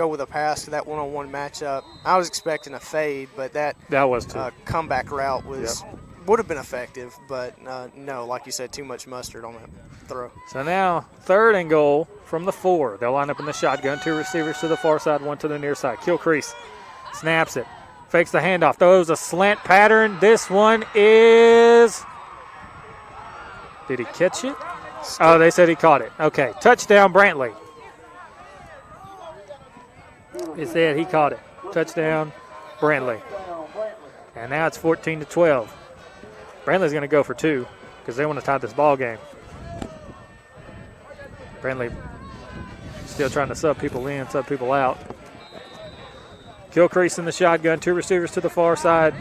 with a pass to that one-on-one matchup. I was expecting a fade, but that was too. Comeback route would have been effective, but no, like you said, too much mustard on that throw. So now 3rd and goal from the 4. They'll line up in the shotgun. 2 receivers to the far side, 1 to the near side. Kilcrease snaps it, fakes the handoff, throws a slant pattern. This one is – did he catch it? Oh, they said he caught it. Okay, touchdown Brantley. He said he caught it. Touchdown Brantley. And now it's 14-12. Brantley's going to go for 2 because they want to tie this ball game. Brantley still trying to sub people in, sub people out. Kilcrease in the shotgun. 2 receivers to the far side.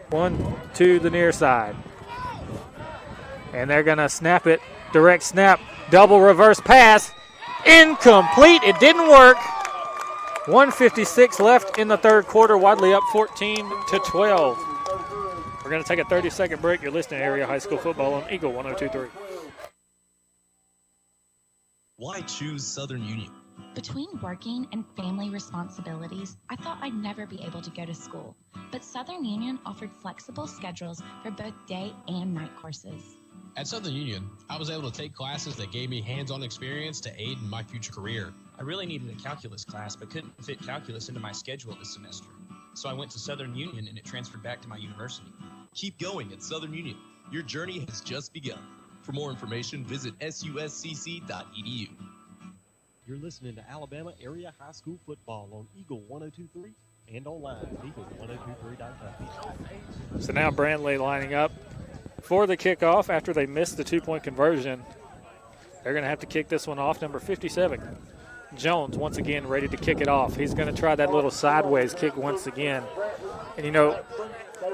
1 to the near side. And they're going to snap it. Direct snap. Double reverse pass. Incomplete. It didn't work. 1:56 left in the 3rd quarter. Wadley up 14-12. We're going to take a 30-second break. You're listening to Area High School Football on Eagle 102.3. Why choose Southern Union? Between working and family responsibilities, I thought I'd never be able to go to school. But Southern Union offered flexible schedules for both day and night courses. At Southern Union, I was able to take classes that gave me hands-on experience to aid in my future career. I really needed a calculus class, but couldn't fit calculus into my schedule this semester. So I went to Southern Union, and it transferred back to my university. Keep going at Southern Union. Your journey has just begun. For more information, visit suscc.edu. You're listening to Alabama Area High School Football on Eagle 102.3 and online at eagle1023.com. So now Brantley lining up for the kickoff after they missed the 2-point conversion. They're going to have to kick this one off. Number 57, Jones, once again ready to kick it off. He's going to try that little sideways kick once again. And, you know,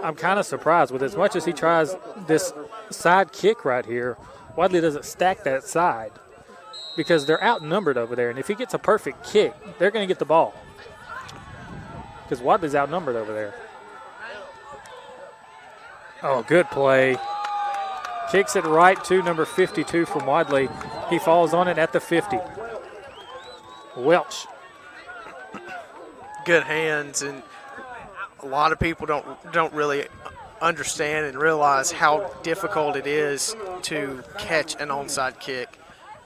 I'm kind of surprised with as much as he tries this side kick right here, Wadley doesn't stack that side because they're outnumbered over there. And if he gets a perfect kick, they're going to get the ball because Wadley's outnumbered over there. Oh, good play. Kicks it right to number 52 from Wadley. He falls on it at the 50. Welch. Good hands, and a lot of people don't really understand and realize how difficult it is to catch an onside kick.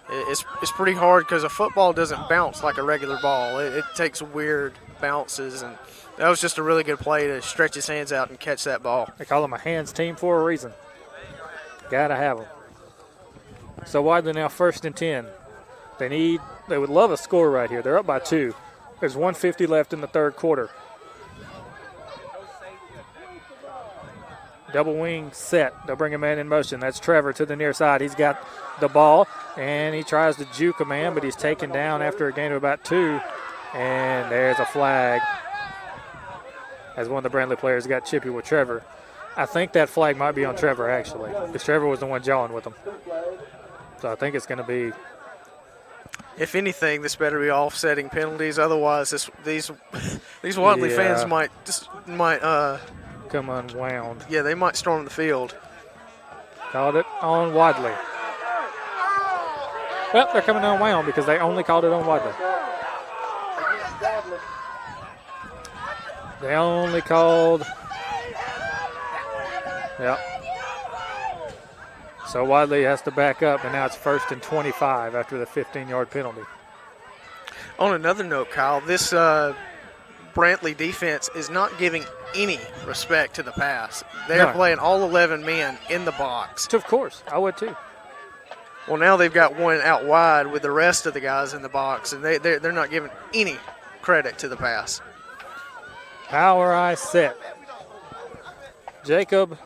It's pretty hard because a football doesn't bounce like a regular ball. It takes weird bounces, and that was just a really good play to stretch his hands out and catch that ball. They call them a hands team for a reason. Got to have them. So Wadley now 1st and 10. They would love a score right here. They're up by 2. There's 1:50 left in the 3rd quarter. Double wing set. They'll bring a man in motion. That's Trevor to the near side. He's got the ball, and he tries to juke a man, but he's taken down after a gain of about 2. And there's a flag as one of the Brantley players got chippy with Trevor. I think that flag might be on Trevor, actually, because Trevor was the one jawing with him. So I think it's going to be. If anything, this better be offsetting penalties. Otherwise, these Wadley fans might come unwound. Yeah, they might storm the field. Called it on Wadley. Well, they're coming unwound because they only called it on Wadley. They only called. Yep. So Wadley has to back up, and now it's 1st and 25 after the 15-yard penalty. On another note, Kyle, this Brantley defense is not giving any respect to the pass. They're playing all 11 men in the box. Of course, I would too. Well, now they've got one out wide with the rest of the guys in the box, and they're not giving any credit to the pass. Power eye set. Jacob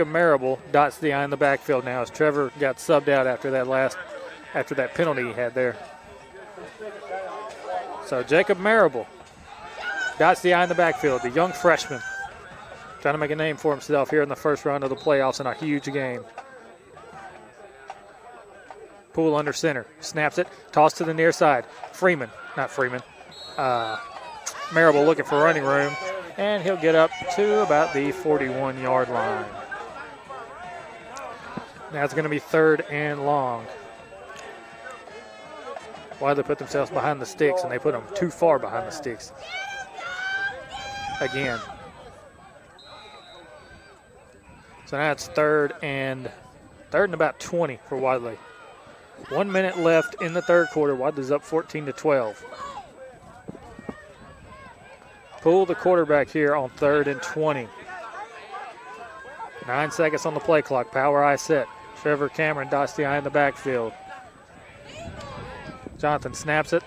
Marable dots the eye in the backfield now as Trevor got subbed out after that penalty he had there. So Jacob Marable dots the eye in the backfield, the young freshman, trying to make a name for himself here in the 1st round of the playoffs in a huge game. Poole under center, snaps it, toss to the near side. Marable looking for running room, And he'll get up to about the 41-yard line. Now it's going to be 3rd and long. Why they put themselves behind the sticks, and they put them too far behind the sticks. Again. So now it's third and about 20 for Wadley. 1 minute left in the third quarter. Wadley's up 14-12. Pull the quarterback here on 3rd and 20. 9 seconds on the play clock. Power eye set. Trevor Cameron dots the eye in the backfield. Jonathan snaps it.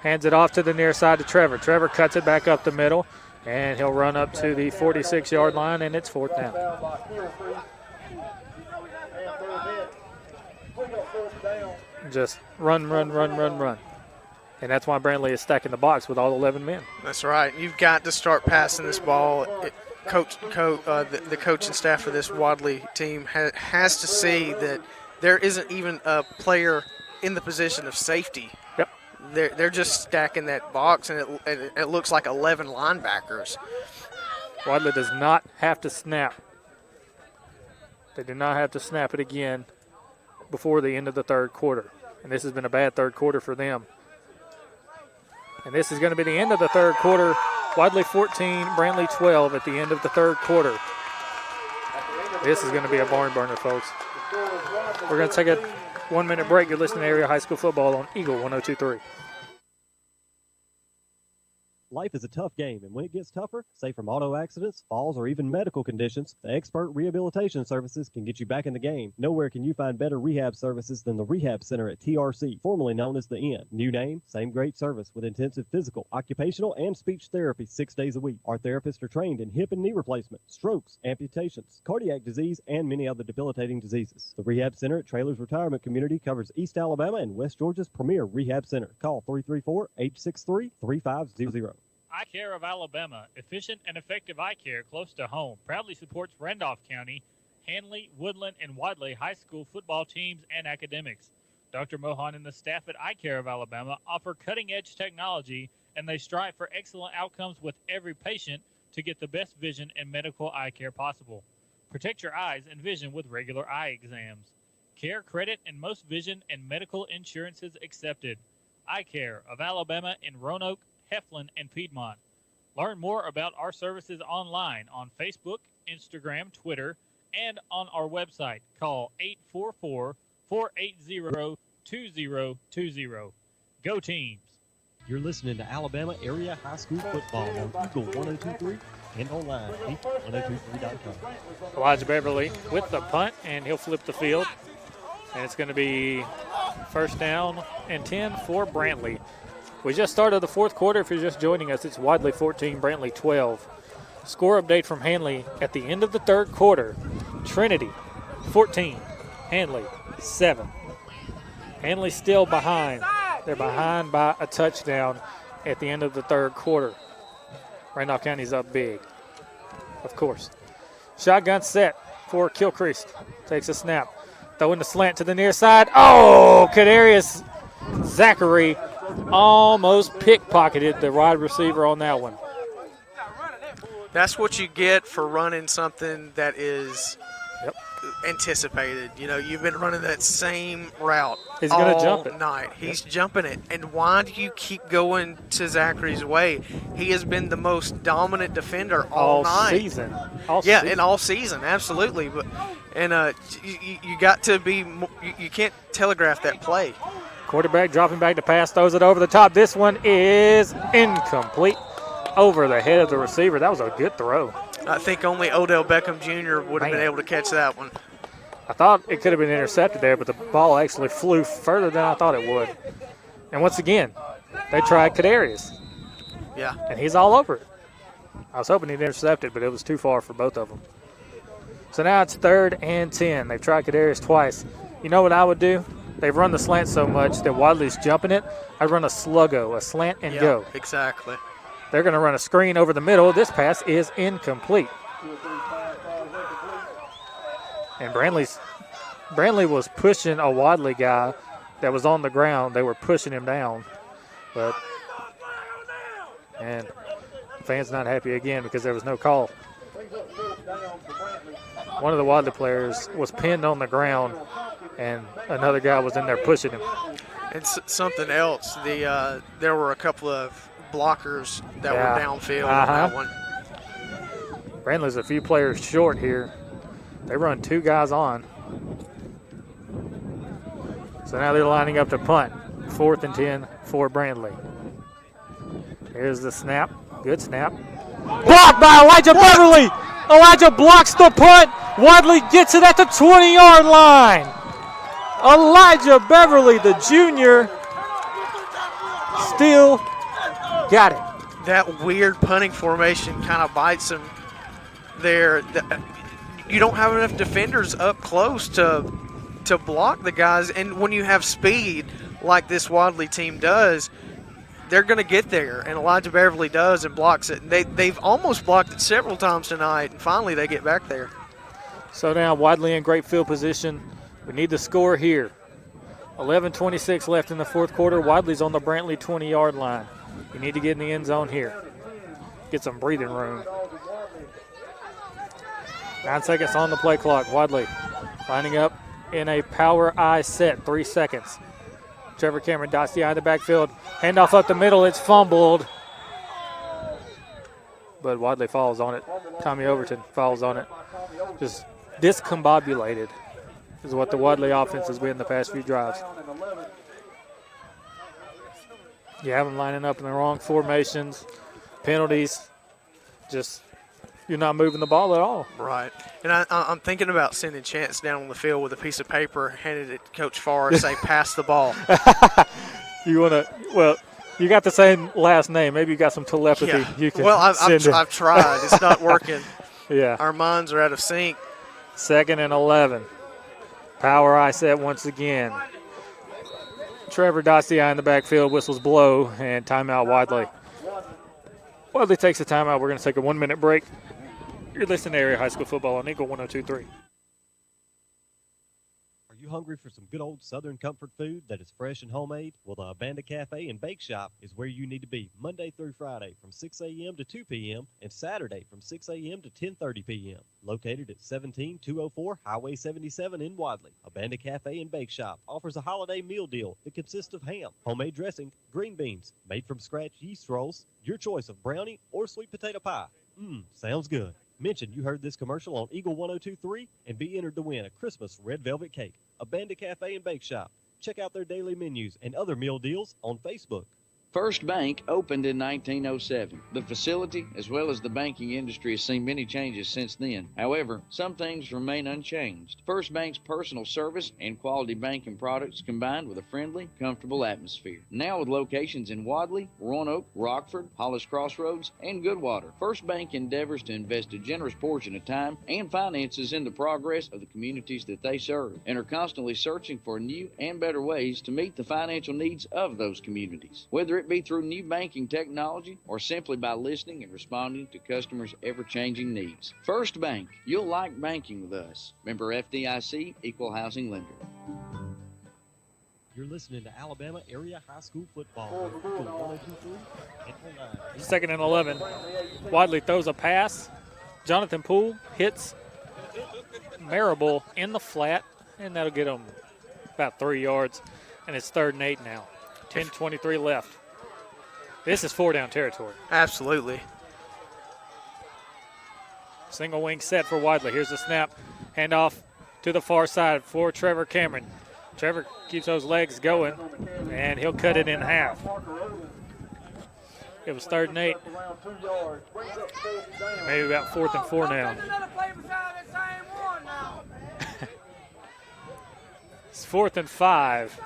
Hands it off to the near side to Trevor. Trevor cuts it back up the middle, and he'll run up to the 46-yard line, and it's 4th down. Just run. And that's why Brantley is stacking the box with all 11 men. That's right. You've got to start passing this ball. The coach and staff for this Wadley team has to see that there isn't even a player in the position of safety. Yep. They're just stacking that box, and it looks like 11 linebackers. Wadley does not have to snap. They do not have to snap it again before the end of the third quarter. And this has been a bad third quarter for them. And this is going to be the end of the third quarter. Wadley 14, Brantley 12 at the end of the third quarter. This is going to be a barn burner, folks. We're going to take a 1 minute break. You're listening to Area High School Football on Eagle 102.3. Life is a tough game, and when it gets tougher, say from auto accidents, falls, or even medical conditions, the Expert Rehabilitation Services can get you back in the game. Nowhere can you find better rehab services than the Rehab Center at TRC, formerly known as the Inn. New name, same great service with intensive physical, occupational, and speech therapy 6 days a week. Our therapists are trained in hip and knee replacement, strokes, amputations, cardiac disease, and many other debilitating diseases. The Rehab Center at Trailers Retirement Community covers East Alabama and West Georgia's premier rehab center. Call 334-863-3500. Eye Care of Alabama, efficient and effective eye care close to home, proudly supports Randolph County, Hanley, Woodland, and Wadley high school football teams and academics. Dr. Mohan and the staff at Eye Care of Alabama offer cutting-edge technology, and they strive for excellent outcomes with every patient to get the best vision and medical eye care possible. Protect your eyes and vision with regular eye exams. Care, credit, and most vision and medical insurances accepted. Eye Care of Alabama in Roanoke, Heflin, and Piedmont. Learn more about our services online on Facebook, Instagram, Twitter, and on our website. Call 844-480-2020. Go Teams! You're listening to Alabama Area High School Football on Eagle 102.3 and online at eagle1023.com. Elijah Beverly with the punt, and he'll flip the field. And it's going to be 1st down and 10 for Brantley. We just started the fourth quarter. If you're just joining us, it's Wadley 14, Brantley 12. Score update from Hanley at the end of the third quarter. Trinity 14, Hanley 7. Hanley still behind. They're behind by a touchdown at the end of the third quarter. Randolph County's up big, of course. Shotgun set for Kilcrease. Takes a snap. Throwing the slant to the near side. Oh, Kadarius Zachary almost pickpocketed the wide receiver on that one. That's what you get for running something that is anticipated. You know, you've been running that same route He's going to jump all it. night. He's jumping it. And why do you keep going to Zachary's way? He has been the most dominant defender all night. Season. And all season, absolutely. But you got to be – you can't telegraph that play. Quarterback dropping back to pass, throws it over the top. This one is incomplete over the head of the receiver. That was a good throw. I think only Odell Beckham Jr. would have been able to catch that one. I thought it could have been intercepted there, but the ball actually flew further than I thought it would. And once again, they tried Kadarius. Yeah. And he's all over it. I was hoping he'd intercept it, but it was too far for both of them. So now it's 3rd and 10. They've tried Kadarius twice. You know what I would do? They've run the slant so much that Wadley's jumping it. I'd run a sluggo, a slant and go. Exactly. They're going to run a screen over the middle. This pass is incomplete. And Brantley was pushing a Wadley guy that was on the ground. They were pushing him down. And Fans not happy again because there was no call. One of the Wadley players was pinned on the ground, and another guy was in there pushing him. And something else, there were a couple of blockers that were downfield on that one. Brantley's a few players short here. They run 2 guys on. So now they're lining up to punt. 4th and 10 for Brantley. Here's the snap. Good snap. Blocked by Elijah Beverly. Elijah blocks the punt. Wadley gets it at the 20-yard line. Elijah Beverly, the junior, still got it. That weird punting formation kind of bites him there. You don't have enough defenders up close to block the guys, and when you have speed like this Wadley team does, they're going to get there, and Elijah Beverly does and blocks it. And they've almost blocked it several times tonight, and finally they get back there. So now Wadley in great field position. We need the score here. 11:26 left in the fourth quarter. Wadley's on the Brantley 20-yard line. You need to get in the end zone here. Get some breathing room. 9 seconds on the play clock. Wadley lining up in a power I set. 3 seconds. Trevor Cameron dots the eye in the backfield. Handoff up the middle. It's fumbled. But Wadley falls on it. Tommy Overton falls on it. Just discombobulated is what the Wadley offense has been the past few drives. You have them lining up in the wrong formations, penalties, just you're not moving the ball at all. Right. And I'm thinking about sending Chance down on the field with a piece of paper, handed it to Coach Farr, and say, pass the ball. You want to, well, you got the same last name. Maybe you got some telepathy. Yeah. You can well, I've tried. It's not working. Yeah. Our minds are out of sync. 2nd and 11. Power I set once again. Trevor dots the eye in the backfield, whistles blow, and timeout Wadley. Wadley takes a timeout. We're going to take a 1-minute break. You're listening to Area High School Football on Eagle 102.3. Are you hungry for some good old Southern comfort food that is fresh and homemade? Well, the Abanda Cafe and Bake Shop is where you need to be Monday through Friday from 6 a.m. to 2 p.m. and Saturday from 6 a.m. to 10:30 p.m. Located at 17204 Highway 77 in Wadley, Abanda Cafe and Bake Shop offers a holiday meal deal that consists of ham, homemade dressing, green beans, made from scratch yeast rolls, your choice of brownie or sweet potato pie. Sounds good. Mention you heard this commercial on Eagle 102.3 and be entered to win a Christmas red velvet cake. Abanda Cafe and Bake Shop. Check out their daily menus and other meal deals on Facebook. First Bank opened in 1907. The facility, as well as the banking industry, has seen many changes since then. However, some things remain unchanged. First Bank's personal service and quality banking products combined with a friendly, comfortable atmosphere. Now with locations in Wadley, Roanoke, Rockford, Hollis Crossroads, and Goodwater, First Bank endeavors to invest a generous portion of time and finances in the progress of the communities that they serve, and are constantly searching for new and better ways to meet the financial needs of those communities. Whether it be through new banking technology or simply by listening and responding to customers' ever-changing needs. First Bank, you'll like banking with us. Member FDIC, Equal Housing Lender. You're listening to Alabama Area High School Football. 2nd and 11. Wadley throws a pass. Jonathan Poole hits Marable in the flat, and that'll get him about 3 yards. And it's 3rd and 8 now. 10:23 left. This is 4-down territory. Absolutely. Single wing set for Wadley. Here's the snap. Handoff to the far side for Trevor Cameron. Trevor keeps those legs going, and he'll cut it in half. It was 3rd and 8. Maybe about 4th and 4 now. It's 4th and 5.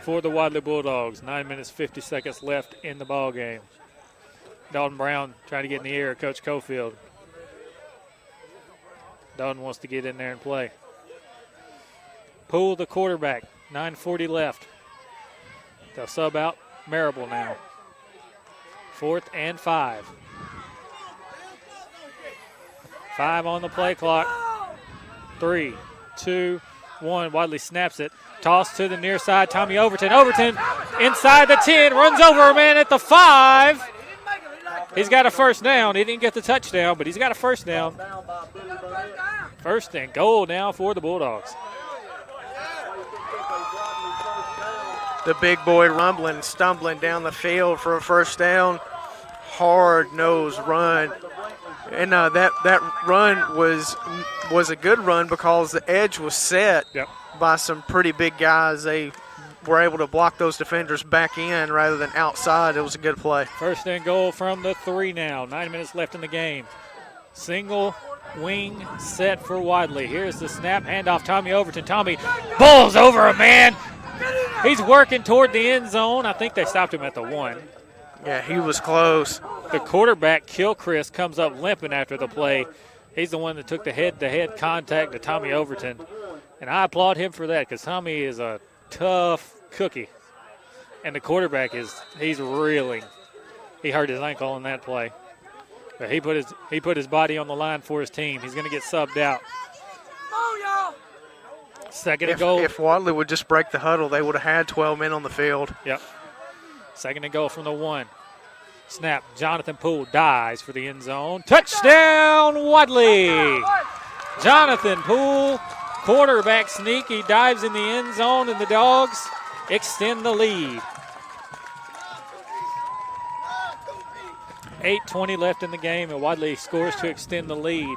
For the Wadley Bulldogs. 9 minutes, 50 seconds left in the ball game. Dalton Brown trying to get in the air, Coach Cofield. Dalton wants to get in there and play. Poole, the quarterback. 9:40 left. They'll sub out Marable now. 4th and 5. 5 on the play clock. 3, 2, 1. Wadley snaps it. Toss to the near side. Tommy Overton. Overton inside the 10. Runs over a man at the 5. He's got a first down. He didn't get the touchdown, but he's got a first down. First and goal now for the Bulldogs. The big boy rumbling, stumbling down the field for a first down. Hard-nosed run. And that run was a good run because the edge was set by some pretty big guys. They were able to block those defenders back in rather than outside. It was a good play. First and goal from the 3 now. 9 minutes left in the game. Single wing set for Wadley. Here's the snap, handoff, Tommy Overton. Tommy bowls over a man. He's working toward the end zone. I think they stopped him at the 1. Yeah, he was close. The quarterback, Kilchrist, comes up limping after the play. He's the one that took the head-to-head contact to Tommy Overton. And I applaud him for that because Tommy is a tough cookie. And the quarterback he's reeling. He hurt his ankle on that play. But he put his body on the line for his team. He's going to get subbed out. Second and goal. If Wadley would just break the huddle, they would have had 12 men on the field. Yep. Second and goal from the 1. Snap. Jonathan Poole dives for the end zone. Touchdown, Wadley. Jonathan Poole, quarterback sneak. He dives in the end zone, and the Dogs extend the lead. 8:20 left in the game, and Wadley scores to extend the lead.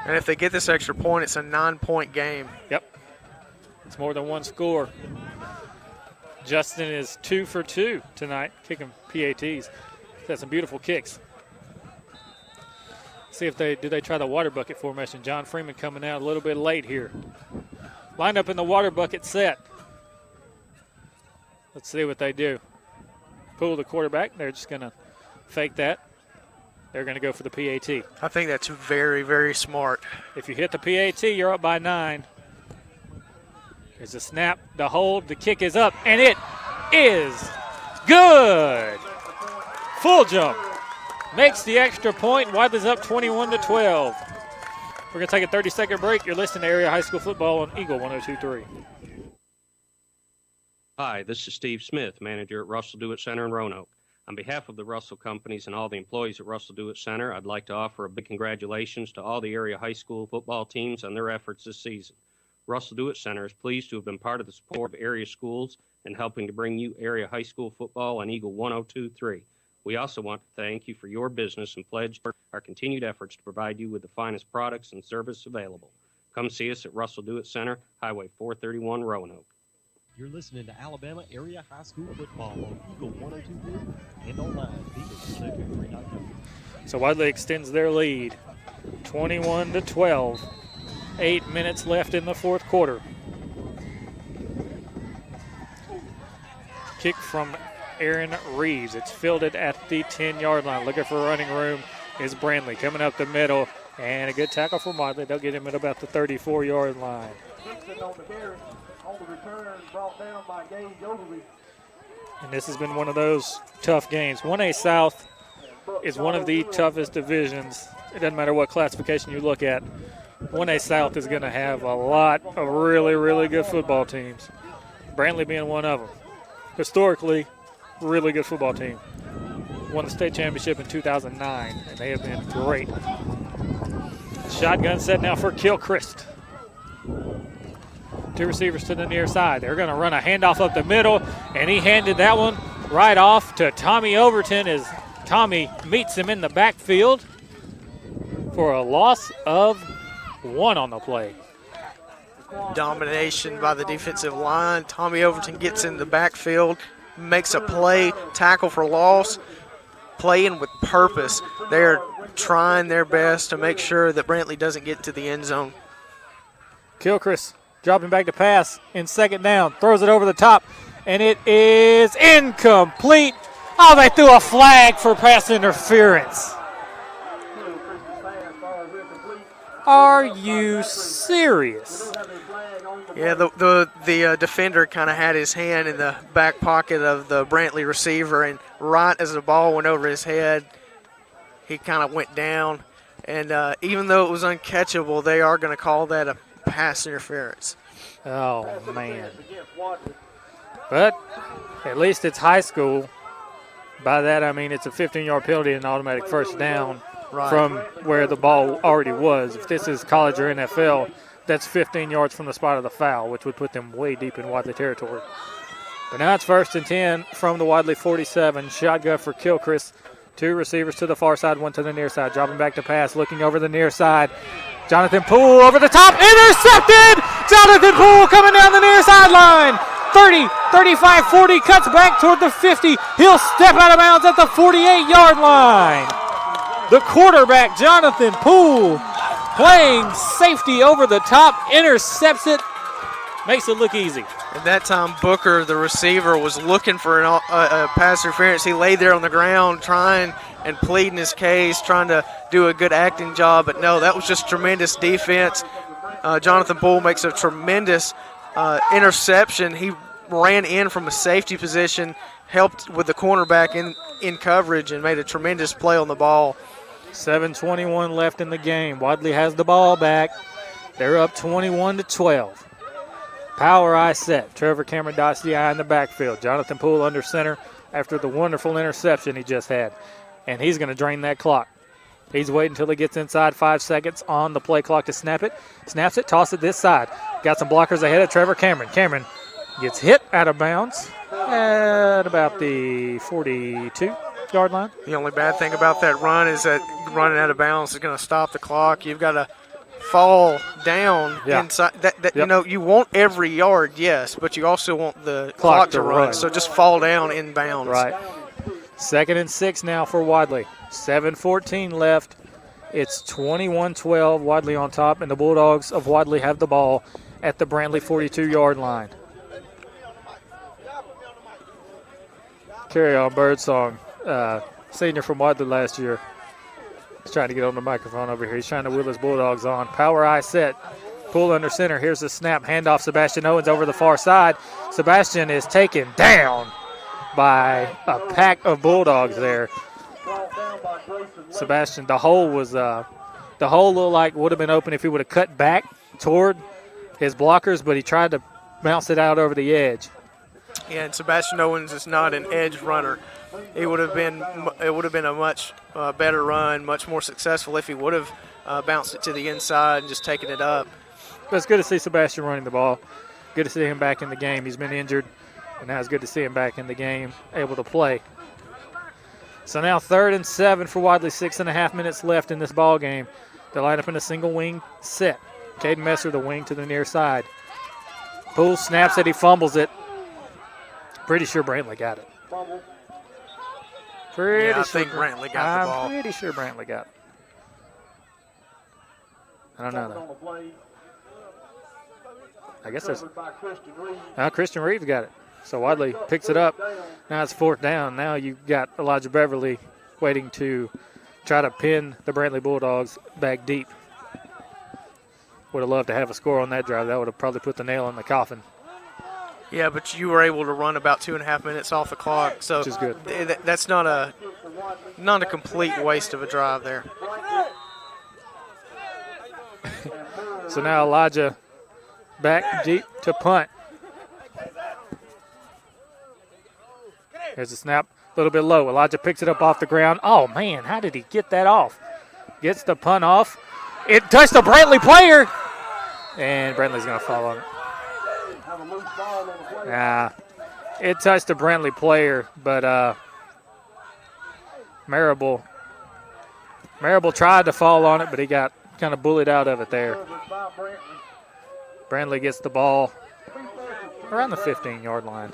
And if they get this extra point, it's a 9-point game. Yep. It's more than one score. Justin is 2 for 2 tonight, kicking PATs. He's had some beautiful kicks. See if do they try the water bucket formation. John Freeman coming out a little bit late here. Lined up in the water bucket set. Let's see what they do. Pull the quarterback. They're just going to fake that. They're going to go for the PAT. I think that's very, very smart. If you hit the PAT, you're up by 9. There's a snap, the hold, the kick is up, and it is good. Full jump. Makes the extra point. Wadley's up 21-12. We're going to take a 30-second break. You're listening to Area High School Football on Eagle 102.3. Hi, this is Steve Smith, manager at Russell Dewitt Center in Roanoke. On behalf of the Russell companies and all the employees at Russell Dewitt Center, I'd like to offer a big congratulations to all the area high school football teams on their efforts this season. Russell Dewitt Center is pleased to have been part of the support of area schools and helping to bring you area high school football on Eagle 102.3. We also want to thank you for your business and pledge for our continued efforts to provide you with the finest products and service available. Come see us at Russell Dewitt Center, Highway 431, Roanoke. You're listening to Alabama Area High School Football on Eagle 102.3 and online Eagle102.3.com. So Wadley extends their lead, 21-12. 8 minutes left in the fourth quarter. Kick from Aaron Reeves. It's fielded at the 10-yard line. Looking for running room is Brantley coming up the middle, and a good tackle from Wadley. They'll get him at about the 34-yard line. And this has been one of those tough games. 1A South is one of the toughest divisions. It doesn't matter what classification you look at. 1A South is going to have a lot of really, really good football teams. Brantley being one of them. Historically, really good football team. Won the state championship in 2009, and they have been great. Shotgun set now for Kilchrist. 2 receivers to the near side. They're going to run a handoff up the middle, and he handed that one right off to Tommy Overton as Tommy meets him in the backfield for a loss of 1 on the play. Domination by the defensive line. Tommy Overton gets in the backfield, makes a play, tackle for loss, playing with purpose. They're trying their best to make sure that Brantley doesn't get to the end zone. Kilchrist dropping back to pass in second down, throws it over the top, and it is incomplete. Oh, they threw a flag for pass interference. Are you serious? Yeah, the defender kind of had his hand in the back pocket of the Brantley receiver, and right as the ball went over his head, he kind of went down. And even though it was uncatchable, they are going to call that a pass interference. Oh, man. But at least it's high school. By that, I mean it's a 15-yard penalty and an automatic first down Right. from where the ball already was. If this is college or NFL, that's 15 yards from the spot of the foul, which would put them way deep in Wadley territory. But now it's 1st and 10 from the Wadley 47. Shotgun for Kilchrist. 2 receivers to the far side, 1 to the near side. Dropping back to pass, looking over the near side. Jonathan Poole over the top, intercepted! Jonathan Poole coming down the near sideline. 30, 35, 40, cuts back toward the 50. He'll step out of bounds at the 48-yard line. The quarterback, Jonathan Poole, playing safety over the top, intercepts it, makes it look easy. At that time, Booker, the receiver, was looking for a pass interference. He laid there on the ground trying and pleading his case, trying to do a good acting job. But no, that was just tremendous defense. Jonathan Poole makes a tremendous interception. He ran in from a safety position, helped with the cornerback in coverage, and made a tremendous play on the ball. 7:21 left in the game. Wadley has the ball back. They're up 21-12. Power I set. Trevor Cameron dots the I in the backfield. Jonathan Poole under center after the wonderful interception he just had. And he's going to drain that clock. He's waiting until he gets inside 5 seconds on the play clock to snap it. Snaps it, toss it this side. Got some blockers ahead of Trevor Cameron. Cameron gets hit out of bounds at about the 42-yard line. The only bad thing about that run is that running out of bounds is going to stop the clock. You've got to fall down inside. You know, you want every yard, yes, but you also want the clock to run. So just fall down in bounds. Right. 2nd and 6 now for Wadley. 7:14 left. It's 21-12. Wadley on top, and the Bulldogs of Wadley have the ball at the Brantley 42-yard line. Carry on Birdsong, senior from Wadley last year. He's trying to get on the microphone over here. He's trying to wheel his Bulldogs on. Power I set. Pull under center. Here's the snap. Handoff. Sebastian Owens over the far side. Sebastian is taken down by a pack of Bulldogs there. Sebastian, the hole looked like would have been open if he would have cut back toward his blockers, but he tried to bounce it out over the edge. Yeah, and Sebastian Owens is not an edge runner. It would have been a much better run, much more successful if he would have bounced it to the inside and just taken it up. But it's good to see Sebastian running the ball. Good to see him back in the game. He's been injured, and now it's good to see him back in the game, able to play. So now 3rd and 7 for Wadley. 6.5 minutes left in this ball game. They line up in a single wing set. Caden Messer, the wing to the near side. Poole snaps it. He fumbles it. Pretty sure Brantley got it. I think Brantley got the ball. I'm pretty sure Brantley got it. I don't know though. I guess that's. Christian Reeves got it. So Wadley picks it up. Now it's 4th down. Now you've got Elijah Beverly waiting to try to pin the Brantley Bulldogs back deep. Would have loved to have a score on that drive. That would have probably put the nail in the coffin. Yeah, but you were able to run about 2.5 minutes off the clock, so which is good. That's not a complete waste of a drive there. So now Elijah back deep to punt. There's a snap, a little bit low. Elijah picks it up off the ground. Oh, man, how did he get that off? Gets the punt off. It touched the Brantley player, and Brantley's going to fall on it. It touched the Brantley player, but Marable tried to fall on it, but he got kind of bullied out of it there. Brantley gets the ball around the 15-yard line.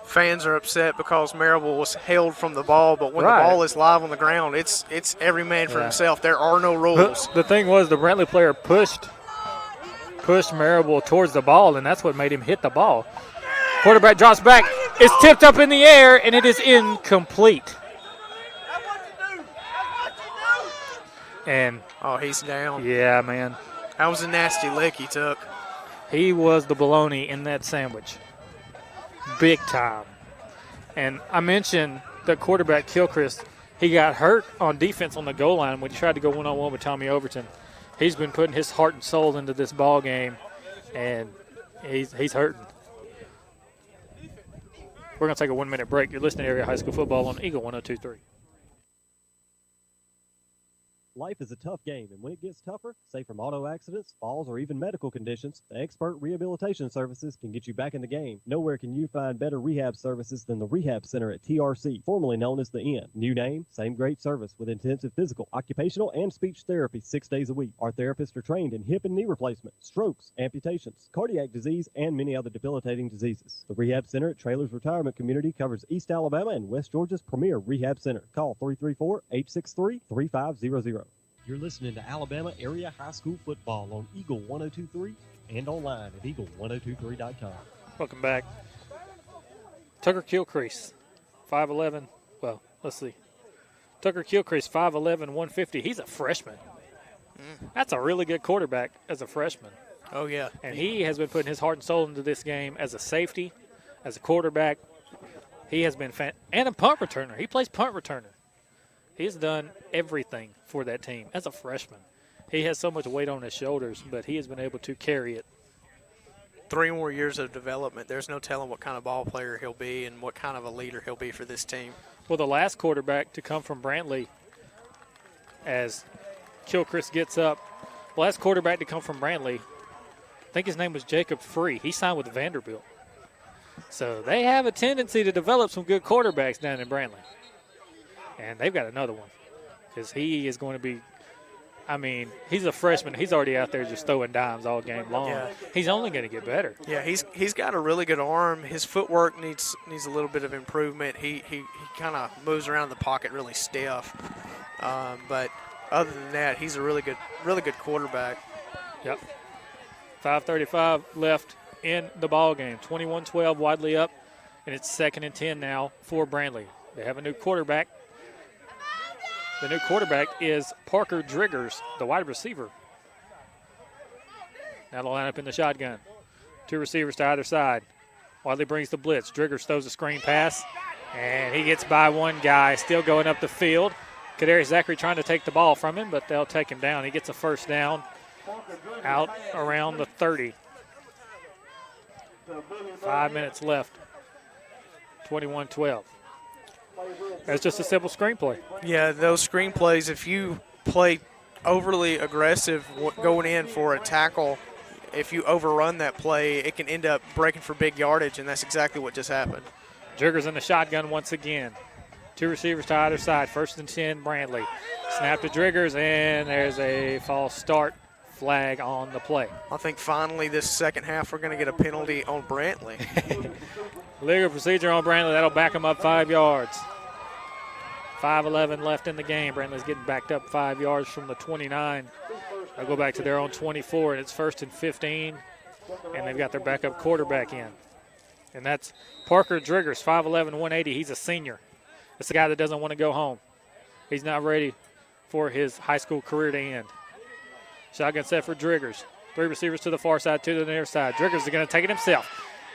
Fans are upset because Marable was held from the ball, but when the ball is live on the ground, it's every man for himself. There are no rules. The thing was the Brantley player pushed Marable towards the ball, and that's what made him hit the ball. Quarterback drops back. It's tipped up in the air, and it is incomplete. And he's down. Yeah, man. That was a nasty lick he took. He was the bologna in that sandwich. Big time. And I mentioned the quarterback, Kilchrist. He got hurt on defense on the goal line when he tried to go one-on-one with Tommy Overton. He's been putting his heart and soul into this ball game, and he's hurting. We're going to take a 1-minute break. You're listening to Area High School Football on Eagle 102.3. Life is a tough game, and when it gets tougher, say from auto accidents, falls, or even medical conditions, the Expert Rehabilitation Services can get you back in the game. Nowhere can you find better rehab services than the Rehab Center at TRC, formerly known as the Inn. New name, same great service with intensive physical, occupational, and speech therapy 6 days a week. Our therapists are trained in hip and knee replacement, strokes, amputations, cardiac disease, and many other debilitating diseases. The Rehab Center at Trailers Retirement Community covers East Alabama and West Georgia's premier rehab center. Call 334-863-3500. You're listening to Alabama Area High School Football on Eagle 102.3 and online at eagle1023.com. Welcome back. Tucker Kilcrease, 5'11". Well, let's see. Tucker Kilcrease, 5'11", 150. He's a freshman. That's a really good quarterback as a freshman. Oh, yeah. And he has been putting his heart and soul into this game as a safety, as a quarterback. He has been and a punt returner. He plays punt returner. He's done everything for that team as a freshman. He has so much weight on his shoulders, but he has been able to carry it. 3 more years of development. There's no telling what kind of ball player he'll be and what kind of a leader he'll be for this team. Well, the last quarterback to come from Brantley, as Kilchrist gets up, last quarterback to come from Brantley, I think his name was Jacob Free. He signed with Vanderbilt. So they have a tendency to develop some good quarterbacks down in Brantley. And they've got another one because he is going to be, I mean, he's a freshman. He's already out there just throwing dimes all game long. Yeah. He's only going to get better. Yeah, he's got a really good arm. His footwork needs a little bit of improvement. He kind of moves around the pocket really stiff. But other than that, he's a really good quarterback. Yep. 5:35 left in the ball game. 21-12, Wadley up, and it's 2nd and 10 now for Brantley. They have a new quarterback. The new quarterback is Parker Driggers, the wide receiver. Now they'll line up in the shotgun. 2 receivers to either side. Wadley brings the blitz. Driggers throws a screen pass, and he gets by one guy, still going up the field. Kadarius Zachary trying to take the ball from him, but they'll take him down. He gets a first down out around the 30. 5 minutes left. 21-12. That's just a simple screenplay. Yeah, those screenplays, if you play overly aggressive going in for a tackle, if you overrun that play, it can end up breaking for big yardage, and that's exactly what just happened. Driggers in the shotgun once again. 2 receivers to either side. 1st and 10, Brantley. Snap to Driggers, and there's a false start flag on the play. I think finally this second half we're going to get a penalty on Brantley. Legal procedure on Brantley. That'll back him up 5 yards. 5:11 left in the game. Brantley's getting backed up 5 yards from the 29. They'll go back to their own 24, and it's 1st and 15, and they've got their backup quarterback in. And that's Parker Driggers, 5'11", 180. He's a senior. It's the guy that doesn't want to go home. He's not ready for his high school career to end. Shotgun set for Driggers. 3 receivers to the far side, 2 to the near side. Driggers is going to take it himself.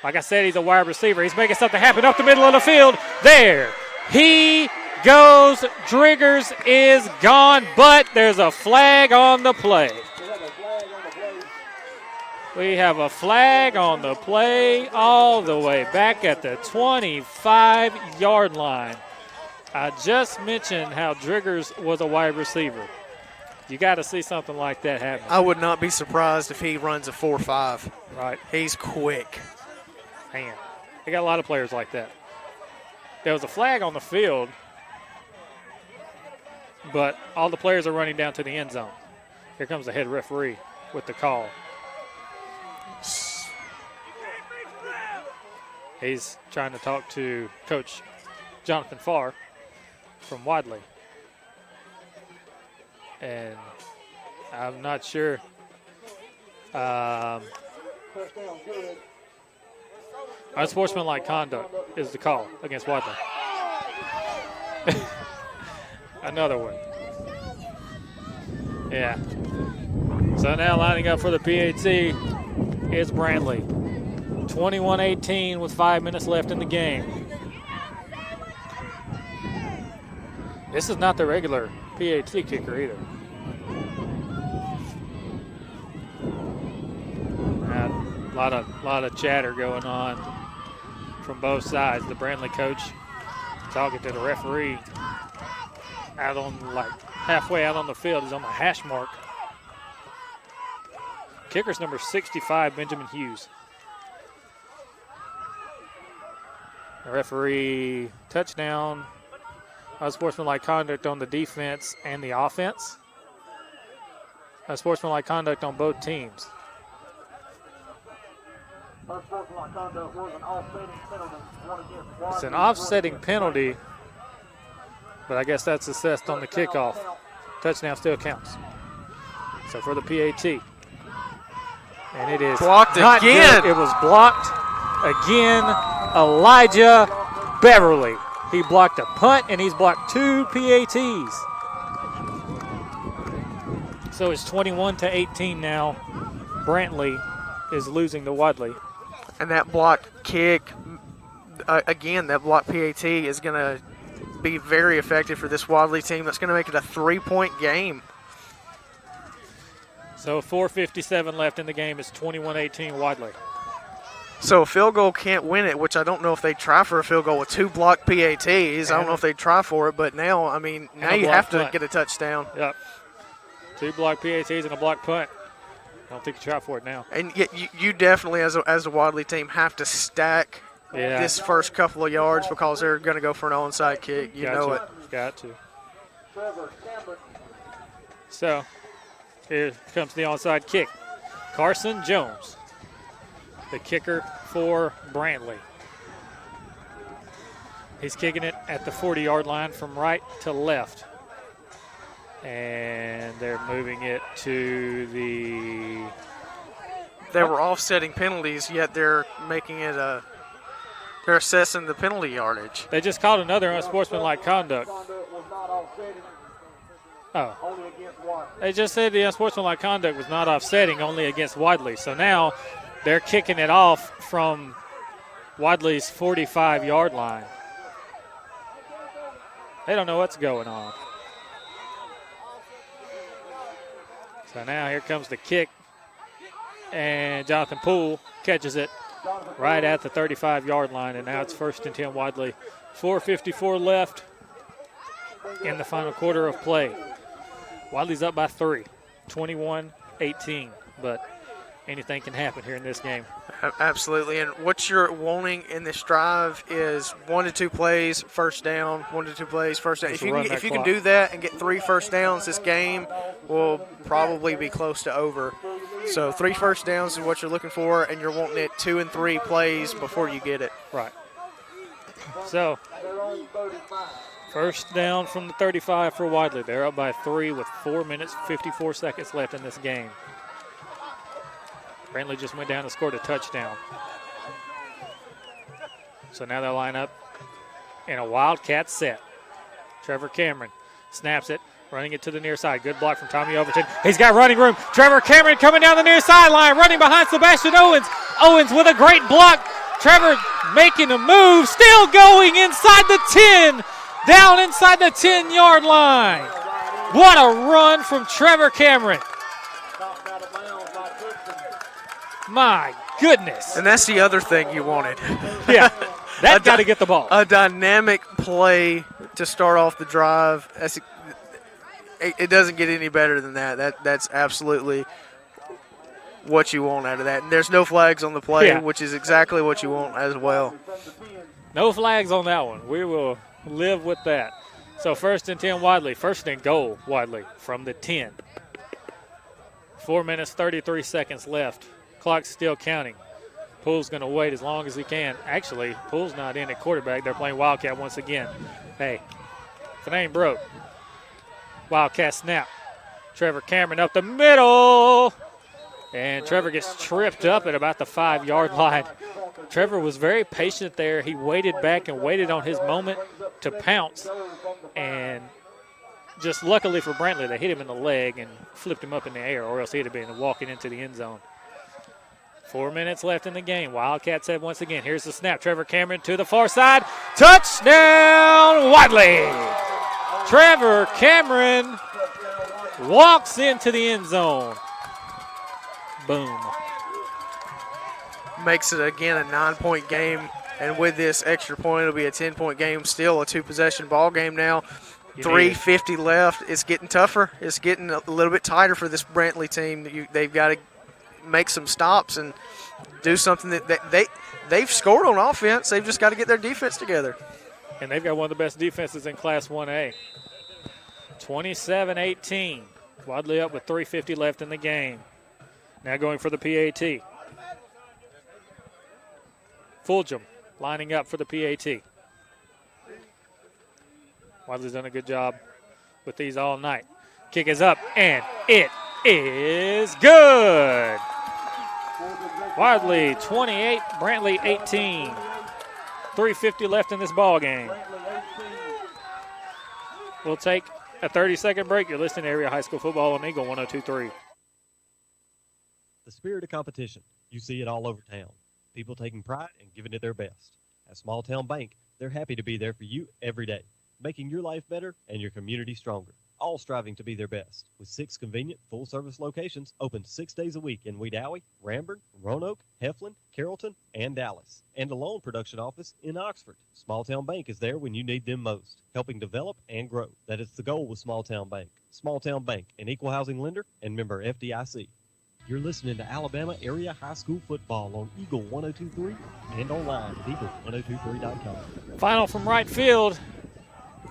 Like I said, he's a wide receiver. He's making something happen up the middle of the field. There he goes. Driggers is gone, but there's a flag on the play. We have a flag on the play all the way back at the 25-yard line. I just mentioned how Driggers was a wide receiver. You got to see something like that happen. I would not be surprised if he runs a 4.5. Right. He's quick. Man, they got a lot of players like that. There was a flag on the field, but all the players are running down to the end zone. Here comes the head referee with the call. He's trying to talk to Coach Jonathan Farr from Wadley. And I'm not sure. Unsportsmanlike conduct is the call against Wadley. Another one. Yeah. So now lining up for the PAT is Brantley. 21-18 with 5 minutes left in the game. This is not the regular PAT kicker either. A lot of chatter going on from both sides. The Brantley coach talking to the referee out on halfway out on the field. He's on the hash mark. Kicker's number 65, Benjamin Hughes. The referee, touchdown. Unsportsmanlike conduct on the defense and the offense. Unsportsmanlike conduct on both teams. It's an offsetting penalty, but I guess that's assessed on the kickoff. Touchdown still counts. So for the PAT. And it is blocked again. Good. It was blocked again. Elijah Beverly. He blocked a punt, and he's blocked 2 PATs. So it's 21-18 now. Brantley is losing to Wadley. And that blocked kick, again, that blocked PAT is going to be very effective for this Wadley team. That's going to make it a 3-point game. So 4:57 left in the game. It's 21-18 Wadley. So a field goal can't win it, which I don't know if they try for a field goal with 2 blocked PATs. I don't know if they try for it, but now, I mean, now you have to get a touchdown. Yep. 2 blocked PATs and a blocked punt. I don't think you try for it now. And yet you definitely, as a Wadley team, have to stack this first couple of yards because they're going to go for an onside kick. You know it. Got to. So here comes the onside kick. Carson Jones, the kicker for Brantley. He's kicking it at the 40-yard line from right to left. And they're moving it to the... They were offsetting penalties, yet they're making it a... They're assessing the penalty yardage. They just called another unsportsmanlike conduct. Oh. They just said the unsportsmanlike conduct was not offsetting, only against Wadley. So now they're kicking it off from Wadley's 45-yard line. They don't know what's going on. So now here comes the kick, and Jonathan Poole catches it right at the 35-yard line, and now it's 1st and 10 Wadley. 4:54 left in the final quarter of play. Wadley's up by 3, 21-18, but anything can happen here in this game. Absolutely, and what you're wanting in this drive is 1 to 2 plays, first down, 1 to 2 plays, first down. If you can do that and get 3 first downs, this game will probably be close to over. So 3 first downs is what you're looking for, and you're wanting it 2 and 3 plays before you get it. Right. So first down from the 35 for Wadley. They're up by 3 with 4 minutes, 54 seconds left in this game. Brantley just went down and scored a touchdown. So now they'll line up in a Wildcat set. Trevor Cameron snaps it, running it to the near side. Good block from Tommy Overton. He's got running room. Trevor Cameron coming down the near sideline, running behind Sebastian Owens. Owens with a great block. Trevor making a move, still going inside the 10, down inside the 10-yard line. What a run from Trevor Cameron. My goodness. And that's the other thing you wanted. Yeah, that got to get the ball. A dynamic play to start off the drive. It doesn't get any better than that. That's absolutely what you want out of that. And there's no flags on the play, which is exactly what you want as well. No flags on that one. We will live with that. So 1st and 10 Wadley. 1st and goal Wadley from the 10. 4 minutes, 33 seconds left. Clock's still counting. Poole's going to wait as long as he can. Actually, Poole's not in at quarterback. They're playing Wildcat once again. Hey, if it ain't broke. Wildcat snap. Trevor Cameron up the middle. And Trevor gets tripped up at about the 5-yard line. Trevor was very patient there. He waited back and waited on his moment to pounce. And just luckily for Brantley, they hit him in the leg and flipped him up in the air, or else he'd have been walking into the end zone. 4 minutes left in the game. Wildcats have once again. Here's the snap. Trevor Cameron to the far side. Touchdown, Wadley. Trevor Cameron walks into the end zone. Boom. Makes it, again, a 9-point game And with this extra point, it'll be a 10-point game, still a 2-possession ball game now. 3:50 left. It's getting tougher. It's getting a little bit tighter for this Brantley team. They've got to make some stops and do something that they've scored on offense. They've just got to get their defense together. And they've got one of the best defenses in Class 1A. 27-18. Wadley up with 3:50 left in the game. Now going for the PAT. Fulgham lining up for the PAT. Wadley's done a good job with these all night. Kick is up, and it is good. Wadley 28, Brantley 18. 3:50 left in this ball game. We'll take a 30-second break. You're listening to Area High School Football on Eagle 102.3. The spirit of competition, you see it all over town. People taking pride and giving it their best. At Small Town Bank, they're happy to be there for you every day, making your life better and your community stronger, all striving to be their best. With 6 convenient, full-service locations open 6 days a week in Wedowee, Ranburne, Roanoke, Heflin, Carrollton, and Dallas, and a loan production office in Oxford. Small Town Bank is there when you need them most, helping develop and grow. That is the goal with Small Town Bank. Small Town Bank, an equal housing lender and member FDIC. You're listening to Alabama Area High School Football on Eagle 102.3 and online at eagle1023.com. Final from right field.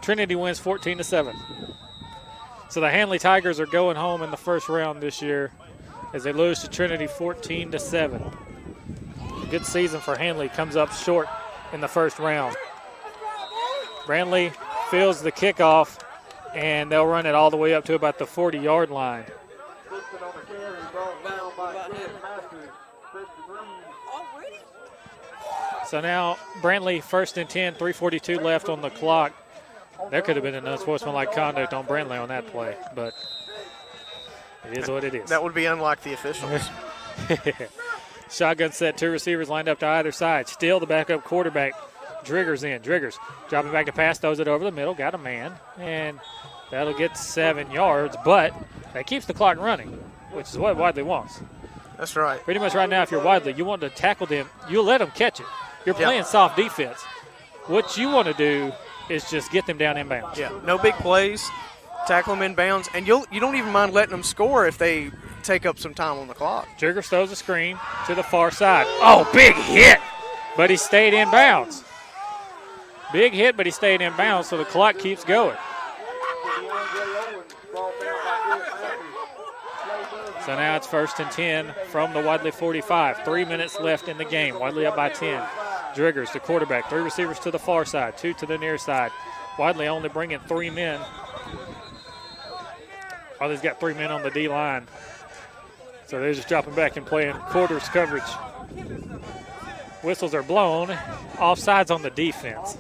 Trinity wins 14-7. So the Handley Tigers are going home in the first round this year as they lose to Trinity 14-7. Good season for Handley, comes up short in the first round. Brantley fields the kickoff, and they'll run it all the way up to about the 40-yard line. So now Brantley 1st and 10, 3:42 left on the clock. There could have been an unsportsmanlike conduct on Brantley on that play, but it is what it is. That would be unlike the officials. Shotgun set, 2 receivers lined up to either side. Still the backup quarterback. Driggers in. Driggers dropping back to pass, throws it over the middle, got a man, and that'll get 7 yards, but that keeps the clock running, which is what Wadley wants. That's right. Pretty much right now, if you're Wadley, you want to tackle them. You'll let them catch it. You're playing soft defense. What you want to do is just get them down inbounds. Yeah, no big plays. Tackle them inbounds, and you don't even mind letting them score if they take up some time on the clock. Driggers throws a screen to the far side. Oh, big hit, but he stayed in bounds. Big hit, but he stayed in bounds, so the clock keeps going. So now it's 1st and 10 from the Wadley 45. 3 minutes left in the game. Wadley up by 10. Driggers, the quarterback. 3 receivers to the far side, 2 to the near side. Wadley only bringing 3 men. Wadley's got 3 men on the D-line. So they're just dropping back and playing quarters coverage. Whistles are blown. Offsides on the defense.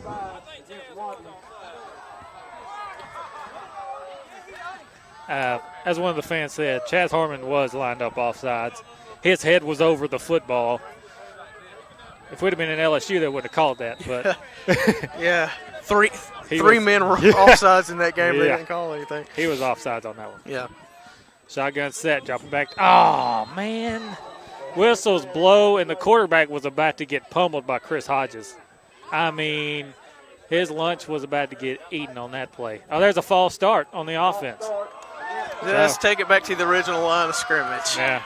As one of the fans said, Chaz Harmon was lined up offsides. His head was over the football. If we'd have been in LSU, they would have called that. But yeah, three men were offsides in that game. They didn't call anything. He was offsides on that one. Yeah. Shotgun set, dropping back. Oh, man. Whistles blow, and the quarterback was about to get pummeled by Chris Hodges. I mean, his lunch was about to get eaten on that play. Oh, there's a false start on the offense. Just take it back to the original line of scrimmage. Yeah.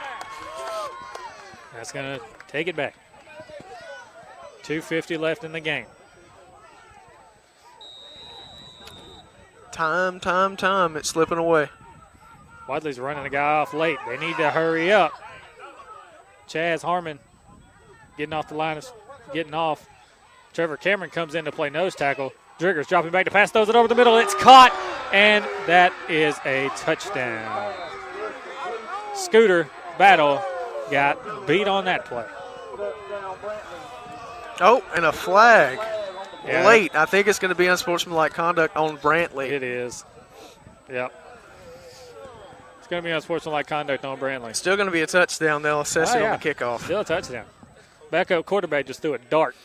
That's going to take it back. 2:50 left in the game. Time. It's slipping away. Wadley's running a guy off late. They need to hurry up. Chaz Harmon getting off the line, getting off. Trevor Cameron comes in to play nose tackle. Driggers dropping back to pass, throws it over the middle. It's caught, and that is a touchdown. Scooter Battle got beat on that play. Oh, and a flag. Yeah. Late. I think it's going to be unsportsmanlike conduct on Brantley. It is. Yep. It's going to be unsportsmanlike conduct on Brantley. Still going to be a touchdown. They'll assess it on the kickoff. Still a touchdown. Backup quarterback just threw a dart.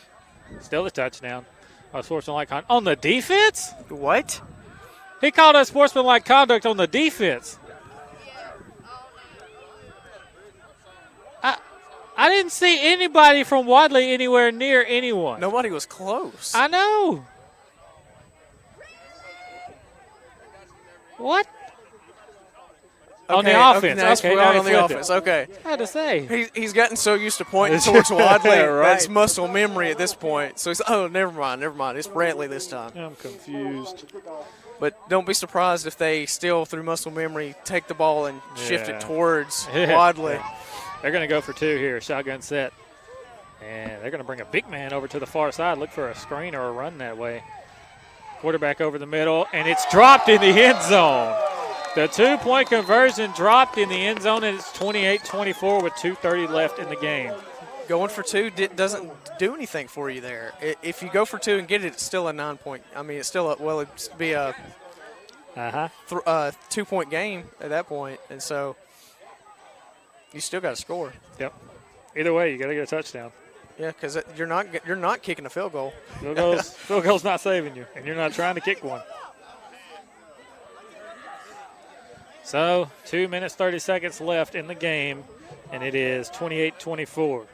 Still a touchdown. Unsportsmanlike conduct. On the defense? What? He called unsportsmanlike conduct on the I didn't see anybody from Wadley anywhere near anyone. Nobody was close. I know. What? Okay, on the offense. Okay, now on the offense. Okay. I had to say. He's gotten so used to pointing towards Wadley. Right. That's muscle memory at this point. So he's, never mind. It's Brantley this time. I'm confused. But don't be surprised if they still, through muscle memory, take the ball and shift it towards Wadley. Yeah. They're going to go for two here, shotgun set. And they're going to bring a big man over to the far side, look for a screen or a run that way. Quarterback over the middle, and it's dropped in the end zone. The two-point conversion dropped in the end zone, and it's 28-24 with 2:30 left in the game. Going for two doesn't do anything for you there. If you go for two and get it, it's still a 9-point. I mean, it's still it'd be a 2-point game at that point, and so you still got to score. Yep. Either way, you got to get a touchdown. Yeah, because you're not kicking a field goal. Field goal's not saving you, and you're not trying to kick one. So 2 minutes, 30 seconds left in the game, and it is 28-24.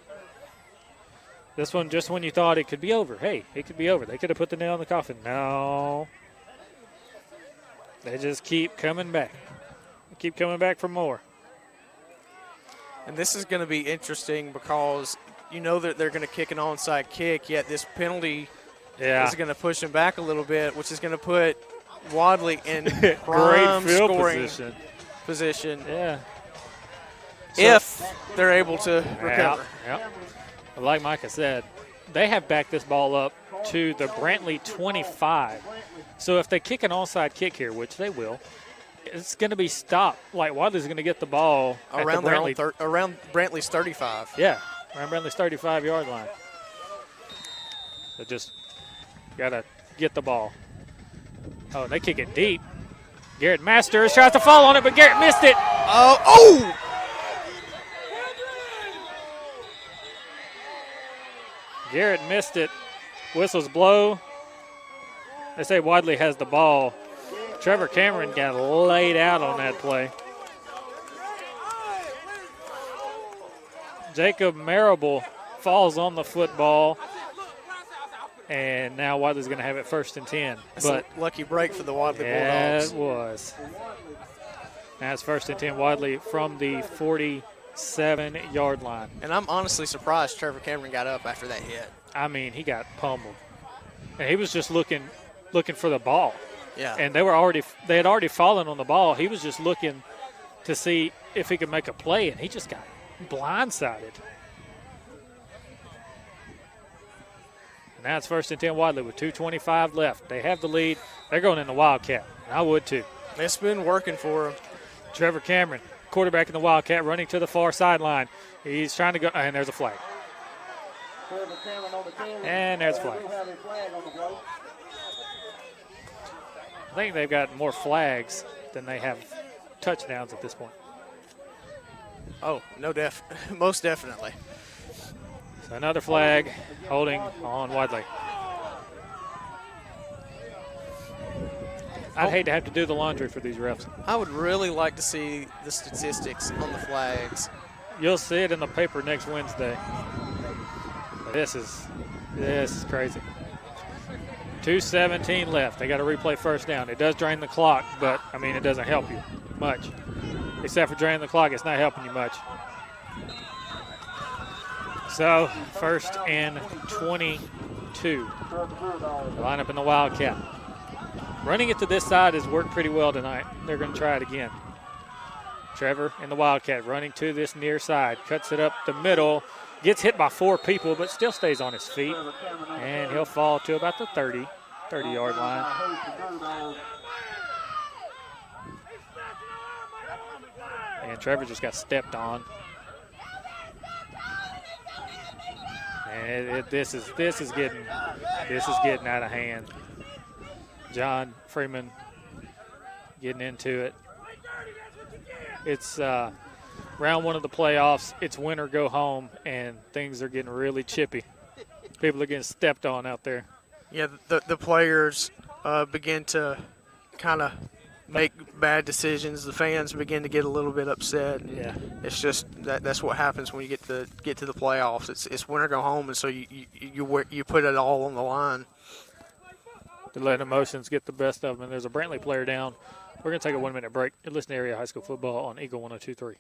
This one, just when you thought it could be over. Hey, it could be over. They could have put the nail in the coffin. No. They just keep coming back. They keep coming back for more. And this is going to be interesting because you know that they're going to kick an onside kick, yet this penalty is going to push them back a little bit, which is going to put Wadley in prime Great field scoring position. Yeah. If they're able to recover. Yeah. Like Micah said, they have backed this ball up to the Brantley 25. So if they kick an onside kick here, which they will, it's going to be stopped. Like Wadley's going to get the ball around at the around Brantley's 35. Yeah, around Brantley's 35-yard line. So just got to get the ball. Oh, and they kick it deep. Garrett Masters tries to fall on it, but Garrett missed it. Oh! Garrett missed it. Whistles blow. They say Wadley has the ball. Trevor Cameron got laid out on that play. Jacob Marable falls on the football. And now Wadley's going to have it 1st and 10. That's a lucky break for the Wadley Yeah, Bulldogs. it was. Now it's 1st and 10. Wadley from the 47-yard line. And I'm honestly surprised Trevor Cameron got up after that hit. I mean, he got pummeled. And he was just looking for the ball. Yeah. And they had already fallen on the ball. He was just looking to see if he could make a play, and he just got blindsided. Now it's 1st and 10 Wadley with 2:25 left. They have the lead. They're going in the Wildcat. I would too. It's been working for him. Trevor Cameron, quarterback in the Wildcat, running to the far sideline. He's trying to go, and there's a flag. And there's a flag. I think they've got more flags than they have touchdowns at this point. Oh, most definitely. So another flag holding on Wadley. I'd hate to have to do the laundry for these refs. I would really like to see the statistics on the flags. You'll see it in the paper next Wednesday. This is crazy. 2:17 left. They got to replay 1st down. It does drain the clock, but, I mean, it doesn't help you much. Except for draining the clock, it's not helping you much. So, 1st and 22. Line up in the Wildcat. Running it to this side has worked pretty well tonight. They're going to try it again. Trevor in the Wildcat running to this near side. Cuts it up the middle. Gets hit by 4 people, but still stays on his feet. And he'll fall to about the 30-yard line. And Trevor just got stepped on. And this is getting out of hand. John Freeman getting into it. It's round 1 of the playoffs. It's win or go home, and things are getting really chippy. People are getting stepped on out there. Yeah, the players begin to kind of make bad decisions. The fans begin to get a little bit upset. Yeah. It's just that's what happens when you get to the playoffs. It's win or go home, and so you put it all on the line. To let emotions get the best of them. And there's a Brantley player down. We're going to take a 1-minute break. You're listening to Area High School Football on Eagle 102.3.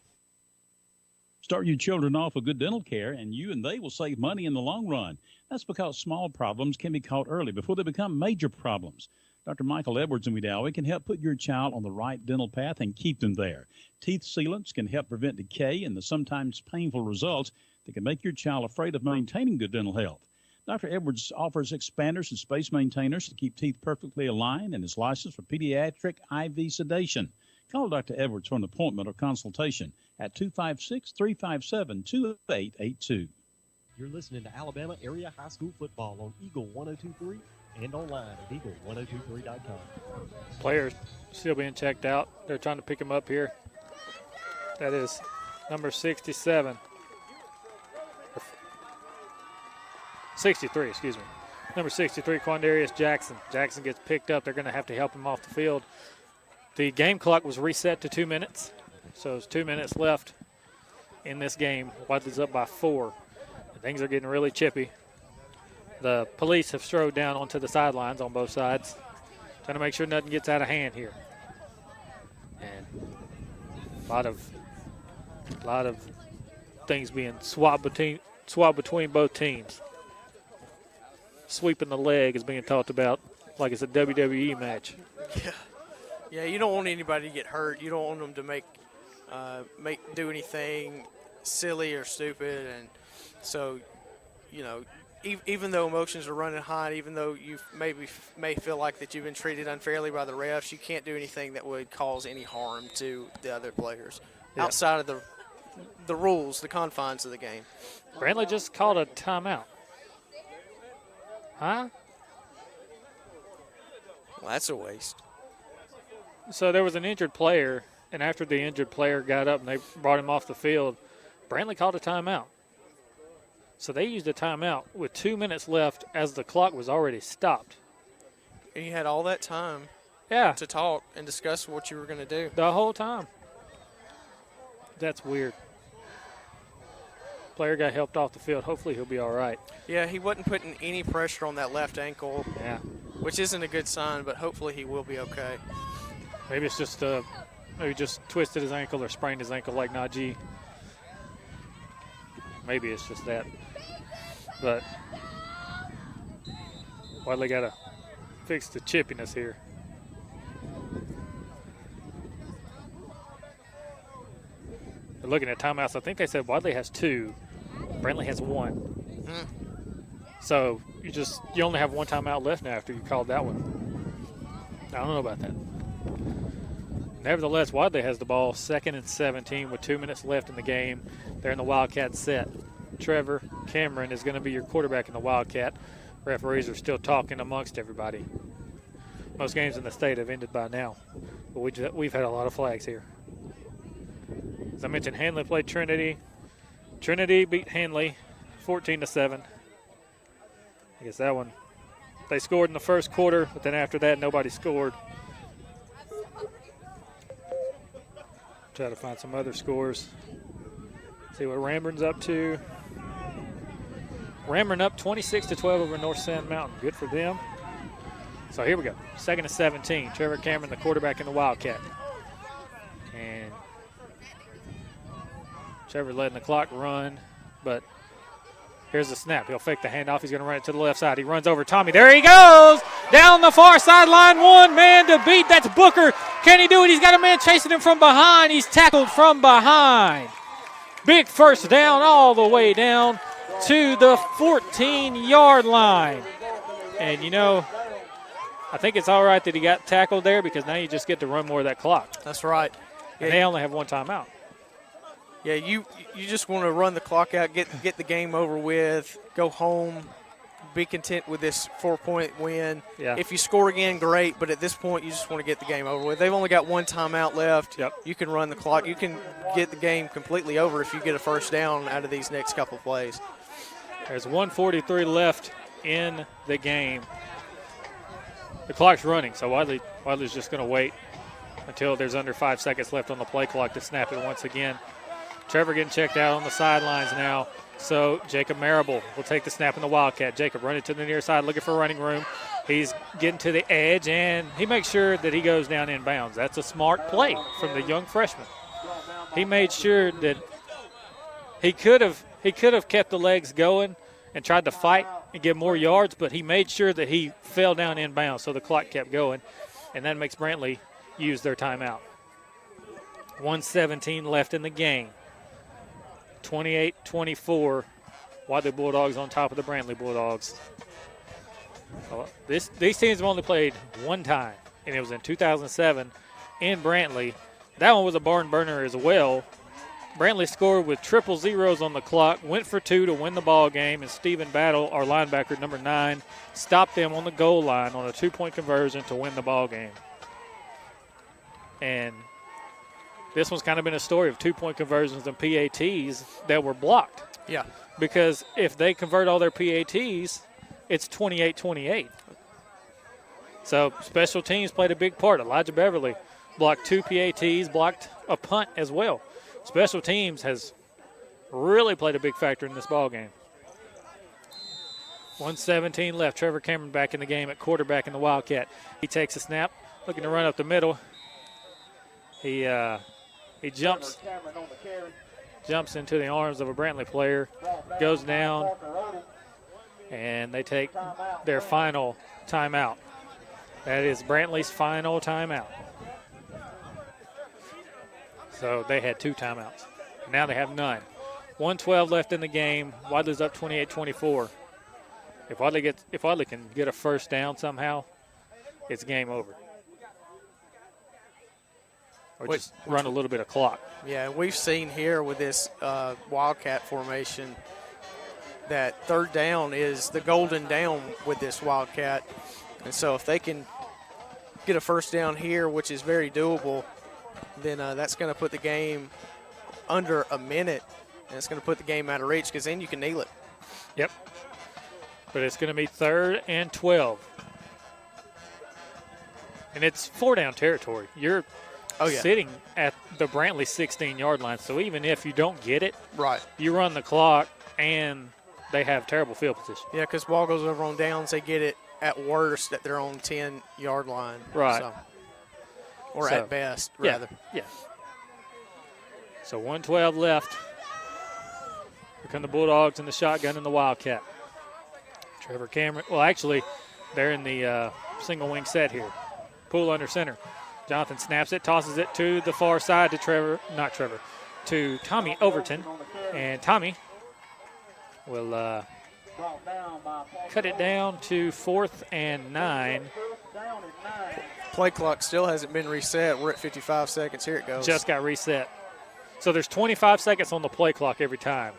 Start your children off with good dental care, and you and they will save money in the long run. That's because small problems can be caught early before they become major problems. Dr. Michael Edwards in Wadley can help put your child on the right dental path and keep them there. Teeth sealants can help prevent decay and the sometimes painful results that can make your child afraid of maintaining good dental health. Dr. Edwards offers expanders and space maintainers to keep teeth perfectly aligned and is licensed for pediatric IV sedation. Call Dr. Edwards for an appointment or consultation at 256-357-2882. You're listening to Alabama Area High School Football on Eagle 102.3 and online at eagle1023.com. Players still being checked out. They're trying to pick him up here. That is number 67. 63, excuse me. Number 63, Quandarius Jackson. Jackson gets picked up. They're going to have to help him off the field. The game clock was reset to 2 minutes, so there's 2 minutes left in this game. Wadley's up by 4. Things are getting really chippy. The police have strode down onto the sidelines on both sides, trying to make sure nothing gets out of hand here. And a lot of things being swapped between both teams. Sweeping the leg is being talked about like it's a WWE match. Yeah, you don't want anybody to get hurt. You don't want them to do anything silly or stupid, and so, even though emotions are running high, even though you may feel like that you've been treated unfairly by the refs, you can't do anything that would cause any harm to the other players outside of the rules, the confines of the game. Brantley just called a timeout. Huh? Well, that's a waste. So there was an injured player, and after the injured player got up and they brought him off the field, Brantley called a timeout. So they used a timeout with 2 minutes left as the clock was already stopped. And you had all that time to talk and discuss what you were going to do. The whole time. That's weird. Player got helped off the field. Hopefully he'll be all right. Yeah, he wasn't putting any pressure on that left ankle. Yeah. Which isn't a good sign, but hopefully he will be okay. Maybe it's just maybe just twisted his ankle or sprained his ankle like Najee. Maybe it's just that. But Wadley got to fix the chippiness here. They're looking at timeouts. I think they said Wadley has 2. Brantley has 1. So you only have 1 timeout left now after you called that one. I don't know about that. Nevertheless, Wadley has the ball, 2nd and 17 with 2 minutes left in the game. They're in the Wildcat set. Trevor Cameron is going to be your quarterback in the Wildcat. Referees are still talking amongst everybody. Most games in the state have ended by now, but we've had a lot of flags here. As I mentioned, Hanley played Trinity. Trinity beat Hanley 14-7. I guess that one, they scored in the first quarter, but then after that, nobody scored. Try to find some other scores. See what Ramburn's up to. Ramburn up 26-12 over North Sand Mountain. Good for them. So here we go. 2nd and 17. Trevor Cameron, the quarterback in the Wildcat. And Trevor letting the clock run, but here's the snap. He'll fake the handoff. He's going to run it to the left side. He runs over Tommy. There he goes. Down the far sideline. 1 man to beat. That's Booker. Can he do it? He's got a man chasing him from behind. He's tackled from behind. Big first down all the way down to the 14-yard line. And, I think it's all right that he got tackled there because now you just get to run more of that clock. That's right. And they only have 1 timeout. Yeah, you just want to run the clock out, get the game over with, go home, be content with this 4-point win. Yeah. If you score again, great, but at this point you just want to get the game over with. They've only got 1 timeout left. Yep. You can run the clock. You can get the game completely over if you get a first down out of these next couple plays. There's 1:43 left in the game. The clock's running, so Wadley's just going to wait. until there's under 5 seconds left on the play clock to snap it once again. Trevor getting checked out on the sidelines now. So Jacob Marable will take the snap in the Wildcat. Jacob running to the near side, looking for running room. He's getting to the edge, and he makes sure that he goes down in bounds. That's a smart play from the young freshman. He made sure that he could have kept the legs going and tried to fight and get more yards, but he made sure that he fell down in bounds, so the clock kept going, and that makes Brantley use their timeout. 1:17 left in the game. 28-24, Wadley Bulldogs on top of the Brantley Bulldogs. These teams have only played one time, and it was in 2007 in Brantley. That one was a barn burner as well. Brantley scored with triple zeros on the clock, went for two to win the ball game, and Stephen Battle, our linebacker, number 9, stopped them on the goal line on a 2-point conversion to win the ball game. And this one's kind of been a story of 2-point conversions and PATs that were blocked. Yeah. Because if they convert all their PATs, it's 28-28. So special teams played a big part. Elijah Beverly blocked 2 PATs, blocked a punt as well. Special teams has really played a big factor in this ball game. 1:17 left. Trevor Cameron back in the game at quarterback in the Wildcat. He takes a snap, looking to run up the middle. He jumps into the arms of a Brantley player, goes down, and they take their final timeout. That is Brantley's final timeout. So they had 2 timeouts. Now they have none. 1:12 left in the game. Wadley's up 28-24. If Wadley can get a first down somehow, it's game over. Or just run a little bit of clock. Yeah, we've seen here with this Wildcat formation that third down is the golden down with this Wildcat. And so if they can get a first down here, which is very doable, then that's going to put the game under a minute, and it's going to put the game out of reach because then you can kneel it. Yep. But it's going to be 3rd and 12. And it's 4-down territory. You're sitting at the Brantley 16-yard line, so even if you don't get it, right, you run the clock, and they have terrible field position. Yeah, because ball goes over on downs, they get it at worst at their own 10-yard line. Right. Or at best, rather. Yeah. So 1:12 left. Here come the Bulldogs in the shotgun and the Wildcat. Trevor Cameron. Well, actually, they're in the single wing set here. Pool under center. Jonathan snaps it, tosses it to the far side to Tommy Overton. And Tommy will cut it down to 4th and 9. Play clock still hasn't been reset. We're at 55 seconds. Here it goes. Just got reset. So there's 25 seconds on the play clock every time.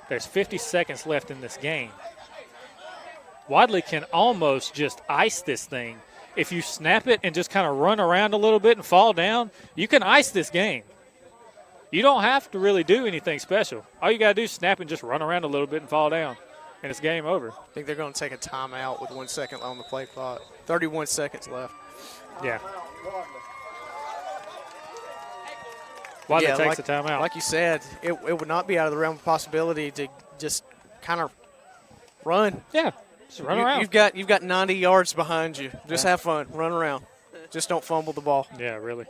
There's 50 seconds left in this game. Wadley can almost just ice this thing. If you snap it and just kind of run around a little bit and fall down, you can ice this game. You don't have to really do anything special. All you got to do is snap and just run around a little bit and fall down, and it's game over. I think they're going to take a timeout with 1 second on the play clock. 31 seconds left. Yeah. Wadley takes a timeout. Like you said, it would not be out of the realm of possibility to just kind of run. Yeah, just run around. You've got 90 yards behind you. Just have fun. Run around. Just don't fumble the ball. Yeah, really.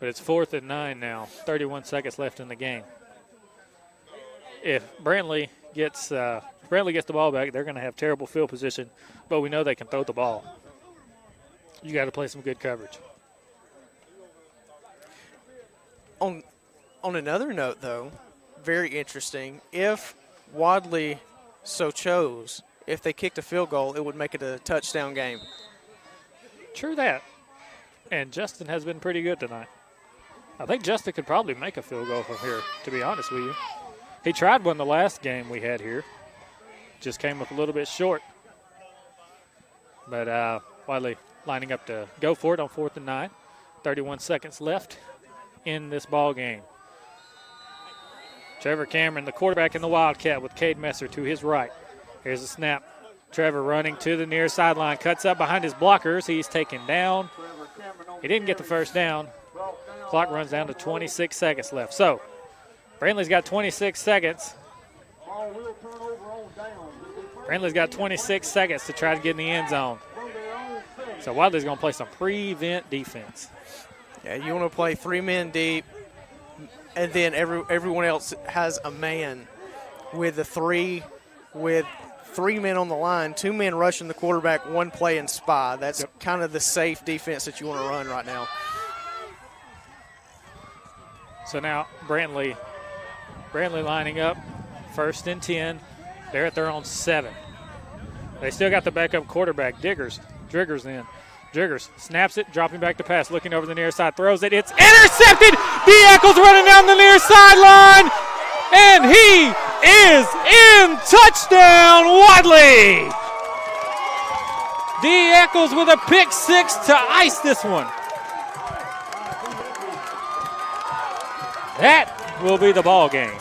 But it's 4th and 9 now. 31 seconds left in the game. If Brantley gets the ball back, they're going to have terrible field position, but we know they can throw the ball. You got to play some good coverage. On another note, though, very interesting, if Wadley so chose, if they kicked a field goal, it would make it a touchdown game. True that. And Justin has been pretty good tonight. I think Justin could probably make a field goal from here, to be honest with you. He tried one the last game we had here. Just came up a little bit short. But Wadley lining up to go for it on 4th and 9. 31 seconds left in this ball game. Trevor Cameron, the quarterback in the Wildcat, with Cade Messer to his right. Here's a snap. Trevor running to the near sideline, cuts up behind his blockers. He's taken down. He didn't get the first down. Clock runs down to 26 seconds left. So, Brantley's got 26 seconds. Brantley's got 26 seconds to try to get in the end zone. So, Wadley's going to play some prevent defense. Yeah, you want to play 3 men deep, and then everyone else has a man with 3 men on the line, 2 men rushing the quarterback, 1 play in spy. That's kind of the safe defense that you want to run right now. So now Brantley lining up, 1st and 10. They're at their own 7. They still got the backup quarterback, Driggers in. Driggers snaps it, dropping back to pass, looking over the near side, throws it. It's intercepted. D. Eccles running down the near sideline, and he is in. Touchdown, Wadley. D. Eccles with a pick 6 to ice this one. That will be the ball game.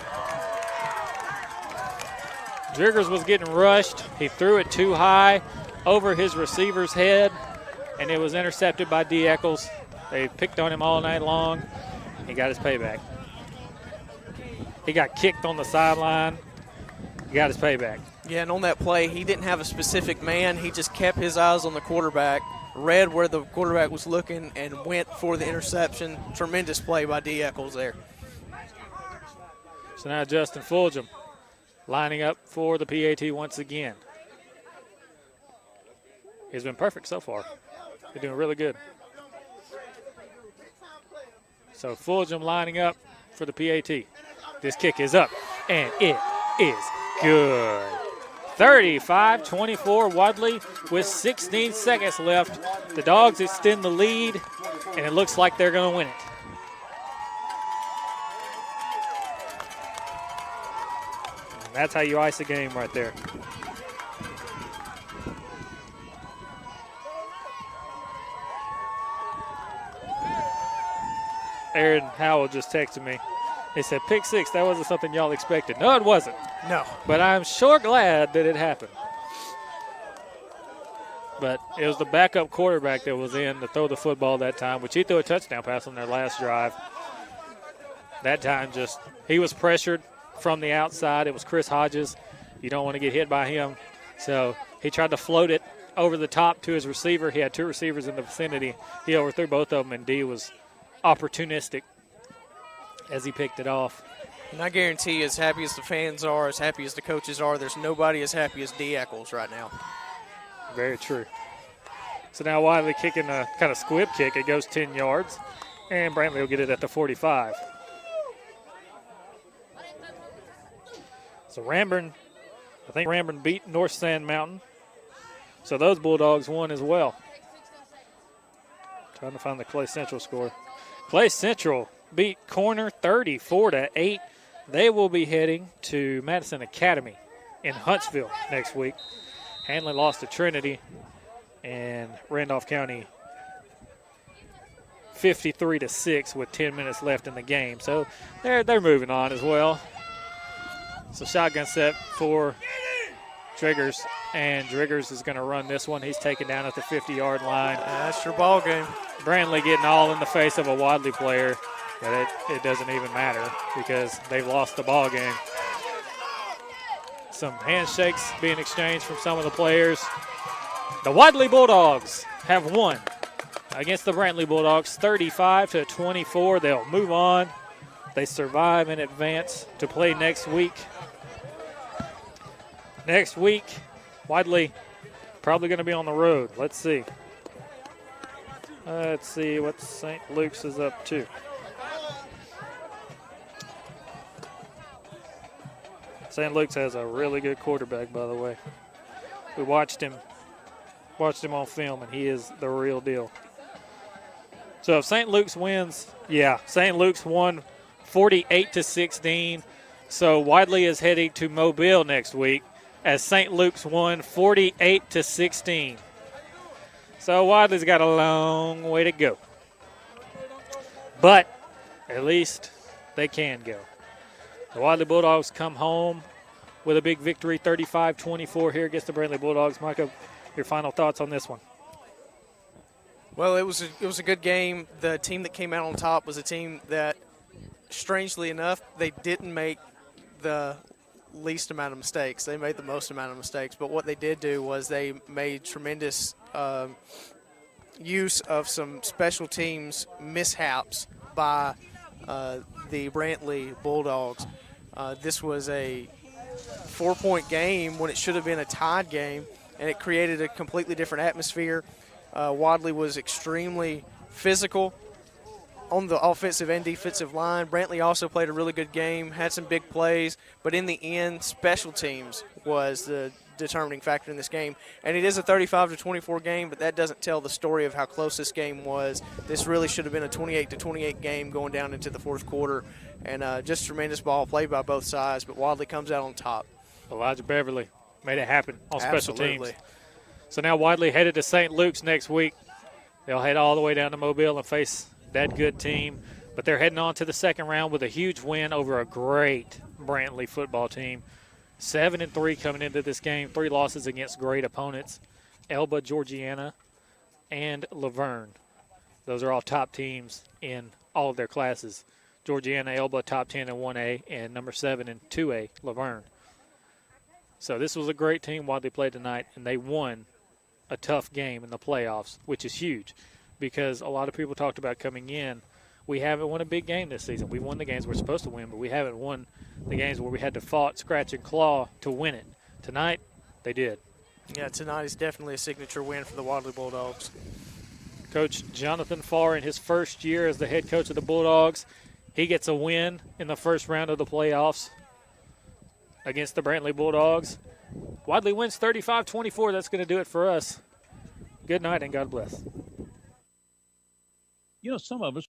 Driggers was getting rushed. He threw it too high over his receiver's head, and it was intercepted by D. Eccles. They picked on him all night long. He got his payback. He got kicked on the sideline. He got his payback. Yeah, and on that play, he didn't have a specific man. He just kept his eyes on the quarterback, read where the quarterback was looking, and went for the interception. Tremendous play by D. Eccles there. So now Justin Fulgham lining up for the PAT once again. He's been perfect so far. He's doing really good. So Fulgham lining up for the PAT. This kick is up, and it is good. 35-24 Wadley with 16 seconds left. The Dogs extend the lead, and it looks like they're going to win it. And that's how you ice a game right there. Aaron Howell just texted me. He said, pick 6, that wasn't something y'all expected. No, it wasn't. No. But I'm sure glad that it happened. But it was the backup quarterback that was in to throw the football that time, which he threw a touchdown pass on their last drive. That time he was pressured from the outside. It was Chris Hodges. You don't want to get hit by him. So he tried to float it over the top to his receiver. He had 2 receivers in the vicinity. He overthrew both of them, and D was opportunistic as he picked it off. And I guarantee, as happy as the fans are, as happy as the coaches are, there's nobody as happy as D. Eccles right now. Very true. So now Wadley kicking a kind of squib kick. It goes 10 yards, and Brantley will get it at the 45. So I think Ranburne beat North Sand Mountain. So those Bulldogs won as well. Trying to find the Clay Central score. Clay Central beat Corner 34-8. They will be heading to Madison Academy in Huntsville next week. Hanley lost to Trinity, and Randolph County 53-6 with 10 minutes left in the game. So they're moving on as well. So shotgun set for Driggers, and Driggers is going to run this one. He's taken down at the 50-yard line. That's your ball game. Brantley getting all in the face of a Wadley player, but it doesn't even matter because they've lost the ball game. Some handshakes being exchanged from some of the players. The Wadley Bulldogs have won against the Brantley Bulldogs 35-24. They'll move on. They survive and advance to play next week. Next week, Wadley probably going to be on the road. Let's see. Let's see what St. Luke's is up to. St. Luke's has a really good quarterback, by the way. We watched him on film, and he is the real deal. So if St. Luke's wins, St. Luke's won 48-16. So Wadley is heading to Mobile next week as St. Luke's won 48-16. So Wadley's got a long way to go. But at least they can go. The Wadley Bulldogs come home with a big victory, 35-24 here against the Brantley Bulldogs. Micah, your final thoughts on this one? Well, it was a good game. The team that came out on top was a team that, strangely enough, they didn't make the least amount of mistakes. They made the most amount of mistakes. But what they did do was they made tremendous use of some special teams mishaps by the Brantley Bulldogs. This was a 4-point game when it should have been a tied game, and it created a completely different atmosphere. Wadley was extremely physical on the offensive and defensive line. Brantley also played a really good game, had some big plays, but in the end, special teams was the determining factor in this game. And it is a 35-24 game, but that doesn't tell the story of how close this game was. This really should have been a 28-28 game going down into the fourth quarter, and just tremendous ball played by both sides, but Wadley comes out on top. Elijah Beverly made it happen on special Absolutely. teams. So now Wadley headed to St. Luke's next week. They'll head all the way down to Mobile and face that good team. But they're heading on to the second round with a huge win over a great Brantley football team. 7-3 coming into this game. 3 losses against great opponents, Elba, Georgiana, and Laverne. Those are all top teams in all of their classes. Georgiana, Elba, top 10 in 1A, and number 7 in 2A, Laverne. So this was a great team Wadley played tonight, and they won a tough game in the playoffs, which is huge because a lot of people talked about coming in. We haven't won a big game this season. We won the games we're supposed to win, but we haven't won the games where we had to fight, scratch, and claw to win it. Tonight, they did. Yeah, tonight is definitely a signature win for the Wadley Bulldogs. Coach Jonathan Farr, in his first year as the head coach of the Bulldogs, he gets a win in the first round of the playoffs against the Brantley Bulldogs. Wadley wins 35-24. That's going to do it for us. Good night and God bless. You know, some of us